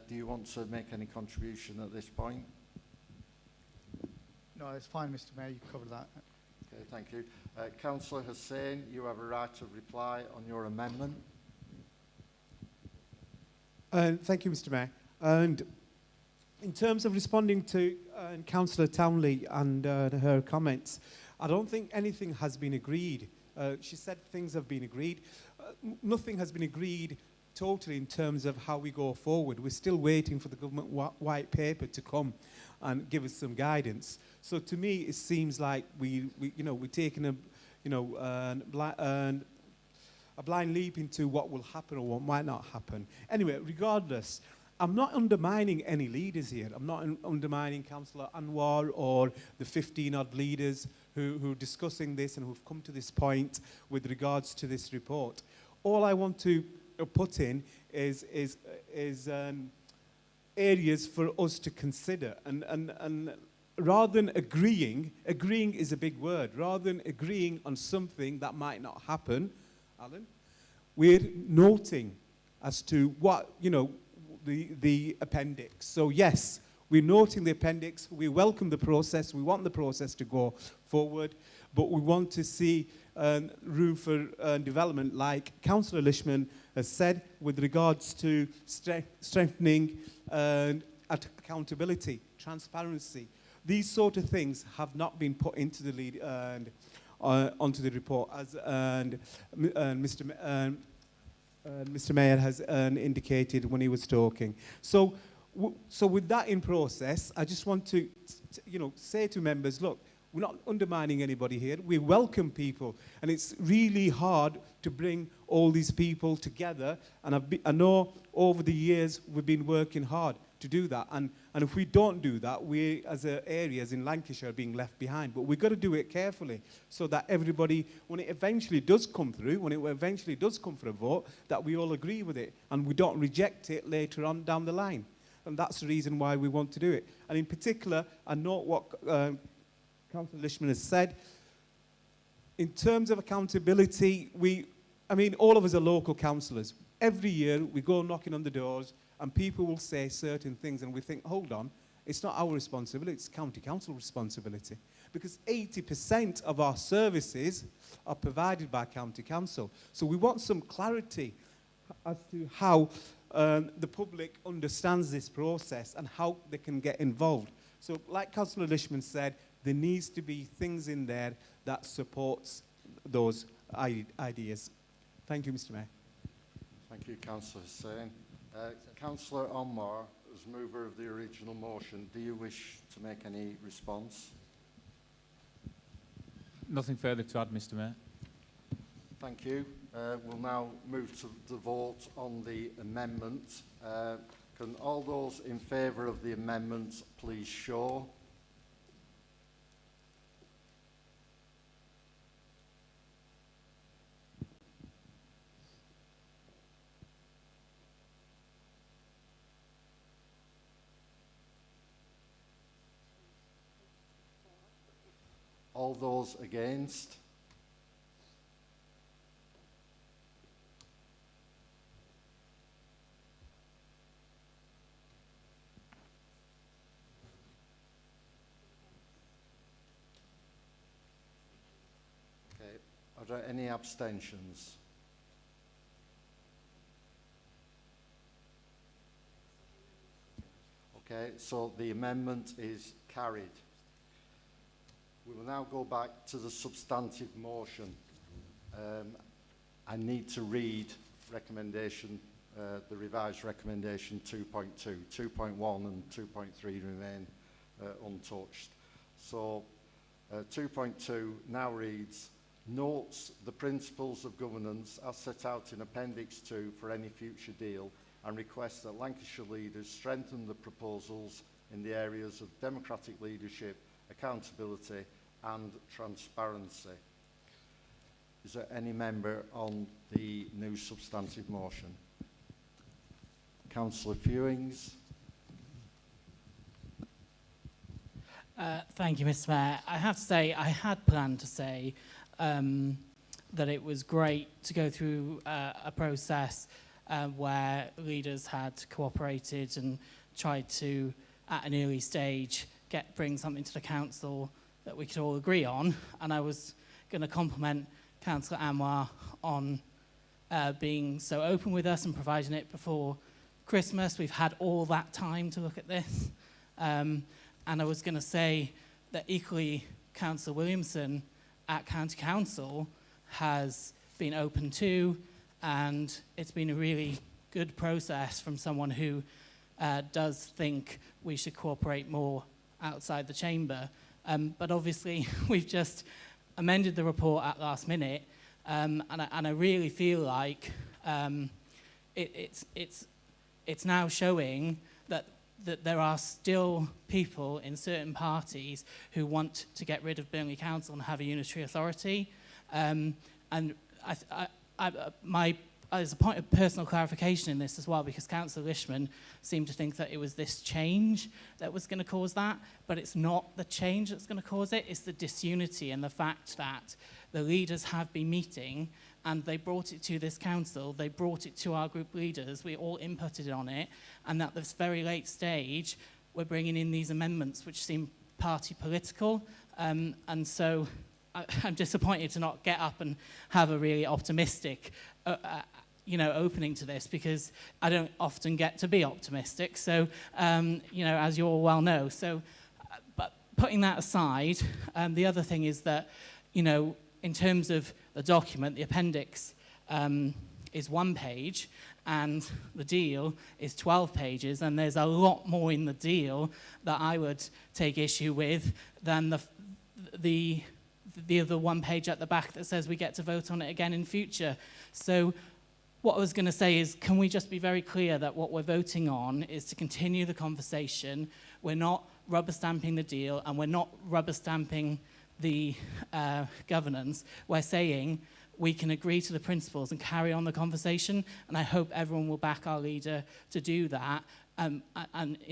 Do you want to make any contribution at this point? No, it's fine, Mr. Mayor. You covered that. Okay, thank you. Councillor Hussain, you have a right to reply on your amendment. Thank you, Mr. Mayor. And in terms of responding to Councillor Townley and her comments, I don't think anything has been agreed. She said things have been agreed. Nothing has been agreed totally in terms of how we go forward. We're still waiting for the government white paper to come and give us some guidance. So to me, it seems like we're taking a blind leap into what will happen or what might not happen. Anyway, regardless, I'm not undermining any leaders here. I'm not undermining Councillor Anwar or the 15-odd leaders who are discussing this and who've come to this point with regards to this report. All I want to put in is areas for us to consider. And rather than agreeing is a big word, rather than agreeing on something that might not happen, Alan, we're noting as to what, the appendix. So yes, we're noting the appendix, we welcome the process, we want the process to go forward, but we want to see room for development, like Councillor Lishman has said, with regards to strengthening accountability, transparency. These sort of things have not been put into the lead and onto the report, as Mr. Mayor has indicated when he was talking. So with that in process, I just want to say to members, look, we're not undermining anybody here. We welcome people, and it's really hard to bring all these people together. And I know over the years we've been working hard to do that. And if we don't do that, we as areas in Lancashire are being left behind. But we've got to do it carefully so that everybody, when it eventually does come through, when it eventually does come for a vote, that we all agree with it and we don't reject it later on down the line. And that's the reason why we want to do it. And in particular, I note what Councillor Lishman has said. in terms of accountability, I mean, all of us are local councillors. Every year we go knocking on the doors and people will say certain things and we think, hold on, it's not our responsibility, it's county council responsibility. Because 80% of our services are provided by county council. So we want some clarity as to how the public understands this process and how they can get involved. So like Councillor Lishman said, there needs to be things in there that supports those ideas. Thank you, Mr. Mayor. Thank you, Councillor Hussain. Councillor Omar, as mover of the original motion, do you wish to make any response? Nothing further to add, Mr. Mayor. Thank you. We'll now move to the vote on the amendment. Can all those in favour of the amendment please show? All those against? Okay. Are there any abstentions? Okay, so the amendment is carried. We will now go back to the substantive motion. I need to read recommendation, the revised recommendation 2.2. 2.1 and 2.3 remain untouched. So 2.2 now reads, notes the principles of governance as set out in Appendix 2 for any future deal and requests that Lancashire leaders strengthen the proposals in the areas of democratic leadership, accountability and transparency. Is there any member on the new substantive motion? Councillor Fewings. Thank you, Mr. Mayor. I have to say, I had planned to say that it was great to go through a process where leaders had cooperated and tried to, at an early stage, bring something to the council that we could all agree on. And I was going to compliment Councillor Anwar on being so open with us and providing it before Christmas. We've had all that time to look at this. And I was going to say that equally Councillor Williamson at County Council has been open to, and it's been a really good process from someone who does think we should cooperate more outside the chamber. But obviously we've just amended the report at last minute, and I really feel like it's now showing that there are still people in certain parties who want to get rid of Burnley Council and have a unitary authority. And there's a point of personal clarification in this as well, because Councillor Lishman seemed to think that it was this change that was going to cause that, but it's not the change that's going to cause it, it's the disunity and the fact that the leaders have been meeting and they brought it to this council, they brought it to our group leaders, we all inputted on it, and at this very late stage, we're bringing in these amendments which seem party political, and so I'm disappointed to not get up and have a really optimistic opening to this, because I don't often get to be optimistic, so, as you all well know. So, but putting that aside, the other thing is that, in terms of the document, the appendix is 1 page, and the deal is 12 pages, and there's a lot more in the deal that I would take issue with than the other 1 page at the back that says we get to vote on it again in future. So what I was going to say is, can we just be very clear that what we're voting on is to continue the conversation? We're not rubber stamping the deal, and we're not rubber stamping the governance. We're saying we can agree to the principles and carry on the conversation, and I hope everyone will back our leader to do that. And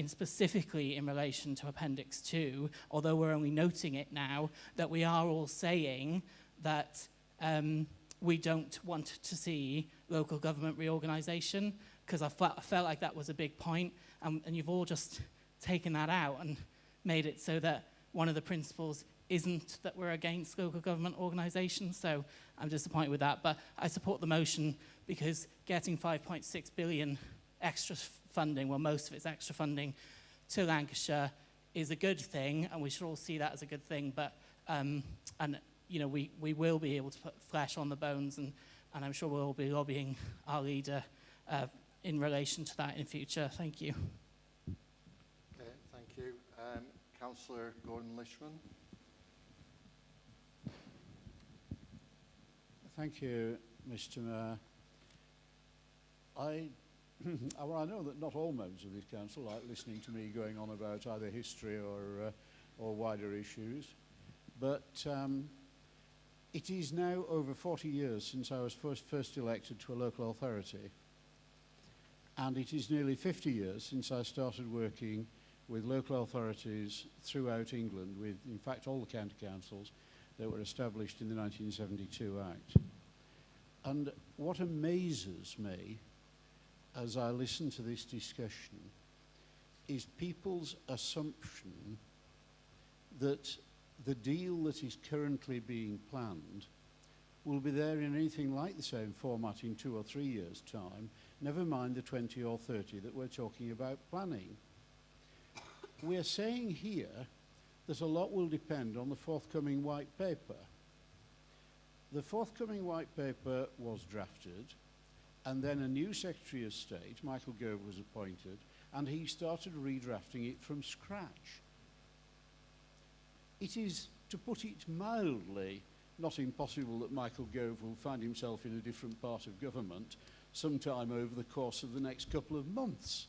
specifically in relation to Appendix 2, although we're only noting it now, that we are all saying that we don't want to see local government reorganisation, because I felt like that was a big point, and you've all just taken that out and made it so that one of the principles isn't that we're against local government organisation, so I'm disappointed with that. But I support the motion because getting 5.6 billion extra funding, well, most of it's extra funding, to Lancashire is a good thing, and we should all see that as a good thing. But and you know, we will be able to put flesh on the bones, and I'm sure we'll be lobbying our leader in relation to that in future. Thank you. Okay, thank you. Councillor Gordon-Lishman. Thank you, Mr. Mayor. Well, I know that not all members of this council like listening to me going on about either history or wider issues, but it is now over 40 years since I was first elected to a local authority, and it is nearly 50 years since I started working with local authorities throughout England, with, in fact, all the county councils that were established in the 1972 Act. And what amazes me as I listen to this discussion is people's assumption that the deal that is currently being planned will be there in anything like the same format in 2 or 3 years' time, never mind the 20 or 30 that we're talking about planning. We're saying here that a lot will depend on the forthcoming white paper. The forthcoming white paper was drafted, and then a new Secretary of State, Michael Gove, was appointed, and he started redrafting it from scratch. It is, to put it mildly, not impossible that Michael Gove will find himself in a different part of government sometime over the course of the next couple of months.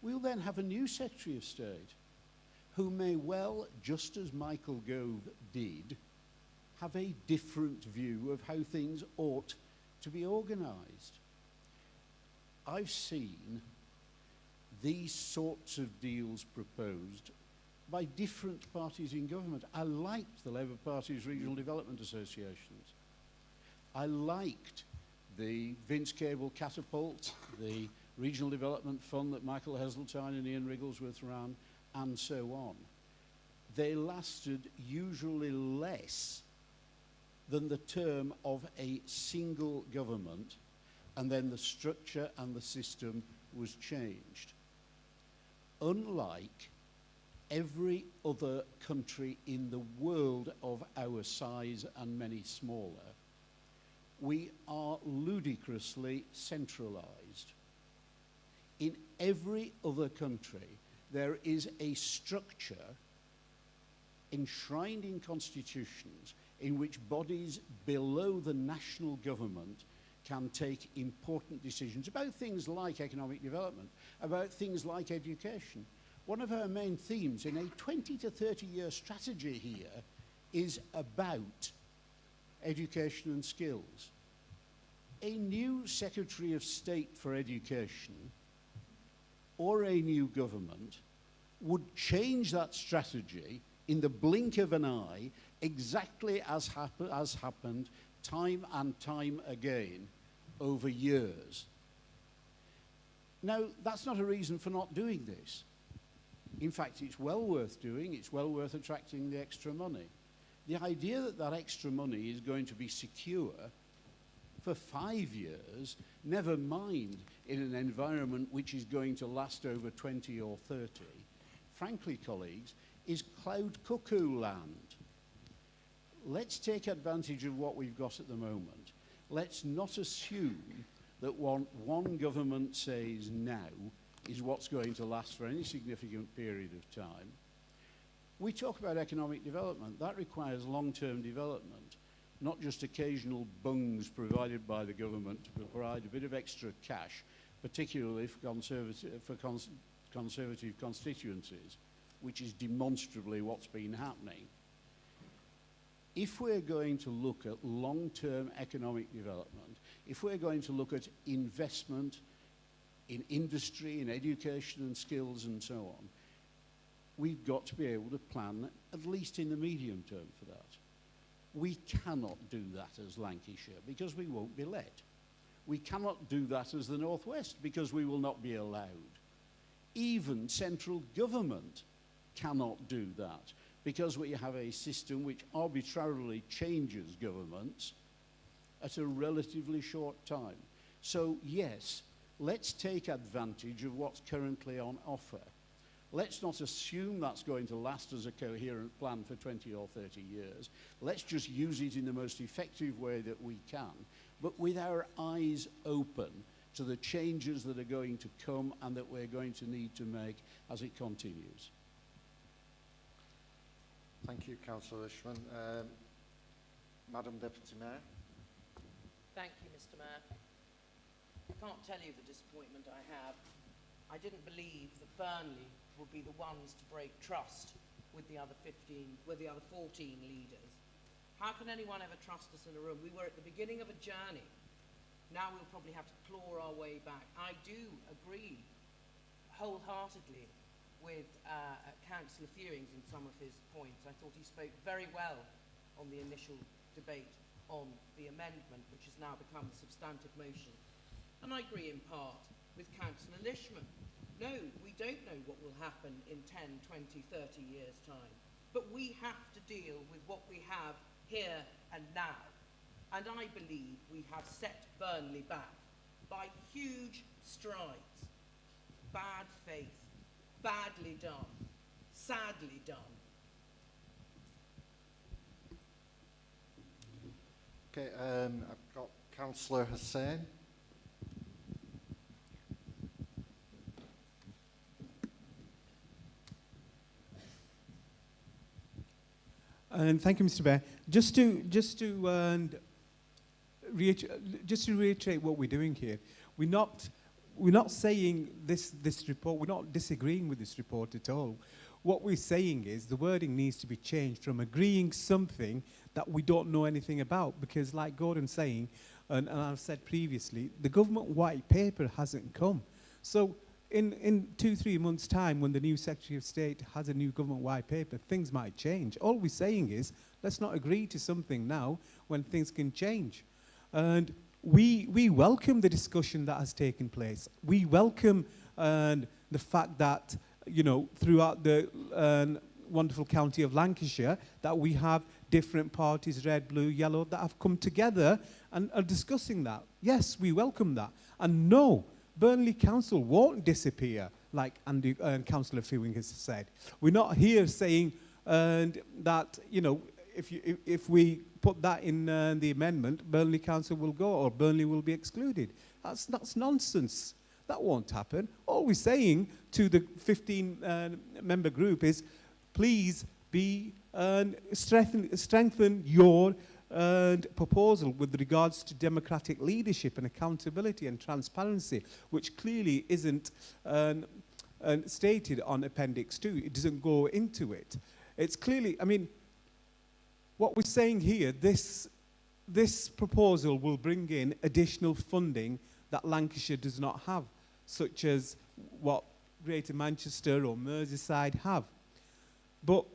We'll then have a new Secretary of State who may well, just as Michael Gove did, have a different view of how things ought to be organised. I've seen these sorts of deals proposed by different parties in government. I liked the Labour Party's Regional Development Associations. I liked the Vince Cable Catapult, the Regional Development Fund that Michael Heseltine and Ian Wrigglesworth ran, and so on. They lasted usually less than the term of a single government, and then the structure and the system was changed. Unlike every other country in the world of our size and many smaller, we are ludicrously centralised. In every other country, there is a structure enshrined in constitutions in which bodies below the national government can take important decisions about things like economic development, about things like education. One of our main themes in a 20 to 30-year strategy here is about education and skills. A new Secretary of State for Education or a new government would change that strategy in the blink of an eye, exactly as happened time and time again over years. Now, that's not a reason for not doing this. In fact, it's well worth doing, it's well worth attracting the extra money. The idea that that extra money is going to be secure for 5 years, never mind in an environment which is going to last over 20 or 30, frankly, colleagues, is cloud cuckoo land. Let's take advantage of what we've got at the moment. Let's not assume that one government says now is what's going to last for any significant period of time. We talk about economic development. That requires long-term development, not just occasional bungs provided by the government to provide a bit of extra cash, particularly for conservative constituencies, which is demonstrably what's been happening. If we're going to look at long-term economic development, if we're going to look at investment in industry, in education and skills and so on, we've got to be able to plan, at least in the medium term, for that. We cannot do that as Lancashire because we won't be let. We cannot do that as the North West because we will not be allowed. Even central government cannot do that because we have a system which arbitrarily changes governments at a relatively short time. So yes, let's take advantage of what's currently on offer. Let's not assume that's going to last as a coherent plan for 20 or 30 years. Let's just use it in the most effective way that we can, but with our eyes open to the changes that are going to come and that we're going to need to make as it continues. Thank you, Councillor Ishman. Madam Deputy Mayor. Thank you, Mr. Mayor. I can't tell you the disappointment I have. I didn't believe that Burnley would be the ones to break trust with the other 14 leaders. How can anyone ever trust us in a room? We were at the beginning of a journey. Now we'll probably have to claw our way back. I do agree wholeheartedly with Councillor Fewings in some of his points. I thought he spoke very well on the initial debate on the amendment, which has now become the substantive motion. And I agree in part with Councillor Lishman. No, we don't know what will happen in 10, 20, 30 years' time. But we have to deal with what we have here and now. And I believe we have set Burnley back by huge strides. Bad faith, badly done, sadly done. Okay, I've got Councillor Hussain. And thank you, Mr. Mayor. Just to reiterate what we're doing here, we're not saying this report. We're not disagreeing with this report at all. What we're saying is the wording needs to be changed from agreeing something that we don't know anything about, because, like Gordon's saying, and I've said previously, the government white paper hasn't come. So in 2-3 months' time, when the new Secretary of State has a new government white paper, things might change. All we're saying is, let's not agree to something now when things can change. And we welcome the discussion that has taken place. We welcome the fact that, you know, throughout the wonderful county of Lancashire, that we have different parties, red, blue, yellow, that have come together and are discussing that. Yes, we welcome that. And no, Burnley Council won't disappear, like Councillor Fewing has said. We're not here saying that, you know, if we put that in the amendment, Burnley Council will go or Burnley will be excluded. That's nonsense. That won't happen. All we're saying to the 15-member group is, please be strengthen your proposal with regards to democratic leadership and accountability and transparency, which clearly isn't stated on Appendix 2. It doesn't go into it. It's clearly, I mean, what we're saying here, this proposal will bring in additional funding that Lancashire does not have, such as what Greater Manchester or Merseyside have. But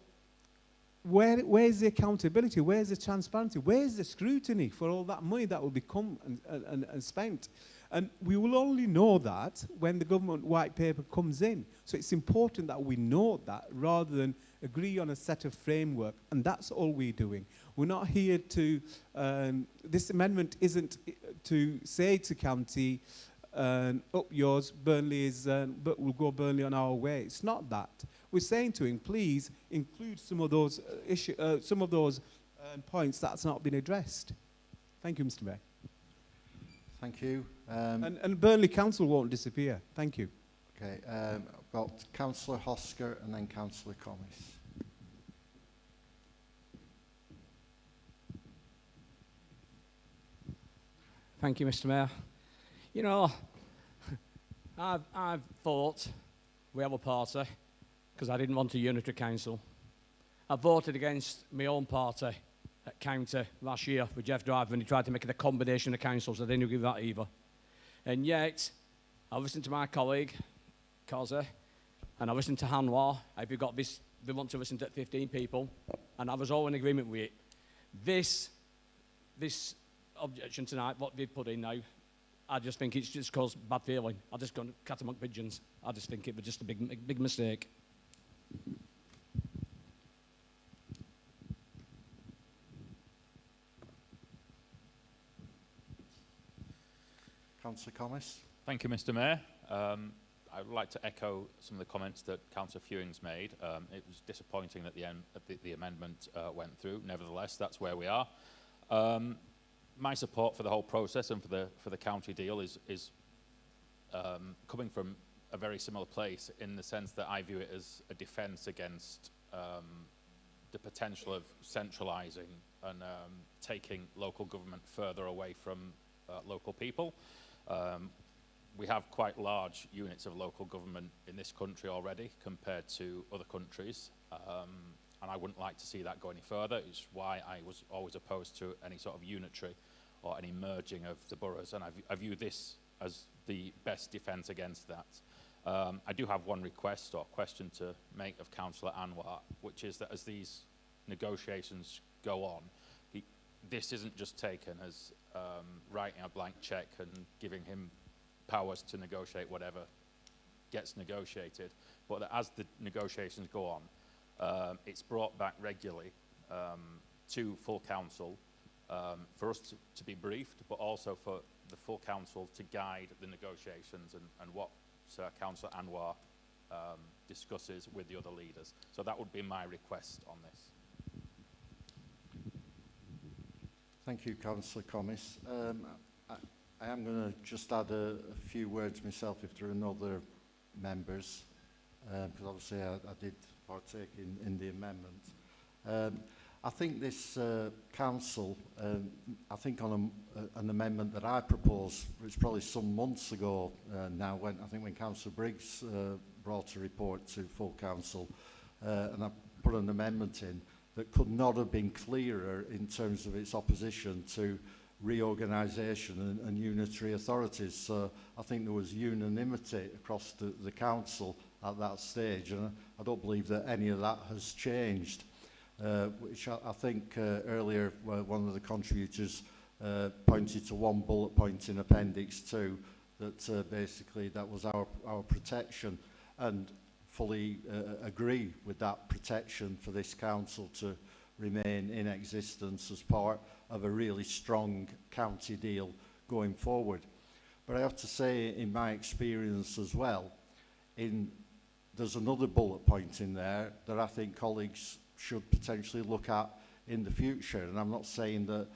where's the accountability? Where's the transparency? Where's the scrutiny for all that money that will become and spent? And we will only know that when the government white paper comes in. So it's important that we know that rather than agree on a set of framework. And that's all we're doing. We're not here to, this amendment isn't to say to county, up yours, Burnley is, but we'll go Burnley on our way. It's not that. We're saying to him, please include some of those points that's not been addressed. Thank you, Mr. Mayor. Thank you. And Burnley Council won't disappear. Thank you. Okay, I've got Councillor Hosker and then Councillor Commis. Thank you, Mr. Mayor. You know, I've thought we have a party because I didn't want a unitary council. I voted against my own party at county last year with Jeff Driver when he tried to make it a combination of councils. I didn't agree with that either. And yet, I listened to my colleague, Kazi, and I listened to Hanwar. If you've got this, they want to listen to 15 people, and I was all in agreement with it. This objection tonight, what they've put in now, I just think it's just caused bad feeling. I just gone cat among pigeons. I just think it was just a big mistake. Councillor Commis. Thank you, Mr. Mayor. I would like to echo some of the comments that Councillor Fewings made. It was disappointing that the amendment went through. Nevertheless, that's where we are. My support for the whole process and for the county deal is coming from a very similar place, in the sense that I view it as a defence against the potential of centralising and taking local government further away from local people. We have quite large units of local government in this country already compared to other countries, and I wouldn't like to see that go any further. It's why I was always opposed to any sort of unitary or any merging of the boroughs, and I view this as the best defence against that. I do have one request or question to make of Councillor Anwar, which is that as these negotiations go on, this isn't just taken as writing a blank cheque and giving him powers to negotiate whatever gets negotiated, but that as the negotiations go on, it's brought back regularly to full council for us to be briefed, but also for the full council to guide the negotiations and what Sir Councillor Anwar discusses with the other leaders. So that would be my request on this. Thank you, Councillor Commis. I am going to just add a few words myself if there are no other members, because obviously I did partake in the amendment. I think this council, I think on an amendment that I proposed, which probably some months ago now, when Councillor Briggs brought a report to full council, and I put an amendment in that could not have been clearer in terms of its opposition to reorganisation and unitary authorities. So I think there was unanimity across the council at that stage, and I don't believe that any of that has changed. Which I think earlier one of the contributors pointed to one bullet point in Appendix 2 that basically that was our protection, and fully agree with that protection for this council to remain in existence as part of a really strong county deal going forward. But I have to say, in my experience as well, there's another bullet point in there that I think colleagues should potentially look at in the future. And I'm not saying that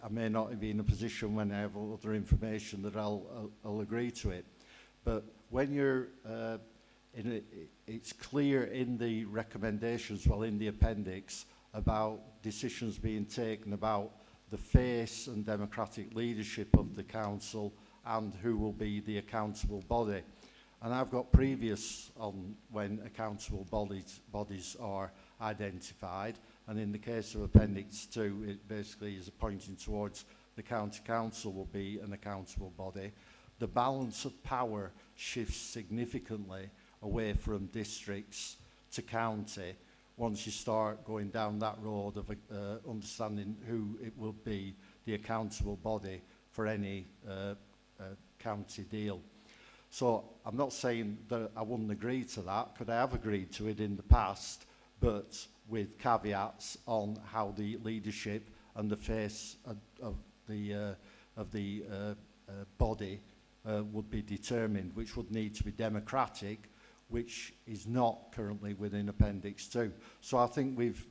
I may not be in a position when I have other information that I'll agree to it. But when you're it's clear in the recommendations, well, in the appendix, about decisions being taken about the face and democratic leadership of the council and who will be the accountable body. And I've got previous on when accountable bodies are identified, and in the case of Appendix 2, it basically is pointing towards the county council will be an accountable body. The balance of power shifts significantly away from districts to county once you start going down that road of understanding who it will be the accountable body for any county deal. So I'm not saying that I wouldn't agree to that, because I have agreed to it in the past, but with caveats on how the leadership and the face of the body would be determined, which would need to be democratic, which is not currently within Appendix 2. So I think we've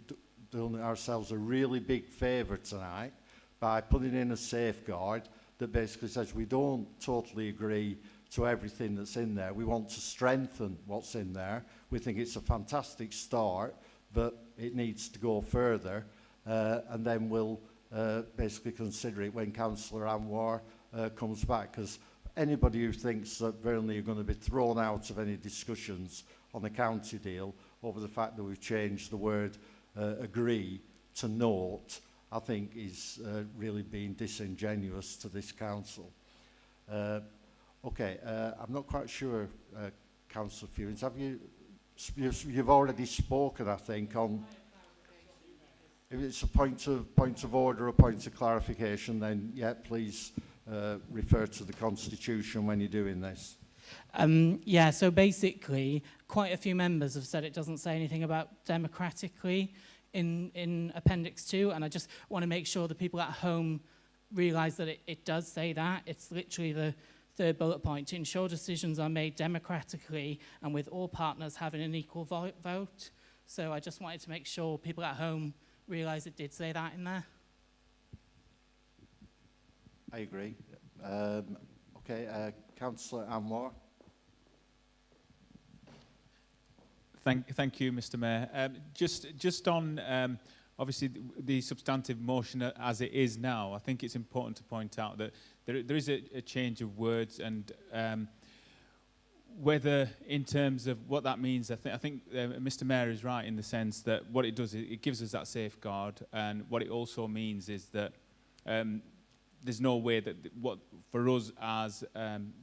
done ourselves a really big favour tonight by putting in a safeguard that basically says we don't totally agree to everything that's in there. We want to strengthen what's in there. We think it's a fantastic start, but it needs to go further, and then we'll basically consider it when Councillor Anwar comes back, because anybody who thinks that Burnley are going to be thrown out of any discussions on the county deal over the fact that we've changed the word agree to note, I think is really being disingenuous to this council. Okay, I'm not quite sure, Councillor Fewings, have you've already spoken, I think, on... If it's a point of order or point of clarification, then yeah, please refer to the Constitution when you're doing this. Yeah, so basically, quite a few members have said it doesn't say anything about democratically in Appendix 2, and I just want to make sure the people at home realise that it does say that. It's literally the third bullet point, to ensure decisions are made democratically and with all partners having an equal vote. So I just wanted to make sure people at home realise it did say that in there. I agree. Okay, Councillor Anwar. Thank you, Mr. Mayor. Just on obviously the substantive motion as it is now, I think it's important to point out that there is a change of words, and whether in terms of what that means, I think Mr. Mayor is right in the sense that what it does is it gives us that safeguard, and what it also means is that there's no way that for us as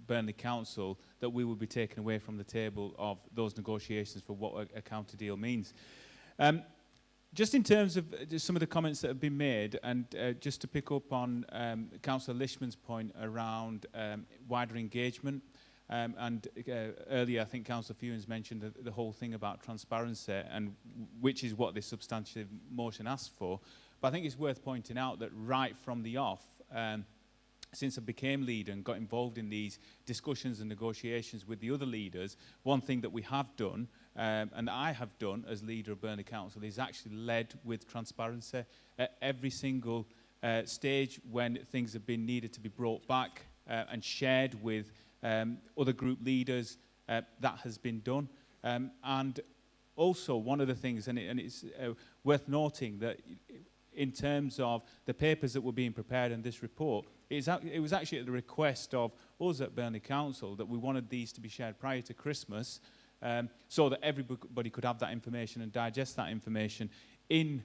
Burnley Council that we will be taken away from the table of those negotiations for what a counter deal means. Just in terms of some of the comments that have been made, and just to pick up on Councillor Lishman's point around wider engagement, and earlier I think Councillor Fewens mentioned the whole thing about transparency, and which is what this substantive motion asks for. But I think it's worth pointing out that right from the off, since I became leader and got involved in these discussions and negotiations with the other leaders, one thing that we have done, and I have done as leader of Burnley Council, is actually led with transparency at every single stage when things have been needed to be brought back and shared with other group leaders. That has been done. And also one of the things, and it's worth noting that in terms of the papers that were being prepared in this report, it was actually at the request of us at Burnley Council that we wanted these to be shared prior to Christmas, so that everybody could have that information and digest that information in.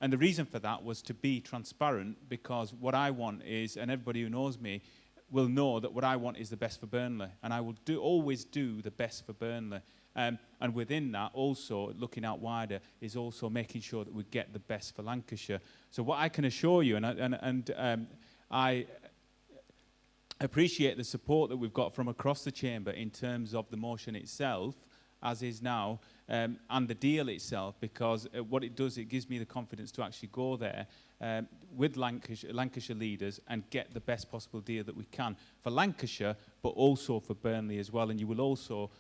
And the reason for that was to be transparent, because what I want is, and everybody who knows me will know that what I want is the best for Burnley, and I will always do the best for Burnley. And within that, also looking out wider, is also making sure that we get the best for Lancashire. So what I can assure you, and I appreciate the support that we've got from across the chamber in terms of the motion itself, as is now, and the deal itself, because what it does, it gives me the confidence to actually go there with Lancashire leaders and get the best possible deal that we can for Lancashire, but also for Burnley as well. And you will also,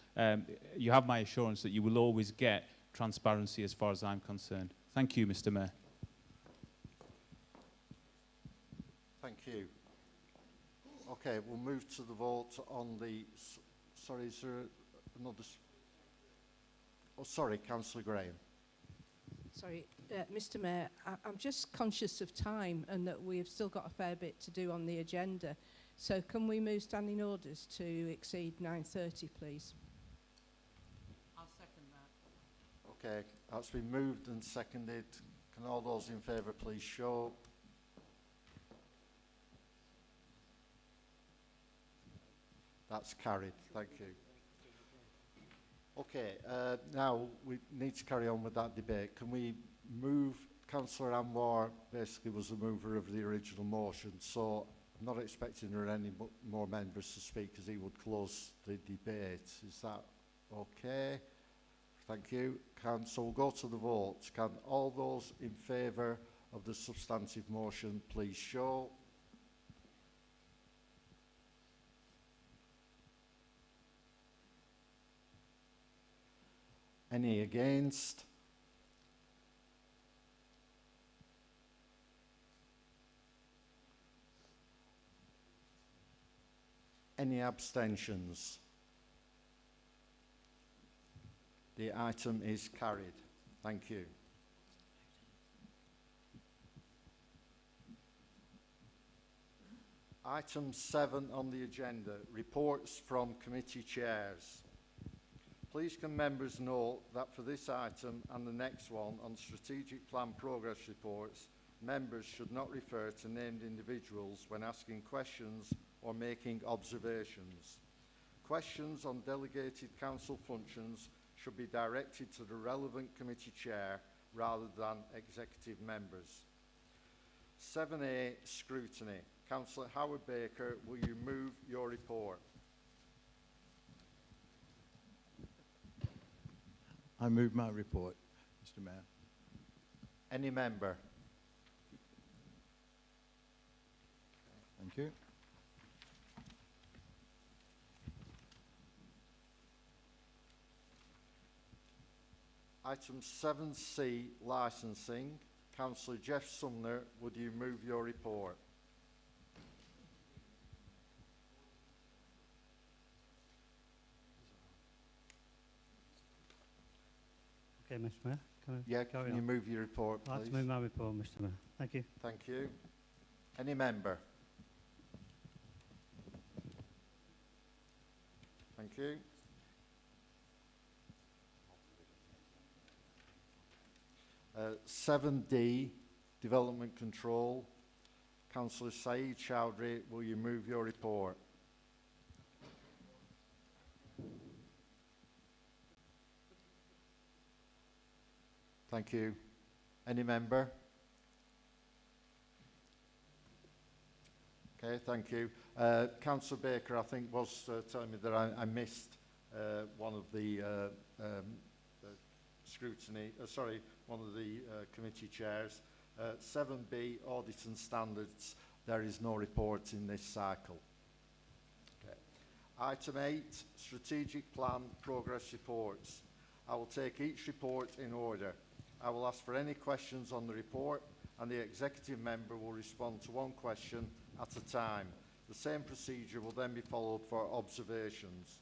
you have my assurance that you will always get transparency as far as I'm concerned. Thank you, Mr. Mayor. Thank you. Okay, we'll move to the vote on the, sorry, is there another, oh sorry, Councillor Graham. Sorry, Mr. Mayor, I'm just conscious of time and that we've still got a fair bit to do on the agenda. So can we move standing orders to exceed 9:30, please? I'll second that. Okay, that's been moved and seconded. Can all those in favour please show? That's carried. Thank you. Okay, now we need to carry on with that debate. Can we move? Councillor Anwar basically was the mover of the original motion, so I'm not expecting there are any more members to speak, as he would close the debate. Is that okay? Thank you. So we'll go to the vote. Can all those in favour of the substantive motion please show? Any against? Any abstentions? The item is carried. Thank you. Item 7 on the agenda, reports from committee chairs. Please can members note that for this item and the next one on strategic plan progress reports, members should not refer to named individuals when asking questions or making observations. Questions on delegated council functions should be directed to the relevant committee chair rather than executive members. 7A, scrutiny. Councillor Howard Baker, will you move your report? I move my report, Mr. Mayor. Any member? Thank you. Item 7C, licensing. Councillor Jeff Sumner, would you move your report? Okay, Mr. Mayor. Can I Yeah, carry can you on? move your report, I'd like please? to move my report, Mr. Mayor. Thank you. Thank you. Any member? Thank you. Uh, 7D, development control. Councillor Saeed Chowdhury, will you move your report? Thank you. Any member? Okay, thank you. Councillor Baker, I think, was telling me that I missed one of the scrutiny, one of the committee chairs. 7B, audit and standards. There is no report in this cycle. Okay. Item 8, strategic plan progress reports. I will take each report in order. I will ask for any questions on the report, and the executive member will respond to one question at a time. The same procedure will then be followed for observations.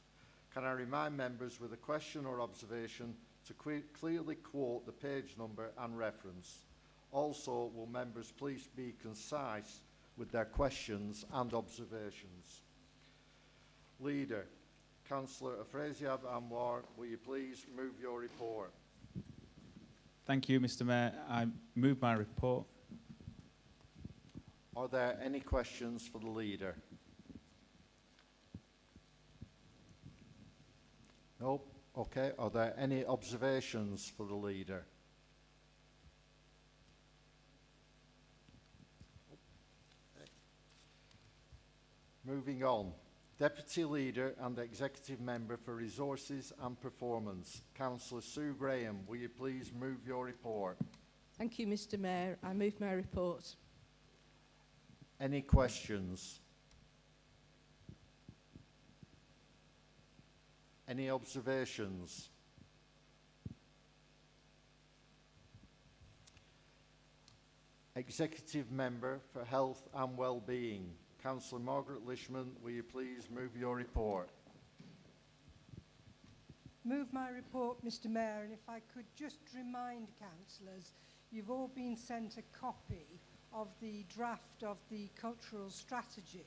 Can I remind members with a question or observation to clearly quote the page number and reference? Also, will members please be concise with their questions and observations? Leader, Councillor Afraziab Anwar, will you please move your report? Thank you, Mr. Mayor. I move my report. Are there any questions for the leader? Nope. Okay. Are there any observations for the leader? Okay. Moving on. Deputy Leader and Executive Member for Resources and Performance, Councillor Sue Graham, will you please move your report? Thank you, Mr. Mayor. I move my report. Any questions? Any observations? Executive Member for Health and Wellbeing, Councillor Margaret Lishman, will you please move your report? Move my report, Mr. Mayor, and if I could just remind councillors, you've all been sent a copy of the draft of the cultural strategy,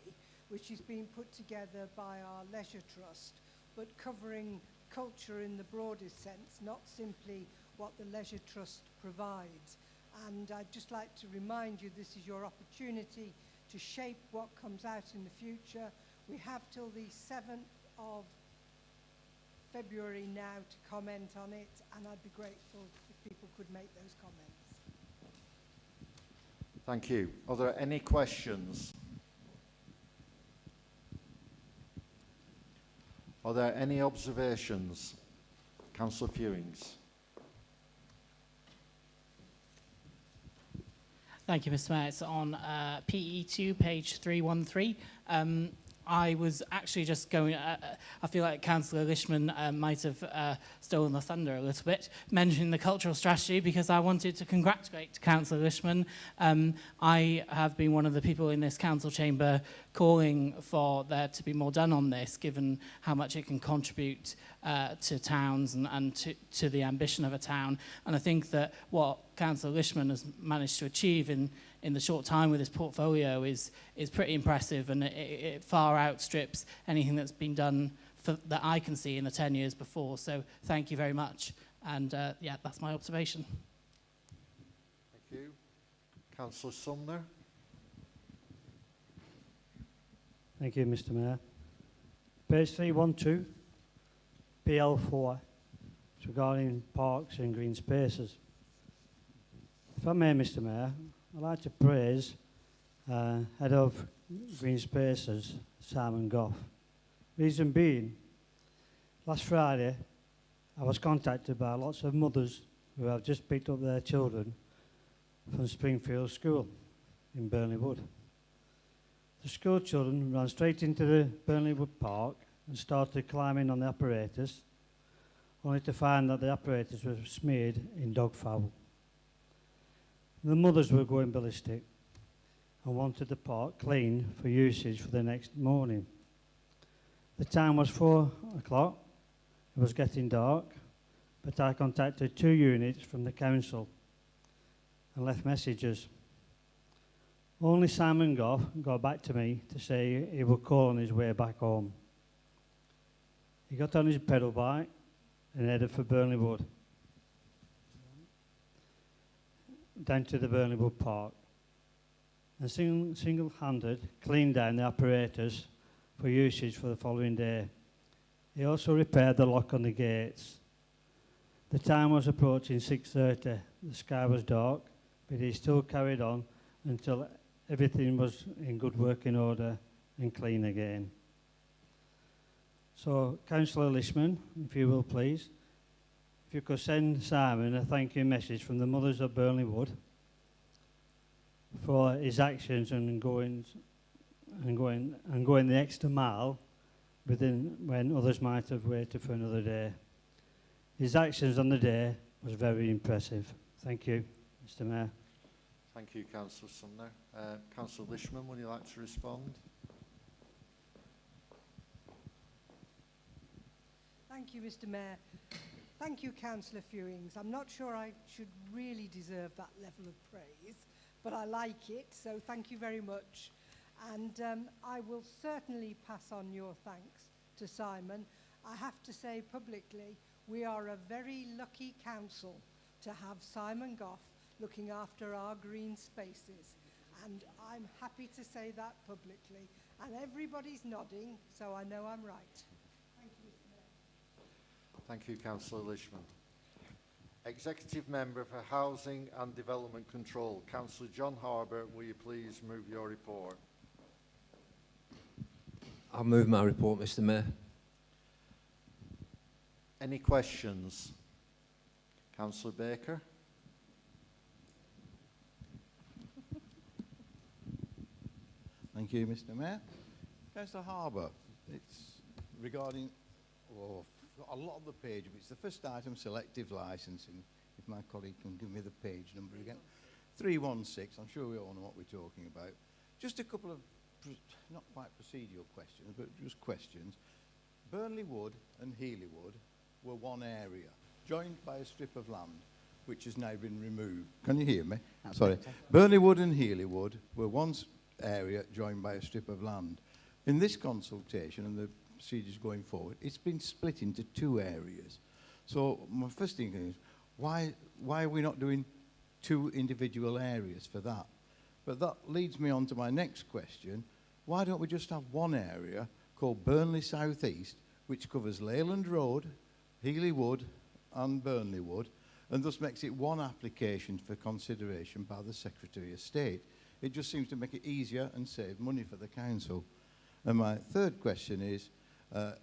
which is being put together by our Leisure Trust, but covering culture in the broadest sense, not simply what the Leisure Trust provides. And I'd just like to remind you this is your opportunity to shape what comes out in the future. We have till the 7th of February now to comment on it, and I'd be grateful if people could make those comments. Thank you. Are there any questions? Are there any observations? Councillor Fewings. Thank you, Mr. Mayor. It's on PE2, page 313. I was actually just going, I feel like Councillor Lishman might have stolen the thunder a little bit, mentioning the cultural strategy, because I wanted to congratulate Councillor Lishman. I have been one of the people in this council chamber calling for there to be more done on this, given how much it can contribute to towns and to the ambition of a town. And I think that what Councillor Lishman has managed to achieve in the short time with his portfolio is pretty impressive, and it far outstrips anything that's been done that I can see in the 10 years before. So thank you very much. And yeah, that's my observation. Thank you. Councillor Sumner. Thank you, Mr. Mayor. Page 312, PL4, it's regarding parks and green spaces. If I may, Mr Mayor, I'd like to praise Head of Green Spaces, Simon Goff. Reason being, last Friday, I was contacted by lots of mothers who have just picked up their children from Springfield School in Burnley Wood. The school children ran straight into the Burnley Wood Park and started climbing on the apparatus, only to find that the apparatus was smeared in dog fowl. The mothers were going ballistic and wanted the park clean for usage for the next morning. The time was 4 o'clock, it was getting dark, but I contacted 2 units from the council and left messages. Only Simon Goff got back to me to say he would call on his way back home. He got on his pedal bike and headed for Burnley Wood, down to the Burnley Wood Park, and single-handed cleaned down the apparatus for usage for the following day. He also repaired the lock on the gates. The time was approaching 6:30. The sky was dark, but he still carried on until everything was in good working order and clean again. So, Councillor Lishman, if you will please, if you could send Simon a thank you message from the mothers of Burnley Wood for his actions and going the extra mile when others might have waited for another day. His actions on the day was very impressive. Thank you, Mr Mayor. Thank you, Councillor Sumner. Councillor Lishman, would you like to respond? Thank you, Mr Mayor. Thank you, Councillor Fewings. I'm not sure I should really deserve that level of praise, but I like it, so thank you very much. And I will certainly pass on your thanks to Simon. I have to say publicly, we are a very lucky council to have Simon Goff looking after our green spaces. And I'm happy to say that publicly. And everybody's nodding, so I know I'm right. Thank you, Mr Mayor. Thank you, Councillor Lishman. Executive Member for Housing and Development Control, Councillor John Harbour, will you please move your report? I'll move my report, Mr Mayor. Any questions? Councillor Baker? Thank you, Mr Mayor. Councillor Harbour, it's regarding, a lot of the page, but it's the first item, selective licensing. If my colleague can give me the page number again. 316, I'm sure we all know what we're talking about. Just a couple of, not quite procedural questions, but just questions. Burnley Wood and Healy Wood were one area, joined by a strip of land, which has now been removed. Can you hear me? Sorry. Burnley Wood and Healy Wood were one area joined by a strip of land. In this consultation and the procedures going forward, it's been split into 2 areas. So my first thing is, why are we not doing 2 individual areas for that? But that leads me on to my next question. Why don't we just have one area called Burnley South East, which covers Leyland Road, Healy Wood and Burnley Wood, and thus makes it one application for consideration by the Secretary of State? It just seems to make it easier and save money for the council. And my third question is,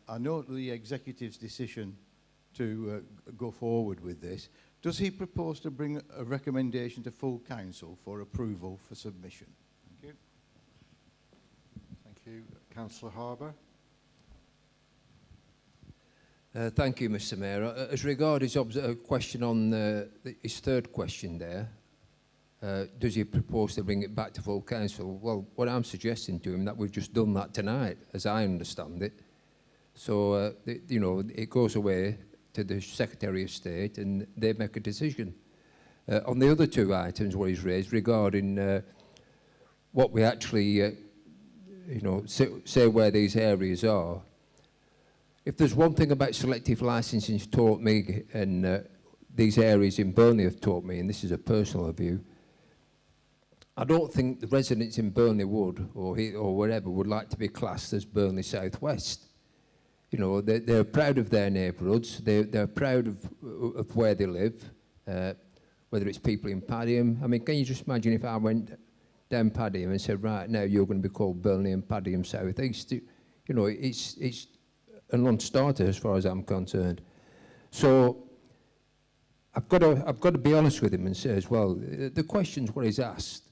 I know the executive's decision to go forward with this. Does he propose to bring a recommendation to full council for approval for submission? Thank you. Thank you. Councillor Harbour? Thank you, Mr Mayor. As regards his question on his third question there, does he propose to bring it back to full council? Well, what I'm suggesting to him, that we've just done that tonight, as I understand it. So, you know, it goes away to the Secretary of State and they make a decision. On the other 2 items what he's raised regarding what we actually, you know, say where these areas are. If there's one thing about selective licensing's taught me, and these areas in Burnley have taught me, and this is a personal view, I don't think the residents in Burnley Wood or wherever would like to be classed as Burnley South West. You know, they're proud of their neighbourhoods, they're proud of where they live. whether it's people in Padiham. I mean, can you just imagine if I went down Padiham and said, right, now you're going to be called Burnley and Padiham South East? You know, it's a non-starter as far as I'm concerned. So I've got to be honest with him and say as well, the questions what he's asked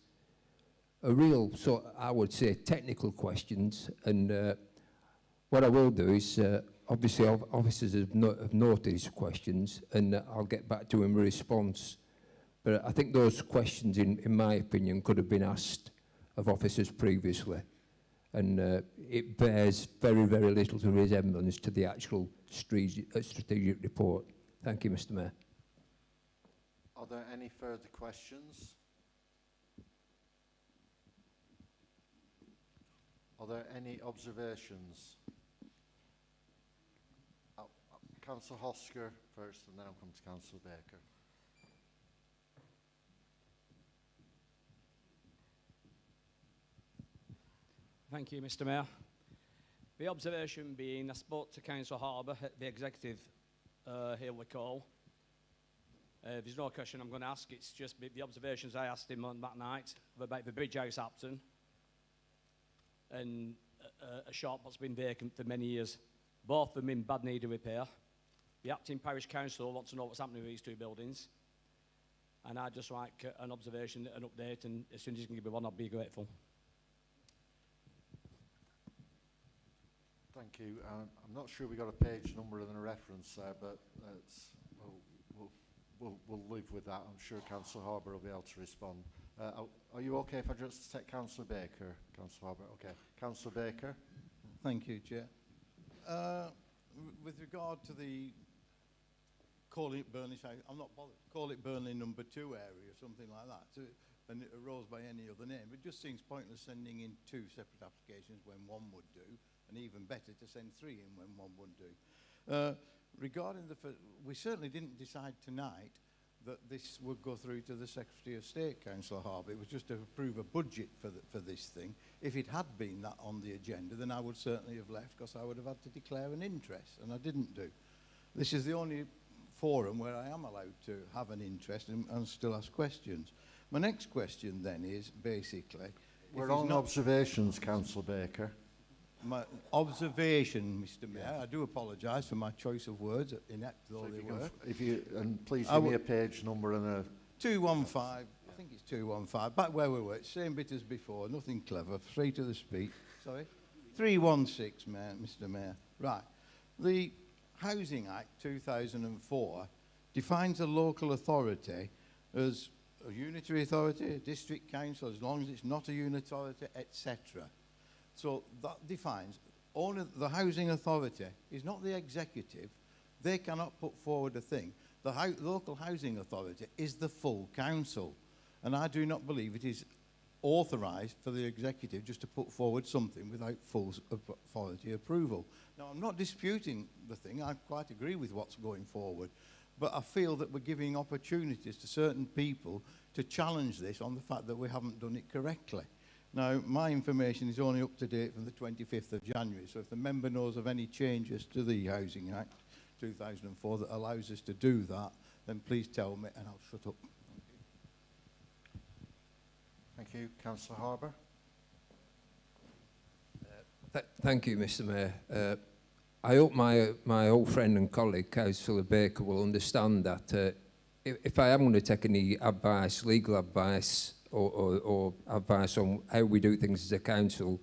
are real, so I would say technical questions, and what I will do is, obviously officers have noted his questions, and I'll get back to him with a response. But I think those questions, in my opinion, could have been asked of officers previously, and it bears very, very little to resemblance to the actual strategic report. Thank you, Mr. Mayor. Are there any further questions? Are there any observations? Councillor Hosker first, and then I'll come to Councillor Baker. Thank you, Mr. Mayor. The observation being, I spoke to Councillor Harbour at the executive here we call. There's no question I'm going to ask, it's just the observations I asked him on that night about the bridge house Hampton and a shop that's been vacant for many years, both of them in bad need of repair. The Hampton Parish Council wants to know what's happening with these two buildings, and I'd just like an observation, an update, and as soon as you can give me one, I'll be grateful. Thank you. I'm not sure we got a page number and a reference there, but we'll live with that. I'm sure Councillor Harbour will be able to respond. Are you okay if I just take Councillor Baker? Councillor Harbour, okay. Councillor Baker. Thank you, Chair. With regard to the calling it Burnley South, I'm not bothered. Call it Burnley number 2 area or something like that. So, and it arose by any other name. It just seems pointless sending in 2 separate applications when one would do, and even better to send 3 in when one would do. Regarding we certainly didn't decide tonight that this would go through to the Secretary of State, Councillor Harbour. It was just to approve a budget for this thing. If it had been that on the agenda, then I would certainly have left, because I would have had to declare an interest, and I didn't do. This is the only forum where I am allowed to have an interest and still ask questions. My next question then is basically... We're on observations, Councillor Baker. My observation, Mr. Mayor, I do apologise for my choice of words, inept though they were. And please give me a page number and a... 215, I think it's 215, back where we were, same bit as before, nothing clever, straight to the speech. Sorry? 316, Mr. Mayor. Right. The Housing Act 2004 defines a local authority as a unitary authority, a district council, as long as it's not a unit authority, etc. So that defines only the housing authority is not the executive. They cannot put forward a thing. The local housing authority is the full council, and I do not believe it is authorised for the executive just to put forward something without full authority approval. Now, I'm not disputing the thing. I quite agree with what's going forward, but I feel that we're giving opportunities to certain people to challenge this on the fact that we haven't done it correctly. Now, my information is only up to date from the 25th of January, so if the member knows of any changes to the Housing Act 2004 that allows us to do that, then please tell me and I'll shut up. Thank you. Councillor Harbour. Thank you, Mr. Mayor. I hope my old friend and colleague, Councillor Baker, will understand that if I am going to take any advice, legal advice, or advice on how we do things as a council,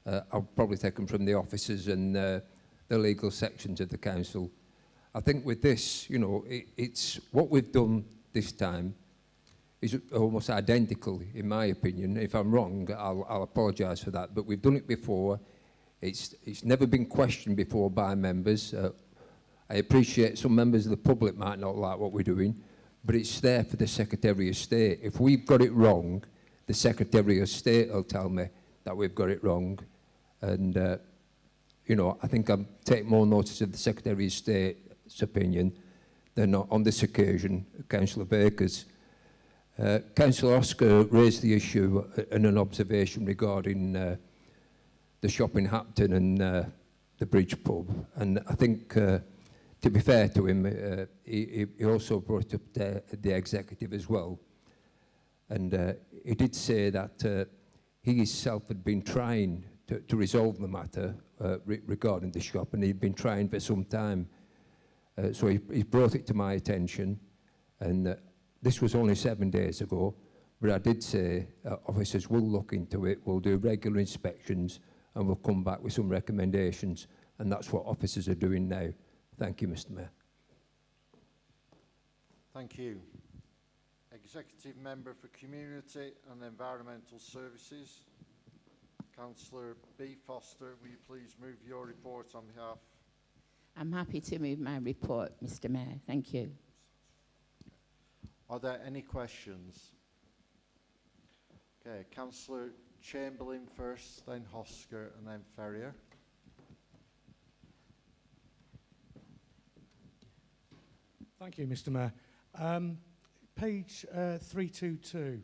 I'll probably take them from the officers and the legal sections of the council. I think with this, you know, it's what we've done this time is almost identical, in my opinion. If I'm wrong, I'll apologise for that. But we've done it before. It's never been questioned before by members. I appreciate some members of the public might not like what we're doing, but it's there for the Secretary of State. If we've got it wrong, the Secretary of State will tell me that we've got it wrong. And, you know, I think I'm taking more notice of the Secretary of State's opinion than on this occasion, Councillor Baker's. Councillor Oscar raised the issue and an observation regarding the shop in Hampton and the Bridge pub. And I think to be fair to him, he also brought up the executive as well. And he did say that he himself had been trying to resolve the matter regarding the shop, and he'd been trying for some time. So he brought it to my attention, and this was only 7 days ago, but I did say officers will look into it, we'll do regular inspections, and we'll come back with some recommendations, and that's what officers are doing now. Thank you, Mr. Mayor. Thank you. Executive Member for Community and Environmental Services, Councillor B. Foster, will you please move your report on behalf? I'm happy to move my report, Mr. Mayor. Thank you. Are there any questions? Okay, Councillor Chamberlain first, then Hosker, and then Ferrier. Thank you, Mr. Mayor. Page 322,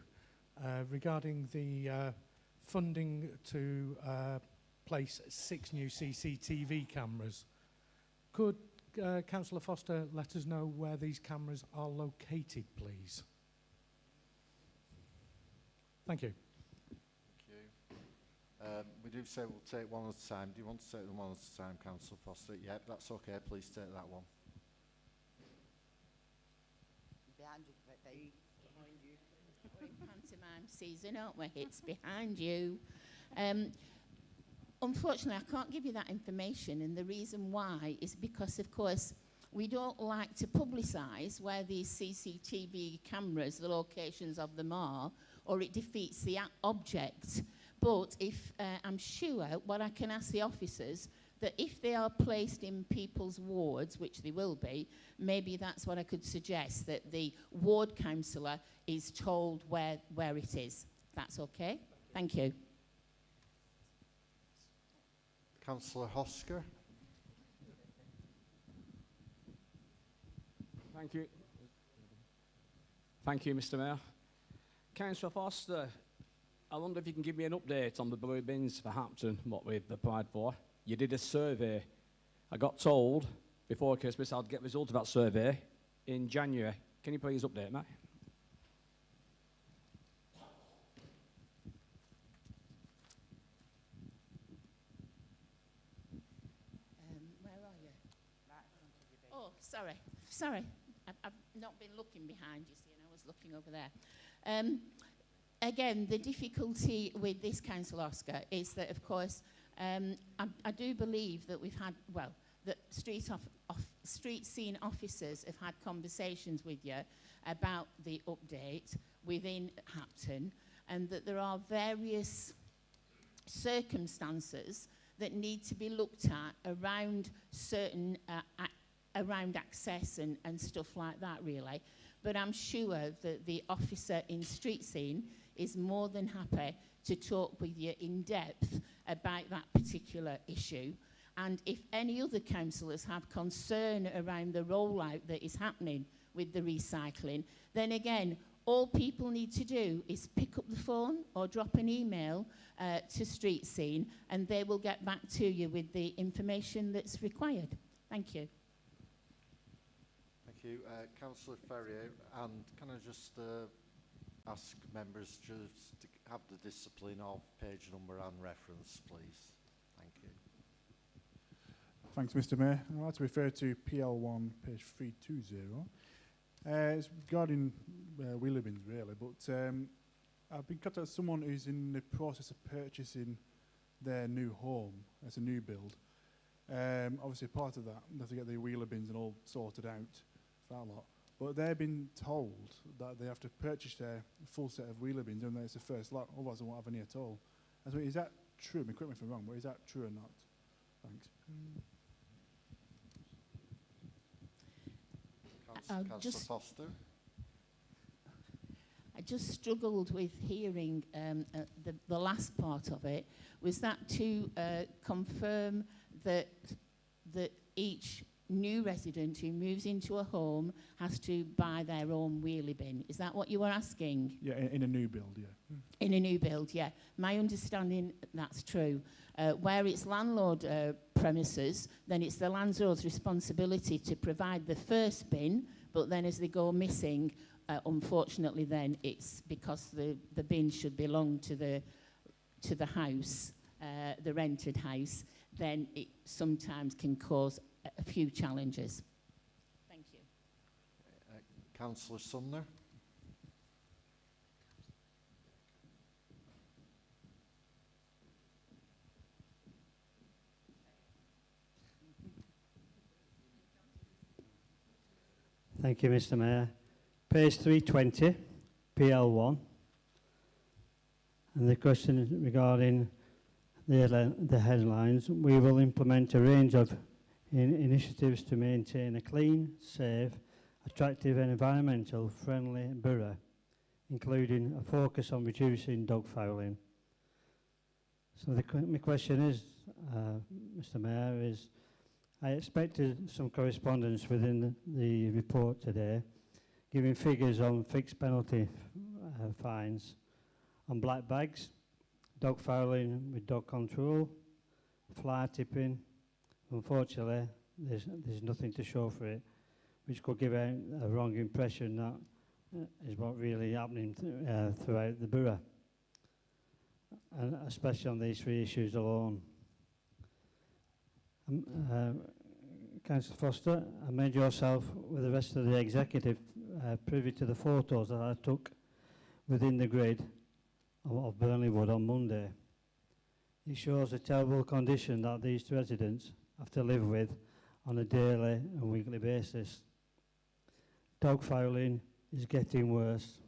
regarding the funding to place 6 new CCTV cameras. Could Councillor Foster let us know where these cameras are located, please? Thank you. Thank you. We do say we'll take one at a time. Do you want to take them one at a time, Councillor Foster? Yep, that's okay. Please take that one. Behind you. We're in pantomime season, aren't we? It's behind you. Unfortunately, I can't give you that information, and the reason why is because, of course, we don't like to publicise where these CCTV cameras, the locations of them are, or it defeats the object. But if I'm sure, what I can ask the officers, that if they are placed in people's wards, which they will be, maybe that's what I could suggest, that the ward councillor is told where it is. That's okay? Thank you. Councillor Hosker. Thank you. Thank you, Mr. Mayor. Councillor Foster, I wonder if you can give me an update on the blue bins for Hampton, what we've applied for. You did a survey. I got told before Christmas I'd get the result of that survey in January. Can you please update me? Where are you? Oh, sorry. I've not been looking behind, you see, and I was looking over there. Again, the difficulty with this, Councillor Oscar, is that, of course, I do believe that we've had, well, that street scene officers have had conversations with you about the update within Hampton, and that there are various circumstances that need to be looked at around certain around access and stuff like that, really. But I'm sure that the officer in street scene is more than happy to talk with you in depth about that particular issue. And if any other councillors have concern around the rollout that is happening with the recycling, then again, all people need to do is pick up the phone or drop an email to Street Scene, and they will get back to you with the information that's required. Thank you. Thank you. Councillor Ferrier, and can I just ask members just to have the discipline of page number and reference, please? Thank you. Thanks, Mr. Mayor. I'd like to refer to PL1, page 320. It's regarding wheelie bins, really, but I've been contacted by someone who's in the process of purchasing their new home as a new build. Obviously, part of that, they have to get the wheelie bins and all sorted out for that lot. But they've been told that they have to purchase their full set of wheelie bins, and it's the first lot, otherwise they won't have any at all. And so is that true? I mean, correct me if I'm wrong, but is that true or not? Thanks. Councillor Foster. I just struggled with hearing the last part of it. Was that to confirm that each new resident who moves into a home has to buy their own wheelie bin. Is that what you were asking? Yeah, in a new build, yeah. In a new build, yeah. My understanding, that's true. Where it's landlord premises, then it's the landlord's responsibility to provide the first bin, but then as they go missing, unfortunately then it's because the bin should belong to the house, the rented house, then it sometimes can cause a few challenges. Thank you. Councillor Sumner. Thank you, Mr. Mayor. Page 320, PL1. And the question is regarding the headlines. We will implement a range of initiatives to maintain a clean, safe, attractive and environmental friendly borough, including a focus on reducing dog fouling. So my question is, Mr. Mayor, is I expected some correspondence within the report today, giving figures on fixed penalty fines on black bags, dog fouling with dog control, fly tipping. Unfortunately, there's nothing to show for it, which could give a wrong impression that is what really happening throughout the borough, and especially on these three issues alone. Councillor Foster, I made yourself with the rest of the executive privy to the photos that I took within the grid of Burnley Wood on Monday. It shows the terrible condition that these residents have to live with on a daily and weekly basis. Dog fouling is getting worse.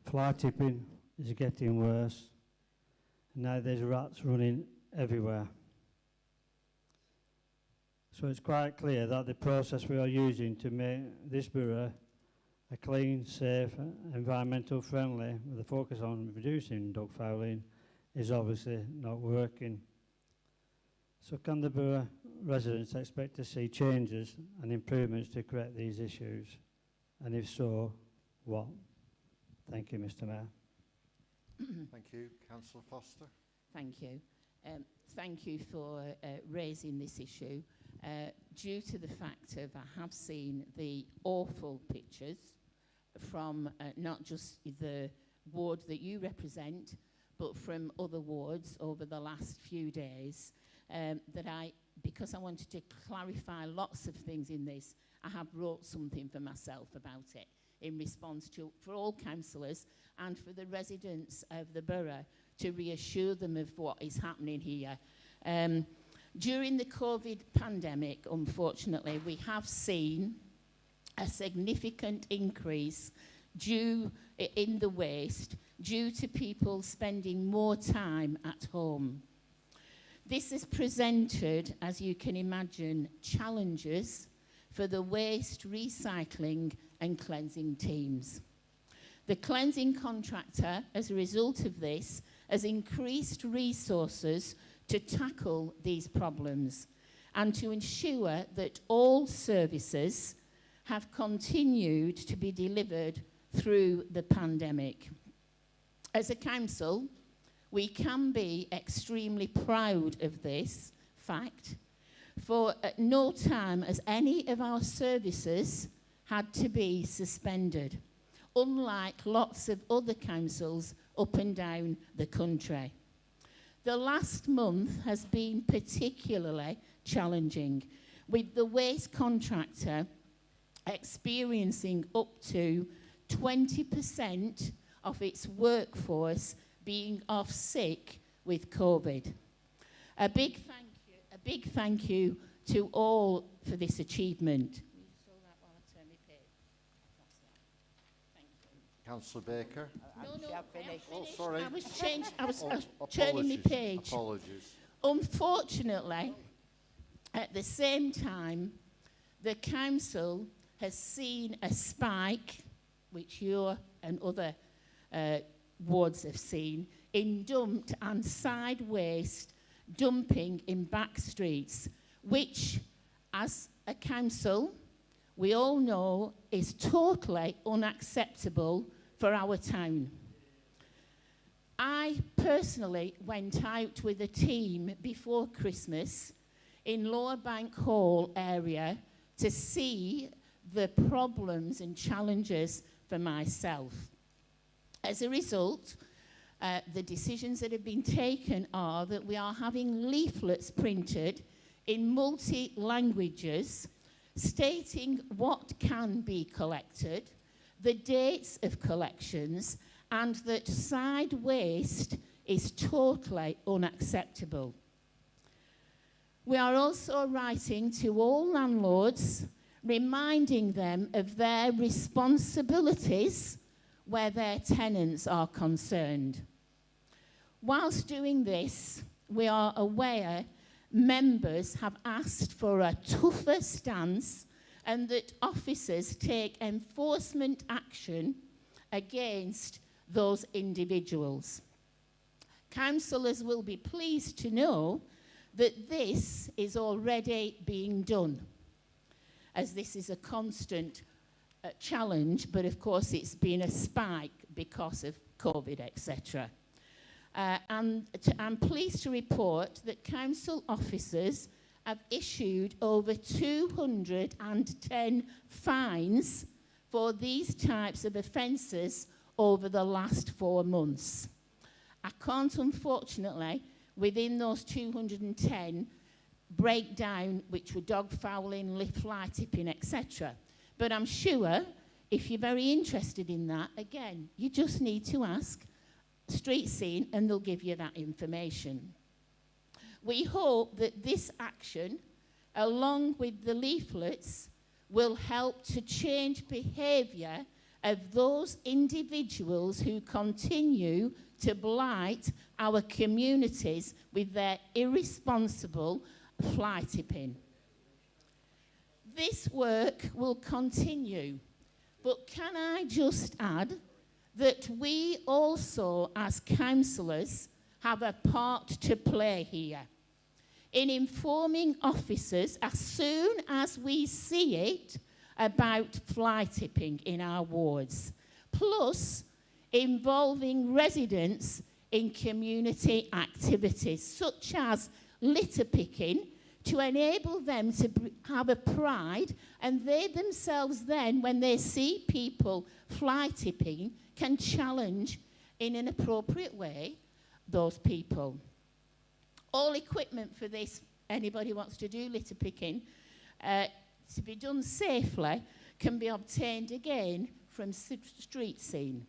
Fly tipping is getting worse. And now there's rats running everywhere. So it's quite clear that the process we are using to make this borough a clean, safe, environmental friendly, with a focus on reducing dog fouling, is obviously not working. So can the borough residents expect to see changes and improvements to correct these issues? And if so, what? Thank you, Mr. Mayor. Thank you. Councillor Foster. Thank you. Thank you for raising this issue. Due to the fact of I have seen the awful pictures from not just the ward that you represent, but from other wards over the last few days, because I wanted to clarify lots of things in this, I have wrote something for myself about it in response to, for all councillors and for the residents of the borough, to reassure them of what is happening here. During the COVID pandemic, unfortunately, we have seen a significant increase in the waste due to people spending more time at home. This has presented, as you can imagine, challenges for the waste recycling and cleansing teams. The cleansing contractor, as a result of this, has increased resources to tackle these problems and to ensure that all services have continued to be delivered through the pandemic. As a council, we can be extremely proud of this fact, for at no time has any of our services had to be suspended, unlike lots of other councils up and down the country. The last month has been particularly challenging, with the waste contractor experiencing up to 20% of its workforce being off sick with COVID. A big thank you to all for this achievement. Councillor Baker. Oh, sorry. I was turning my page. Apologies. Unfortunately, at the same time, the council has seen a spike, which you and other wards have seen, in dumped and side waste dumping in back streets, which, as a council, we all know, is totally unacceptable for our town. I personally went out with a team before Christmas in Lower Bank Hall area to see the problems and challenges for myself. As a result, the decisions that have been taken are that we are having leaflets printed in multi-languages stating what can be collected, the dates of collections, and that side waste is totally unacceptable. We are also writing to all landlords, reminding them of their responsibilities where their tenants are concerned. Whilst doing this, we are aware members have asked for a tougher stance and that officers take enforcement action against those individuals. Councillors will be pleased to know that this is already being done, as this is a constant challenge, but of course it's been a spike because of COVID, etc. And I'm pleased to report that council officers have issued over 210 fines for these types of offences over the last 4 months. I can't, unfortunately, within those 210, break down which were dog fouling, lift fly tipping, etc. But I'm sure, if you're very interested in that, again, you just need to ask Street Scene and they'll give you that information. We hope that this action, along with the leaflets, will help to change behaviour of those individuals who continue to blight our communities with their irresponsible fly tipping. This work will continue, but can I just add that we also, as councillors, have a part to play here in informing officers as soon as we see it about fly tipping in our wards, plus involving residents in community activities such as litter picking to enable them to have a pride, and they themselves then, when they see people fly tipping, can challenge in an appropriate way those people. All equipment for this, anybody wants to do litter picking, to be done safely, can be obtained again from Street Scene.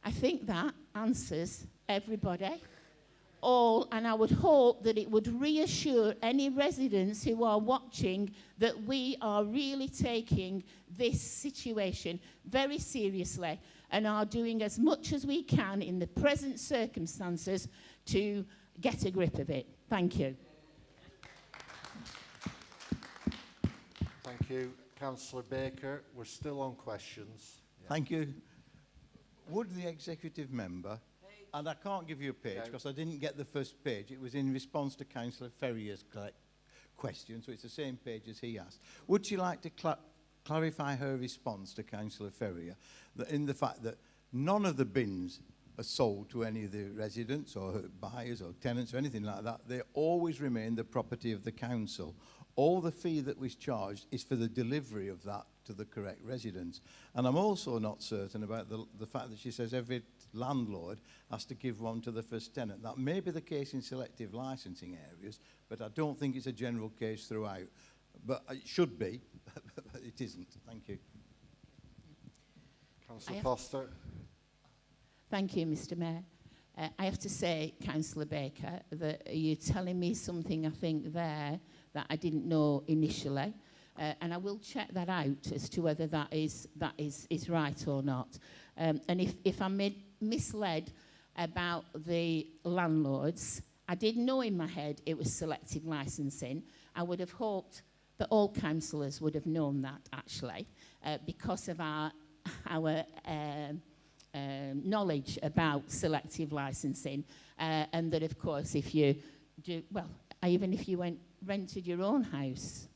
I think that answers everybody. All, and I would hope that it would reassure any residents who are watching that we are really taking this situation very seriously and are doing as much as we can in the present circumstances to get a grip of it. Thank you. Thank you. Councillor Baker, we're still on questions. Thank you. Would the executive member, and I can't give you a page because I didn't get the first page, it was in response to Councillor Ferrier's question, so it's the same page as he asked. Would she like to clarify her response to Councillor Ferrier in the fact that none of the bins are sold to any of the residents or buyers or tenants or anything like that? They always remain the property of the council. All the fee that was charged is for the delivery of that to the correct residents. And I'm also not certain about the fact that she says every landlord has to give one to the first tenant. That may be the case in selective licensing areas, but I don't think it's a general case throughout. But it should be, but it isn't. Thank you. Councillor Foster. Thank you, Mr. Mayor. I have to say, Councillor Baker, that you're telling me something, I think, there that I didn't know initially. And I will check that out as to whether that is right or not. And if I'm misled about the landlords, I didn't know in my head it was selective licensing. I would have hoped that all councillors would have known that, actually, because of our knowledge about selective licensing. And that, of course, if you do, well, even if you went rented your own house,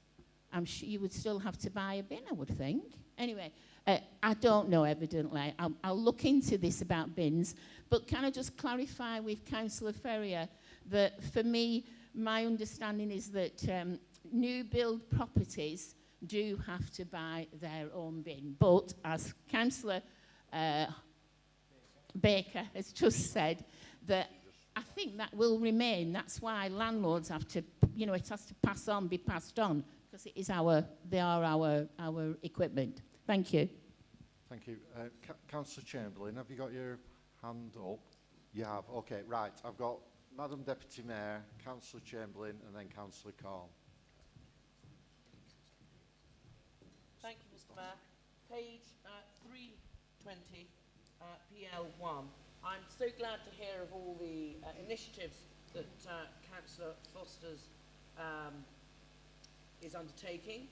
I'm sure you would still have to buy a bin, I would think. Anyway, I don't know, evidently. I'll look into this about bins. But can I just clarify with Councillor Ferrier that for me, my understanding is that new build properties do have to buy their own bin. But as Councillor Baker has just said, that I think that will remain. That's why landlords have to, you know, it has to be passed on, because it is they are our equipment. Thank you. Thank you. Councillor Chamberlain, have you got your hand up? You have. Okay, right. I've got Madam Deputy Mayor, Councillor Chamberlain, and then Councillor Corn. Thank you, Mr. Mayor. Page 320, PL1. I'm so glad to hear of all the initiatives that Councillor Foster's is undertaking,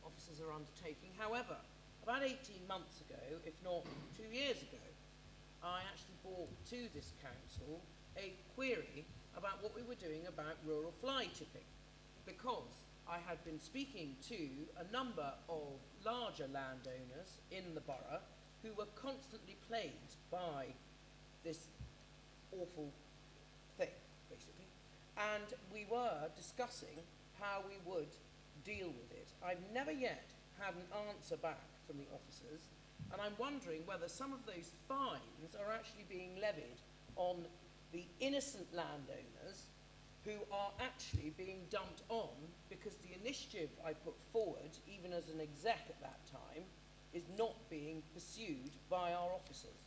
officers are undertaking. However, about 18 months ago, if not 2 years ago, I actually brought to this council a query about what we were doing about rural fly tipping, because I had been speaking to a number of larger landowners in the borough who were constantly plagued by this awful thing, basically. And we were discussing how we would deal with it. I've never yet had an answer back from the officers, and I'm wondering whether some of those fines are actually being levied on the innocent landowners who are actually being dumped on because the initiative I put forward, even as an exec at that time, is not being pursued by our officers.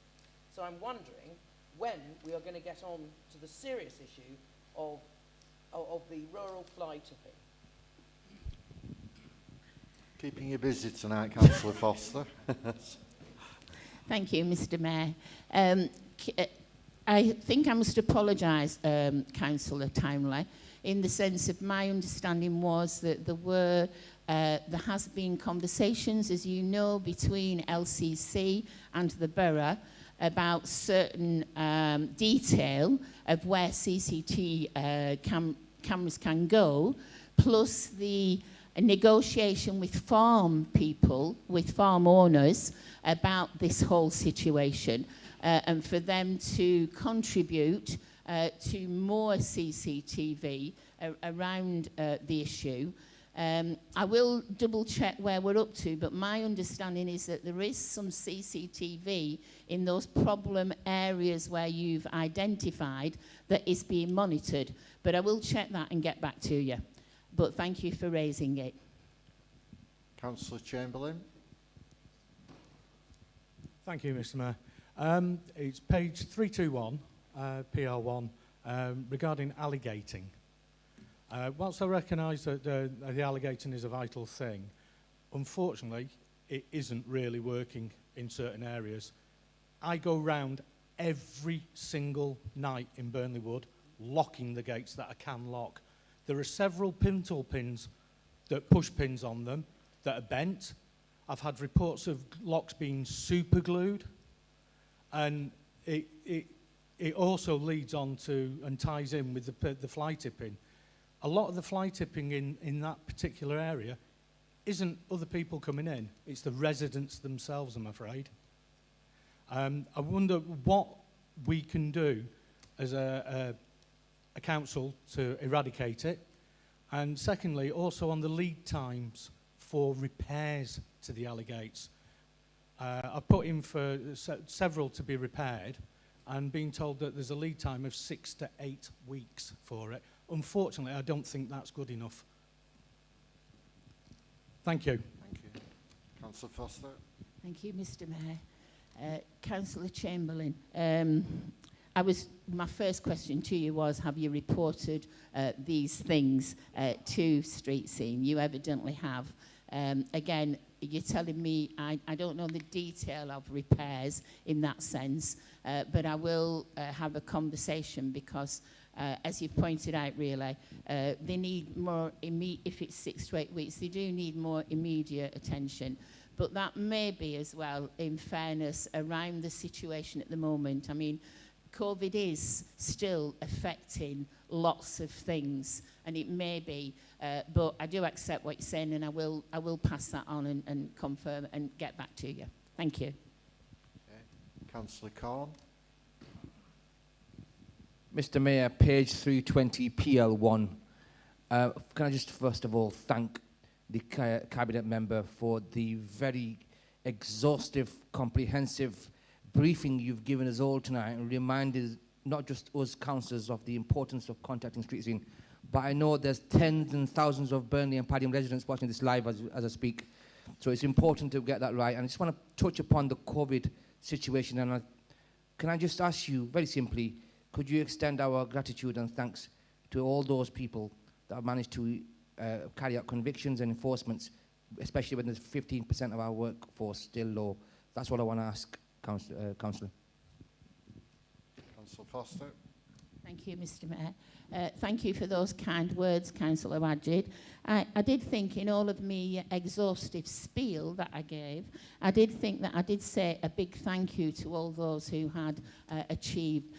So I'm wondering when we are going to get on to the serious issue of the rural fly tipping. Keeping you busy tonight, Councillor Foster. Thank you, Mr. Mayor. I think I must apologise, Councillor Townley, in the sense of my understanding was that there has been conversations, as you know, between LCC and the borough about certain detail of where CCTV cameras can go, plus the negotiation with farm people, with farm owners, about this whole situation, and for them to contribute to more CCTV around the issue. I will double check where we're up to, but my understanding is that there is some CCTV in those problem areas where you've identified that is being monitored. But I will check that and get back to you. But thank you for raising it. Councillor Chamberlain. Thank you, Mr. Mayor. It's page 321, PR1, regarding alligating. Whilst I recognise that the alligating is a vital thing, unfortunately, it isn't really working in certain areas. I go round every single night in Burnley Wood, locking the gates that I can lock. There are several pintle pins that push pins on them that are bent. I've had reports of locks being super glued, and it also leads on to and ties in with the fly tipping. A lot of the fly tipping in that particular area isn't other people coming in, it's the residents themselves, I'm afraid. I wonder what we can do as a council to eradicate it, and secondly, also on the lead times for repairs to the alligates. I've put in for several to be repaired, and being told that there's a lead time of 6 to 8 weeks for it. Unfortunately, I don't think that's good enough. Thank you. Thank you. Councillor Foster. Thank you, Mr. Mayor. Councillor Chamberlain, my first question to you was, have you reported these things to Street Scene? You evidently have. Again, you're telling me I don't know the detail of repairs in that sense, but I will have a conversation because, as you pointed out, really, they need more, if it's 6 to 8 weeks, they do need more immediate attention. But that may be as well, in fairness, around the situation at the moment. I mean, COVID is still affecting lots of things, and and it may be, but I do accept what you're saying, and I will pass that on and confirm and get back to you. Thank you. Okay. Councillor Corn. Mr Mayor, page 320, PL1. Can I just first of all thank the Cabinet member for the very exhaustive, comprehensive briefing you've given us all tonight and reminded not just us councillors of the importance of contacting street scene, but I know there's tens and thousands of Burnley and Padiham residents watching this live as I speak. So it's important to get that right. And I just want to touch upon the COVID situation. And can I just ask you very simply, could you extend our gratitude and thanks to all those people that have managed to carry out convictions and enforcements, especially when there's 15% of our workforce still low? That's what I want to ask, Councillor. Councillor Foster. Thank you, Mr Mayor. Thank you for those kind words, Councillor Wajid. I did think in all of me exhaustive spiel that I gave, I did think that I did say a big thank you to all those who had achieved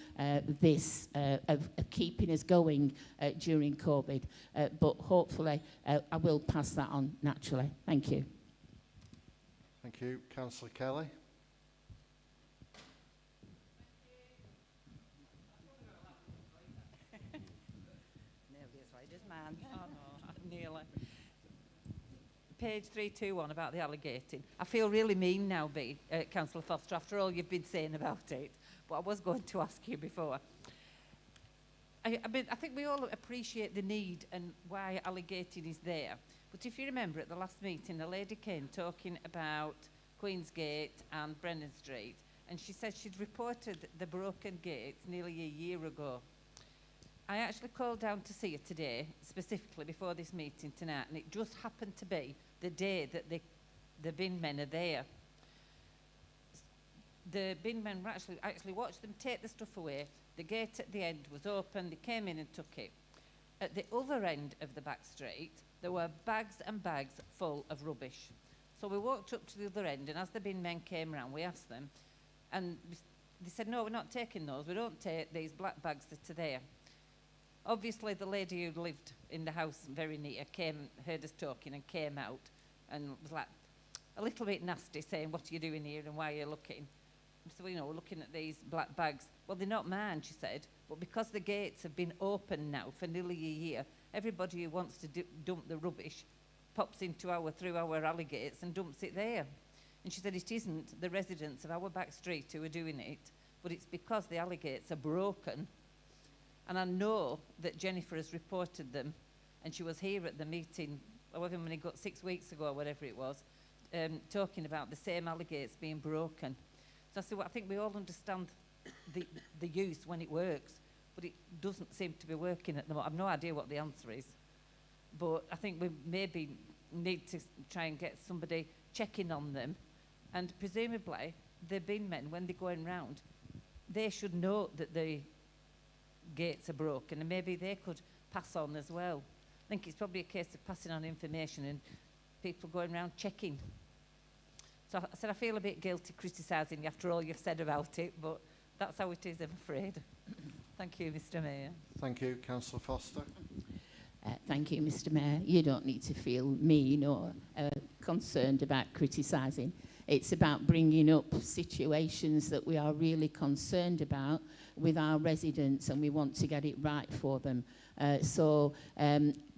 this of keeping us going during COVID. But hopefully I will pass that on naturally. Thank you. Thank you. Councillor Kelly. Nearly. Page 321 about the alligating. I feel really mean now, Councillor Foster, after all you've been saying about it. But I was going to ask you before. I think we all appreciate the need and why alligating is there. But if you remember at the last meeting, a lady came talking about Queensgate and Brennan Street, and she said she'd reported the broken gates nearly a year ago. I actually called down to see her today, specifically before this meeting tonight, and it just happened to be the day that the bin men are there. The bin men actually watched them take the stuff away. The gate at the end was open. They came in and took it. At the other end of the back street, there were bags and bags full of rubbish. So we walked up to the other end, and as the bin men came around, we asked them, and they said, no, we're not taking those. We don't take these black bags that are there. Obviously, the lady who lived in the house very near heard us talking and came out and was like a little bit nasty, saying, what are you doing here and why are you looking? So, you know, we're looking at these black bags. Well, they're not mine, she said, but because the gates have been open now for nearly a year, everybody who wants to dump the rubbish pops through our alley gates and dumps it there. And she said it isn't the residents of our back street who are doing it, but it's because the alley gates are broken. And I know that Jennifer has reported them, and she was here at the meeting, however many 6 weeks ago or whatever it was, talking about the same alley gates being broken. So I said, well, I think we all understand the use when it works, but it doesn't seem to be working at the moment. I've no idea what the answer is, but I think we maybe need to try and get somebody checking on them, and presumably the bin men, when they're going round, they should know that the gates are broken, and maybe they could pass on as well. I think it's probably a case of passing on information and people going around checking. So I said I feel a bit guilty criticising you after all you've said about it, but that's how it is, I'm afraid. Thank you, Mr Mayor. Thank you. Councillor Foster. Thank you, Mr Mayor. You don't need to feel mean or concerned about criticising. It's about bringing up situations that we are really concerned about with our residents, and we want to get it right for them. So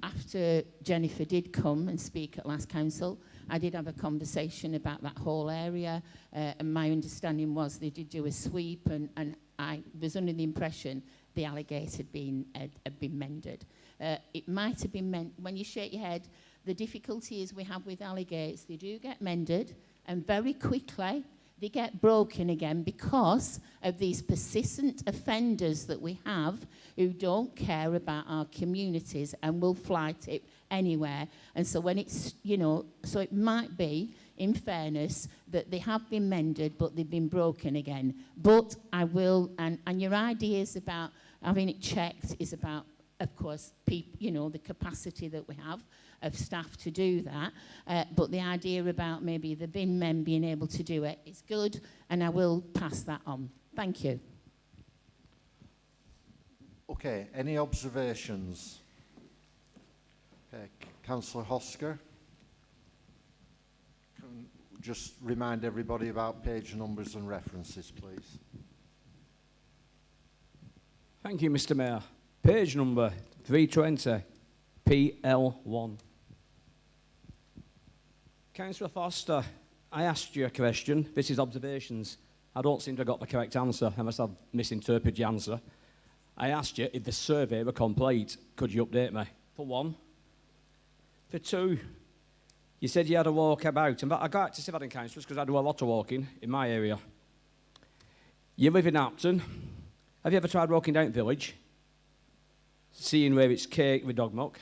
after Jennifer did come and speak at last council, I did have a conversation about that whole area, and my understanding was they did do a sweep, and I was under the impression the alligator had been mended. It might have been meant, when you shake your head, the difficulty is we have with alligators, they do get mended, and very quickly they get broken again because of these persistent offenders that we have who don't care about our communities and will fly it anywhere. And so when it's, you know, so it might be, in fairness, that they have been mended, but they've been broken again. But I will, and your ideas about having it checked is about, of course, you know, the capacity that we have of staff to do that. But the idea about maybe the bin men being able to do it is good, and I will pass that on. Thank you. Okay, any observations? Okay, Councillor Hosker. Can just remind everybody about page numbers and references, please. Thank you, Mr. Mayor. Page number 320, PL1. Councillor Foster, I asked you a question. This is observations. I don't seem to have got the correct answer, unless I've misinterpreted your answer. I asked you if the survey were complete. Could you update me? For one. For two, you said you had a walk about. And I got to say that in councillors because I do a lot of walking in my area. You live in Hampton. Have you ever tried walking down the village? Seeing where it's caked with dog muck?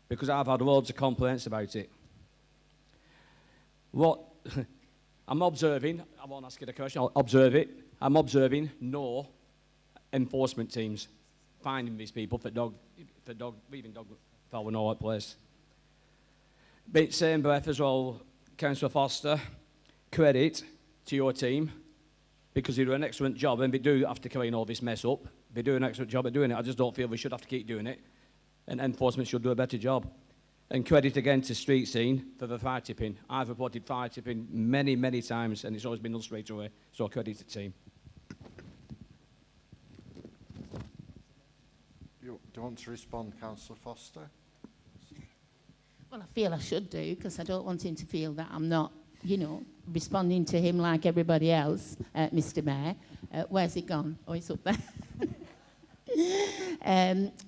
Because I've had loads of complaints about it. What I'm observing, I won't ask you the question, I'll observe it. I'm observing no enforcement teams finding these people for leaving dog foul in all that place. But same breath as well, Councillor Foster, credit to your team because they do an excellent job and they do have to clean all this mess up. They do an excellent job at doing it. I just don't feel we should have to keep doing it, and enforcement should do a better job. And credit again to Street Scene for the fire tipping. I've reported fire tipping many, many times, and it's always been done straight away. So credit to the team. Do you want to respond, Councillor Foster? Well, I feel I should do, because I don't want him to feel that I'm not, you know, responding to him like everybody else, Mr. Mayor. Where's he gone? Oh, he's up there.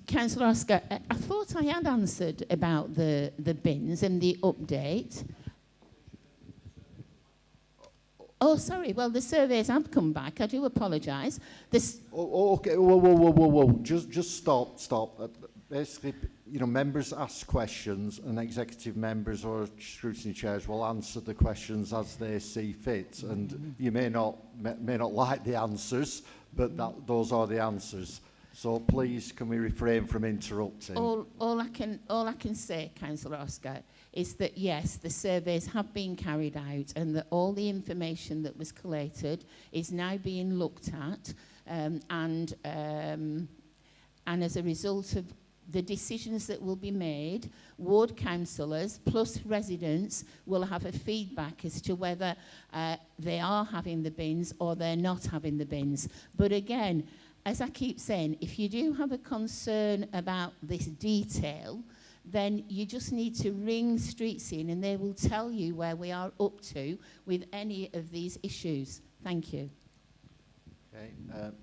Councillor Oscar, I thought I had answered about the bins and the update. Oh, sorry. Well, the surveys have come back. I do apologise. Okay. Whoa. Just stop. Basically, you know, members ask questions, and executive members or scrutiny chairs will answer the questions as they see fit. And you may not like the answers, but those are the answers. So please, can we refrain from interrupting? All I can say, Councillor Oscar, is that yes, the surveys have been carried out, and that all the information that was collated is now being looked at, and as a result of the decisions that will be made, ward councillors plus residents will have a feedback as to whether they are having the bins or they're not having the bins. But again, as I keep saying, if you do have a concern about this detail, then you just need to ring Street Scene and they will tell you where we are up to with any of these issues. Thank you. Okay,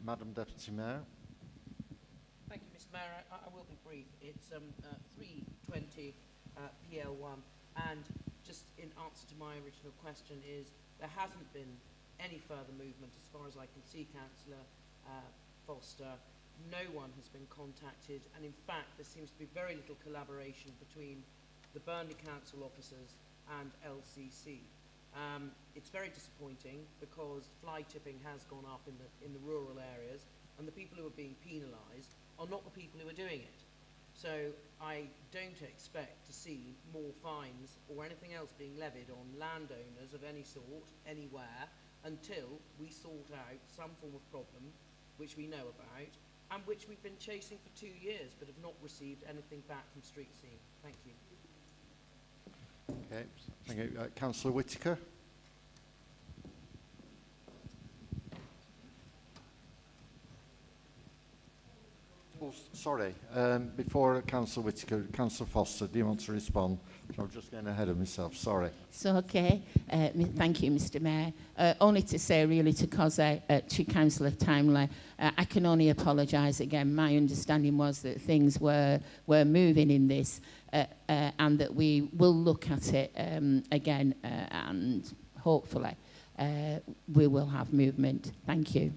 Madam Deputy Mayor. Thank you, Mr. Mayor. I will be brief. It's 320 PL1, and just in answer to my original question is there hasn't been any further movement as far as I can see, Councillor Foster. No one has been contacted, and in fact there seems to be very little collaboration between the Burnley Council officers and LCC. It's very disappointing because fly tipping has gone up in the rural areas, and the people who are being penalised are not the people who are doing it. So I don't expect to see more fines or anything else being levied on landowners of any sort, anywhere, until we sort out some form of problem, which we know about, and which we've been chasing for 2 years, but have not received anything back from Street Scene. Thank you. Okay, thank you. Councillor Whittaker. Oh, sorry, before Councillor Whittaker, Councillor Foster, do you want to respond? I'm just getting ahead of myself, sorry. So, okay. Thank you, Mr. Mayor. Only to say, really, to Councillor Townley, I can only apologise again. My understanding was that things were moving in this, and that we will look at it again, and hopefully we will have movement. Thank you.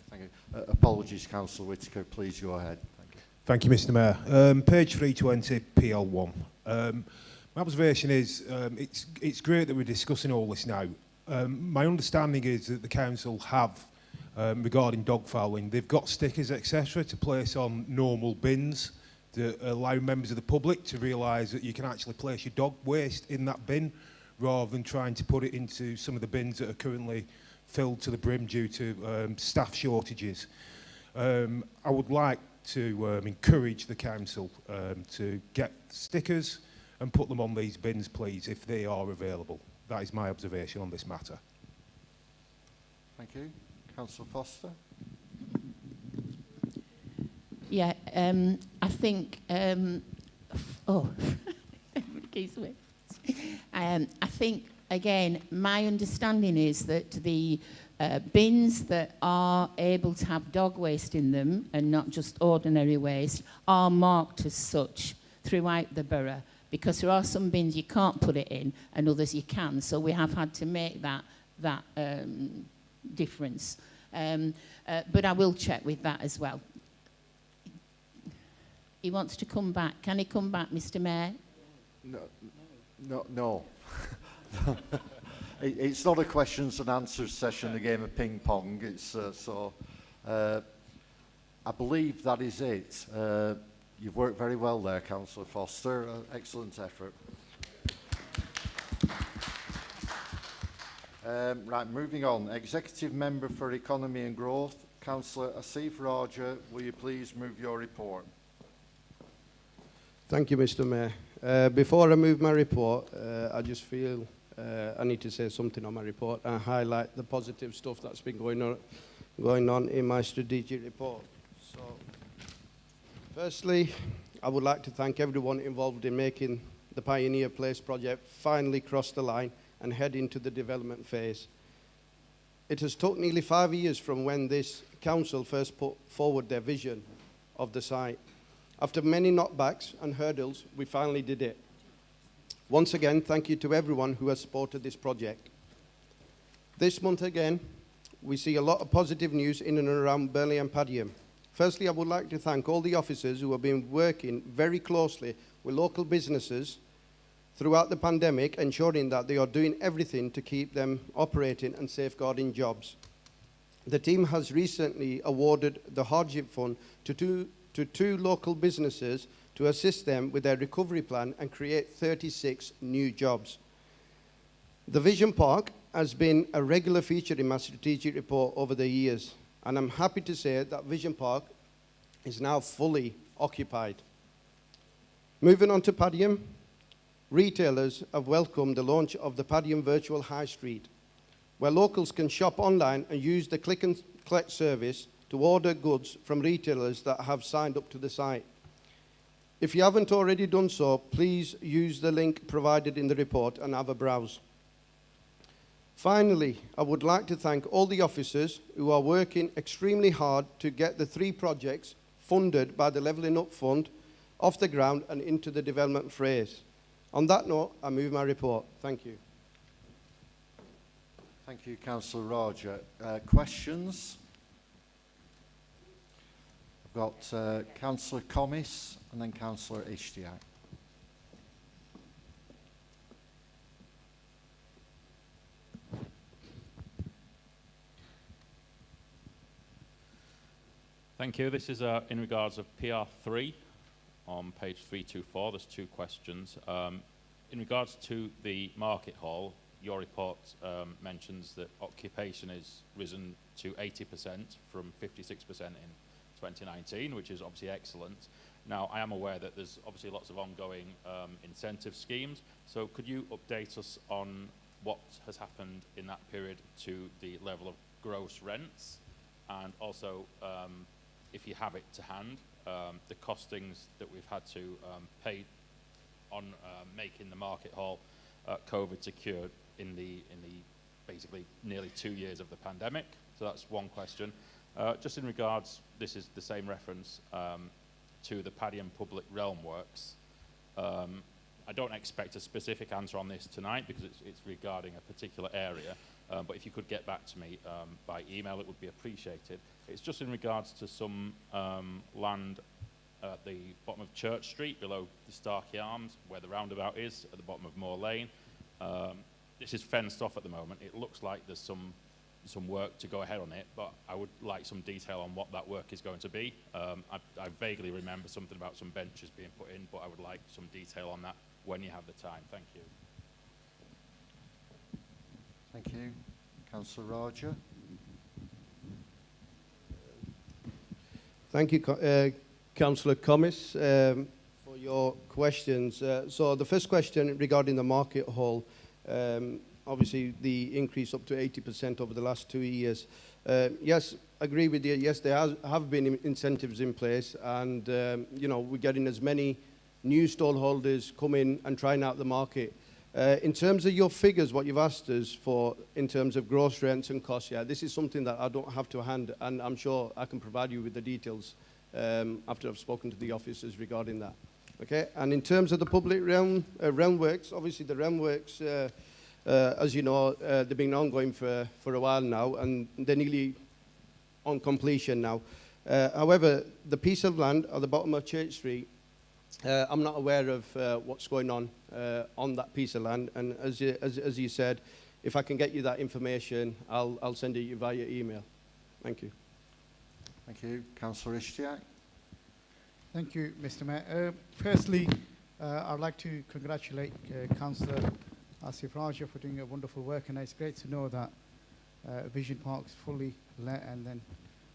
Thank you. Apologies, Councillor Whittaker. Please go ahead. Thank you, Mr. Mayor. Page 320, PL1. My observation is it's great that we're discussing all this now. My understanding is that the council have, regarding dog fouling, they've got stickers, etc., to place on normal bins that allow members of the public to realise that you can actually place your dog waste in that bin rather than trying to put it into some of the bins that are currently filled to the brim due to staff shortages. I would like to encourage the council to get stickers and put them on these bins, please, if they are available. That is my observation on this matter. Thank you. Councillor Foster. Yeah, I think, excuse me. I think, again, my understanding is that the bins that are able to have dog waste in them and not just ordinary waste are marked as such throughout the borough, because there are some bins you can't put it in and others you can. So we have had to make that difference. But I will check with that as well. He wants to come back. Can he come back, Mr. Mayor? No. It's not a questions and answers session, a game of ping pong. It's I believe that is it. You've worked very well there, Councillor Foster. Excellent effort. Right, moving on. Executive Member for Economy and Growth, Councillor Asif Raja, will you please move your report? Thank you, Mr. Mayor. Before I move my report, I just feel I need to say something on my report and highlight the positive stuff that's been going on in my strategic report. So, firstly, I would like to thank everyone involved in making the Pioneer Place project finally cross the line and head into the development phase. It has took nearly 5 years from when this council first put forward their vision of the site. After many knockbacks and hurdles, we finally did it. Once again, thank you to everyone who has supported this project. This month again, we see a lot of positive news in and around Burnley and Padiham. Firstly, I would like to thank all the officers who have been working very closely with local businesses throughout the pandemic, ensuring that they are doing everything to keep them operating and safeguarding jobs. The team has recently awarded the hardship fund to two local businesses to assist them with their recovery plan and create 36 new jobs. The Vision Park has been a regular feature in my strategic report over the years, and I'm happy to say that Vision Park is now fully occupied. Moving on to Padiham, retailers have welcomed the launch of the Padiham Virtual High Street, where locals can shop online and use the click and collect service to order goods from retailers that have signed up to the site. If you haven't already done so, please use the link provided in the report and have a browse. Finally, I would like to thank all the officers who are working extremely hard to get the 3 projects funded by the Levelling Up Fund off the ground and into the development phase. On that note, I move my report. Thank you. Thank you, Councillor Raja. Questions? I've got Councillor Commis and then Councillor Ishtiaq. Thank you. This is in regards of PR3 on page 324. There's 2 questions. In regards to the market hall, your report mentions that occupation is risen to 80% from 56% in 2019, which is obviously excellent. Now, I am aware that there's obviously lots of ongoing incentive schemes. So could you update us on what has happened in that period to the level of gross rents? And also, if you have it to hand, the costings that we've had to pay on making the market hall COVID secure in the basically nearly 2 years of the pandemic. So that's one question. Just in regards, this is the same reference to the Padiham Public Realm Works. I don't expect a specific answer on this tonight because it's regarding a particular area, but if you could get back to me by email, it would be appreciated. It's just in regards to some land at the bottom of Church Street, below the Starkey Arms, where the roundabout is, at the bottom of Moor Lane. This is fenced off at the moment. It looks like there's some work to go ahead on it, but I would like some detail on what that work is going to be. I vaguely remember something about some benches being put in, but I would like some detail on that when you have the time. Thank you. Thank you. Councillor Raja. Thank you, Councillor Commis, for your questions. So the first question regarding the market hall, obviously the increase up to 80% over the last 2 years. Yes, agree with you. Yes, there have been incentives in place, and you know, we're getting as many new stallholders coming and trying out the market. In terms of your figures, what you've asked us for in terms of gross rents and costs, yeah, this is something that I don't have to hand, and I'm sure I can provide you with the details after I've spoken to the officers regarding that. Okay, and in terms of the public realm works, obviously the realm works, as you know, they've been ongoing for a while now, and they're nearly on completion now. However, the piece of land at the bottom of Church Street, I'm not aware of what's going on that piece of land, and as you said, if I can get you that information, I'll send it you via email. Thank you. Thank you. Councillor Ishtiaq. Thank you, Mr. Mayor. Firstly, I'd like to congratulate Councillor Asif Raja for doing a wonderful work, and it's great to know that Vision Park is fully let, and then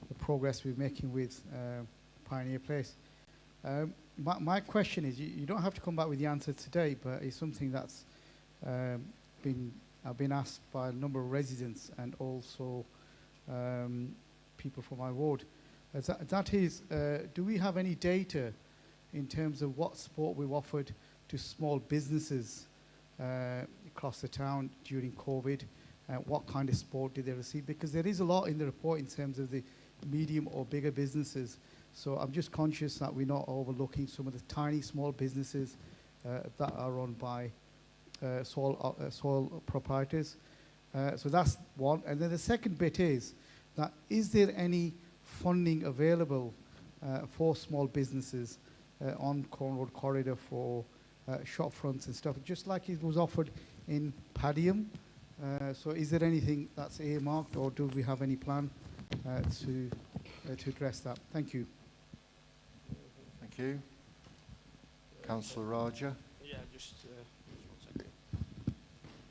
the progress we're making with Pioneer Place. My question is, you don't have to come back with the answer today, but it's something that's been asked by a number of residents and also people from my ward. That is, do we have any data in terms of what support we've offered to small businesses across the town during COVID? What kind of support did they receive? Because there is a lot in the report in terms of the medium or bigger businesses. So I'm just conscious that we're not overlooking some of the tiny, small businesses that are run by sole proprietors. So that's one. And then the second bit is that is there any funding available for small businesses on Corn Road Corridor for shop fronts and stuff, just like it was offered in Padiham? So is there anything that's earmarked, or do we have any plan to address that? Thank you. Thank you. Councillor Raja. Yeah, just 1 second.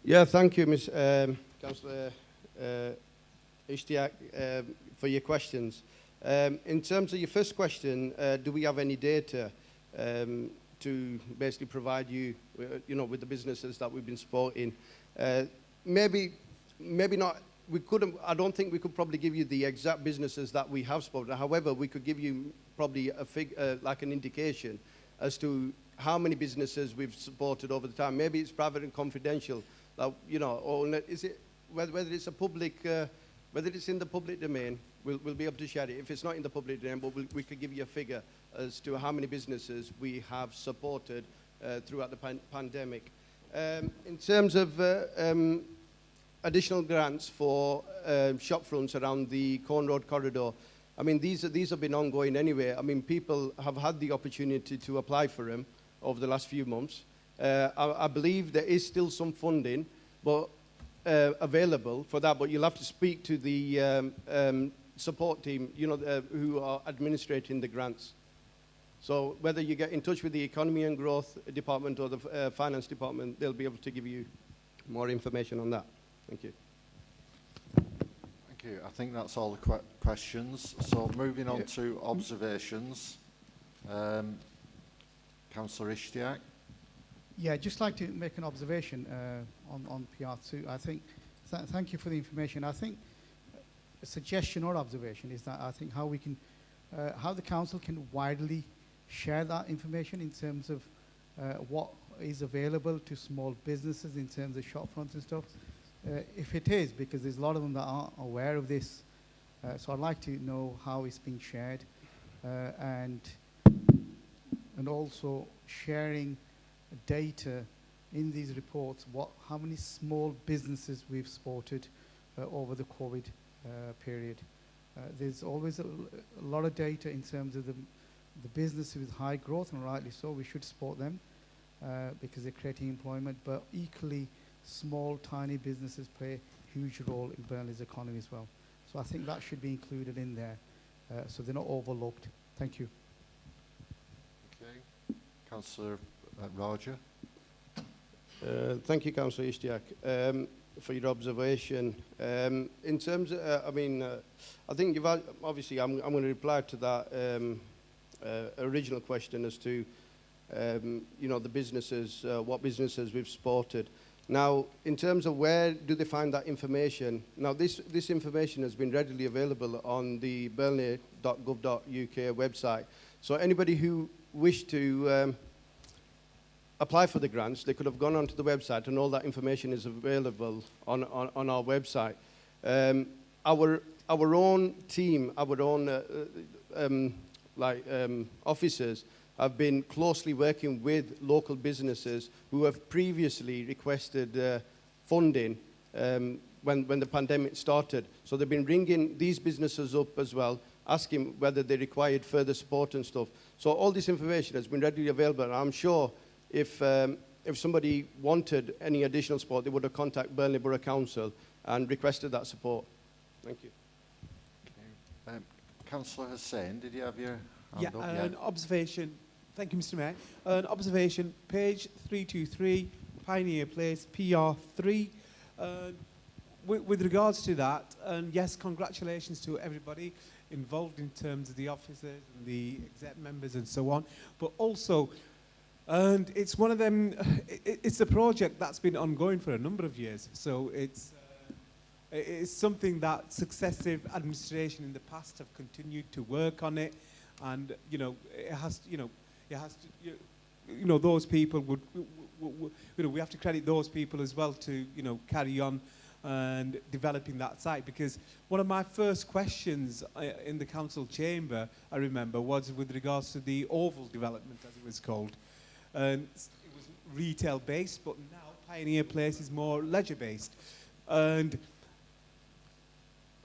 Yeah, thank you, Councillor Ishtiaq, for your questions. In terms of your first question, do we have any data to basically provide you, with the businesses that we've been supporting? Maybe not. We couldn't. I don't think we could probably give you the exact businesses that we have supported. However, we could give you probably like an indication as to how many businesses we've supported over the time. Maybe it's private and confidential. Or is it whether it's a public, whether it's in the public domain? We'll be able to share it. If it's not in the public domain, but we could give you a figure as to how many businesses we have supported throughout the pandemic. In terms of additional grants for shop fronts around the Corn Road Corridor, I mean, these have been ongoing anyway. I mean, people have had the opportunity to apply for them over the last few months. I believe there is still some funding available for that, but you'll have to speak to the support team, who are administrating the grants. So whether you get in touch with the Economy and Growth Department or the Finance Department, they'll be able to give you more information on that. Thank you. Thank you. I think that's all the questions. So moving on to observations. Councillor Ishtiaq. Yeah, I'd just like to make an observation on PR2. I think, thank you for the information. I think a suggestion or observation is that I think how we can, how the council can widely share that information in terms of what is available to small businesses in terms of shop fronts and stuff. If it is, because there's a lot of them that aren't aware of this, so I'd like to know how it's being shared, and also sharing data in these reports, how many small businesses we've supported over the COVID period. There's always a lot of data in terms of the businesses with high growth, and rightly so, we should support them because they're creating employment, but equally small, tiny businesses play a huge role in Burnley's economy as well. So I think that should be included in there, so they're not overlooked. Thank you. Okay. Councillor Raja. Thank you, Councillor Ishtiaq, for your observation. In terms of, I think you've obviously, I'm going to reply to that original question as to, you know, the businesses, what businesses we've supported. Now, in terms of where do they find that information, now this information has been readily available on the burnley.gov.uk website. So anybody who wished to apply for the grants, they could have gone onto the website, and all that information is available on our website. Our own team, our own officers have been closely working with local businesses who have previously requested funding when the pandemic started. So they've been ringing these businesses up as well, asking whether they required further support and stuff. So all this information has been readily available, and I'm sure if somebody wanted any additional support, they would have contacted Burnley Borough Council and requested that support. Thank you. Okay. Councillor Hussain, did you have your hand up? An observation. Thank you, Mr. Mayor. An observation, page 323, Pioneer Place, PR3. With regards to that, and yes, congratulations to everybody involved in terms of the officers and the exec members and so on, but also, and it's one of them, it's a project that's been ongoing for a number of years, so it's something that successive administration in the past have continued to work on it, and you know it has to, those people would we have to credit those people as well to carry on and developing that site, because one of my first questions in the council chamber, I remember, was with regards to the Oval development, as it was called, and it was retail based, but now Pioneer Place is more leisure based, and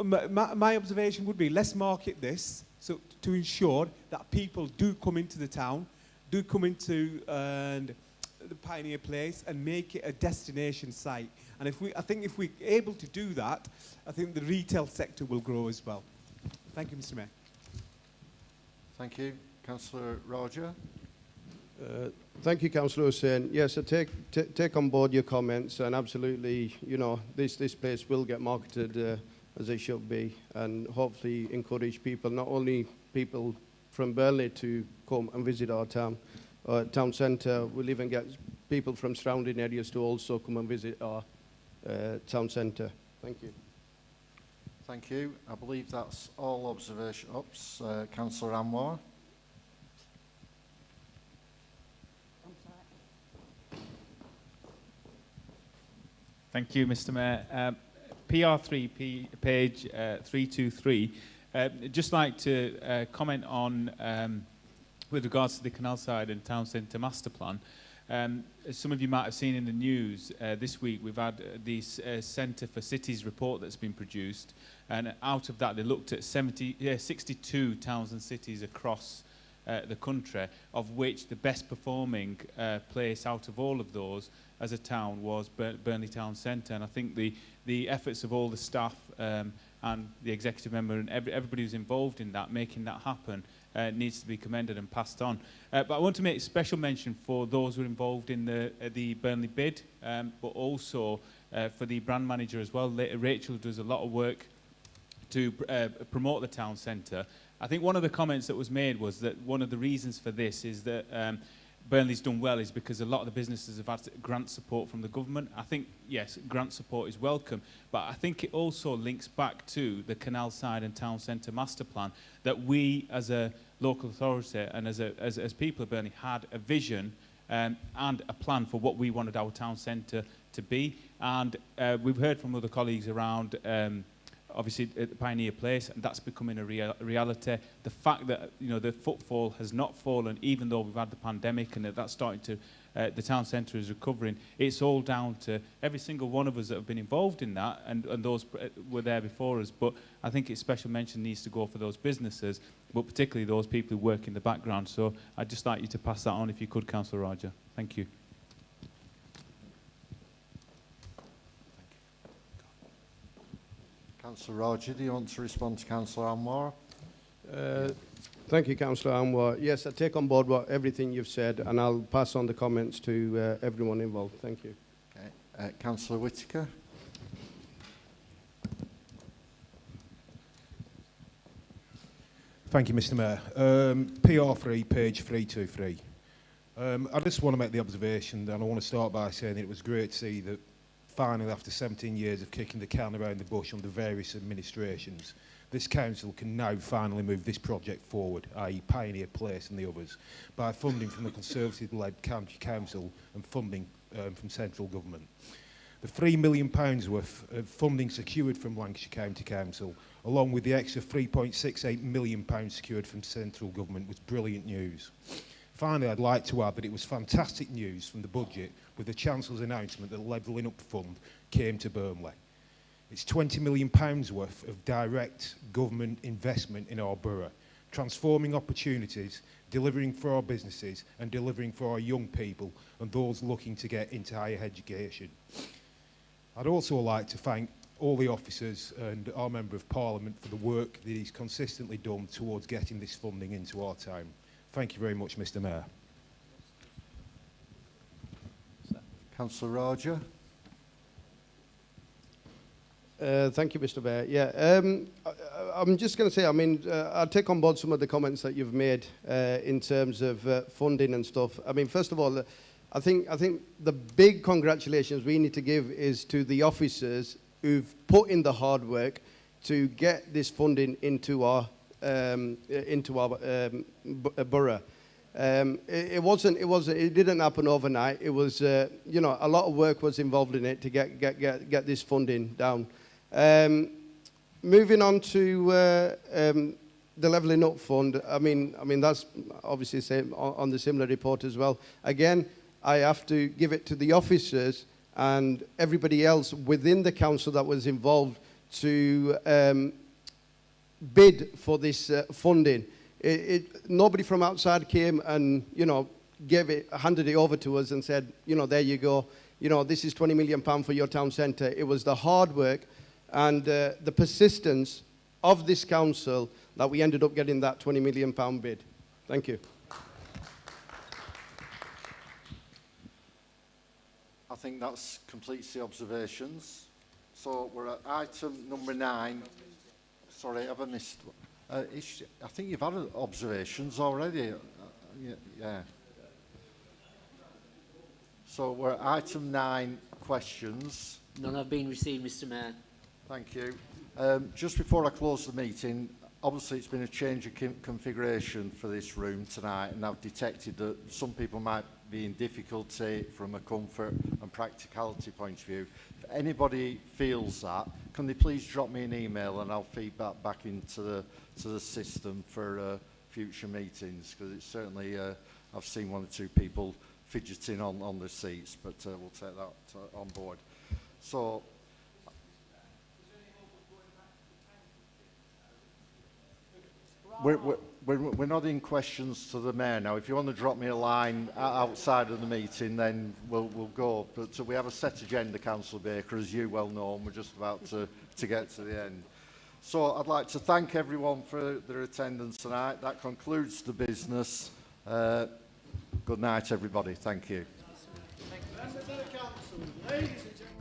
my observation would be, let's market this so to ensure that people do come into the town, do come into the Pioneer Place and make it a destination site. And I think if we're able to do that, I think the retail sector will grow as well. Thank you, Mr. Mayor. Thank you. Councillor Roger. Thank you, Councillor Hussain. Yes, I take on board your comments, and absolutely, this place will get marketed as it should be, and hopefully encourage people, not only people from Burnley, to come and visit our town centre. We'll even get people from surrounding areas to also come and visit our town centre. Thank you. Thank you. I believe that's all observation. Oops, Councillor Anwar. Thank you, Mr. Mayor. PR3, page 323. Just like to comment on, with regards to the Canal Side and Town Centre Master Plan. As some of you might have seen in the news, this week we've had the Centre for Cities report that's been produced, and out of that they looked at 62 towns and cities across the country, of which the best performing place out of all of those as a town was Burnley Town Centre. And I think the efforts of all the staff and the executive member and everybody who's involved in that, making that happen, needs to be commended and passed on. But I want to make special mention for those who are involved in the Burnley bid, but also for the brand manager as well. Rachel does a lot of work to promote the town centre. I think one of the comments that was made was that one of the reasons for this is that Burnley's done well is because a lot of the businesses have had grant support from the government. I think, yes, grant support is welcome, but I think it also links back to the Canal Side and Town Centre Master Plan, that we as a local authority and as people of Burnley had a vision and a plan for what we wanted our town centre to be. And we've heard from other colleagues around obviously at the Pioneer Place, and that's becoming a reality. The fact that the footfall has not fallen, even though we've had the pandemic, and that's starting to, the town centre is recovering. It's all down to every single one of us that have been involved in that, and those were there before us. But I think it's special mention needs to go for those businesses, but particularly those people who work in the background. So I'd just like you to pass that on if you could, Councillor Roger. Thank you. Councillor Roger, do you want to respond to Councillor Anwar? Thank you, Councillor Anwar. Yes, I take on board everything you've said, and I'll pass on the comments to everyone involved. Thank you. Okay. Councillor Whittaker. Thank you, Mr Mayor. PR3, page 323. I just want to make the observation, and I want to start by saying that it was great to see that finally, after 17 years of kicking the can around the bush under various administrations, this council can now finally move this project forward, i.e. Pioneer Place and the others, by funding from the Conservative-led county council and funding from central government. The £3 million worth of funding secured from Lancashire County Council, along with the extra £3.68 million secured from central government, was brilliant news. Finally, I'd like to add that it was fantastic news from the budget with the Chancellor's announcement that the Levelling Up Fund came to Burnley. It's £20 million worth of direct government investment in our borough, transforming opportunities, delivering for our businesses and delivering for our young people and those looking to get into higher education. I'd also like to thank all the officers and our Member of Parliament for the work that he's consistently done towards getting this funding into our town. Thank you very much, Mr Mayor. Councillor Roger. Thank you, Mr Mayor. Yeah, I'm just going to say, I mean, I'll take on board some of the comments that you've made in terms of funding and stuff. I mean, first of all, I think the big congratulations we need to give is to the officers who've put in the hard work to get this funding into our borough. It didn't happen overnight. It was, you know, a lot of work was involved in it to get this funding down. Moving on to the Levelling Up Fund, I mean that's obviously same on the similar report as well. Again, I have to give it to the officers and everybody else within the council that was involved to bid for this funding. Nobody from outside came and, you know, handed it over to us and said, you know, there you go, you know, this is £20 million for your town centre. It was the hard work and the persistence of this council that we ended up getting that £20 million bid. Thank you. I think that's completes the observations. So we're at item number 9. Sorry, have I missed one? I think you've had observations already. Yeah. So we're at item 9, questions. None have been received, Mr Mayor. Thank you. Just before I close the meeting, obviously it's been a change of configuration for this room tonight, and I've detected that some people might be in difficulty from a comfort and practicality point of view. If anybody feels that, can they please drop me an email and I'll feed that back into the system for future meetings, because it's certainly I've seen 1 or 2 people fidgeting on their seats, but we'll take that on board. So we're not in questions to the Mayor now. If you want to drop me a line outside of the meeting, then we'll go. But we have a set agenda, Councillor Baker, as you well know, and we're just about to get to the end. So I'd like to thank everyone for their attendance tonight. That concludes the business. Good night, everybody. Thank you. Members of the council, ladies and gentlemen.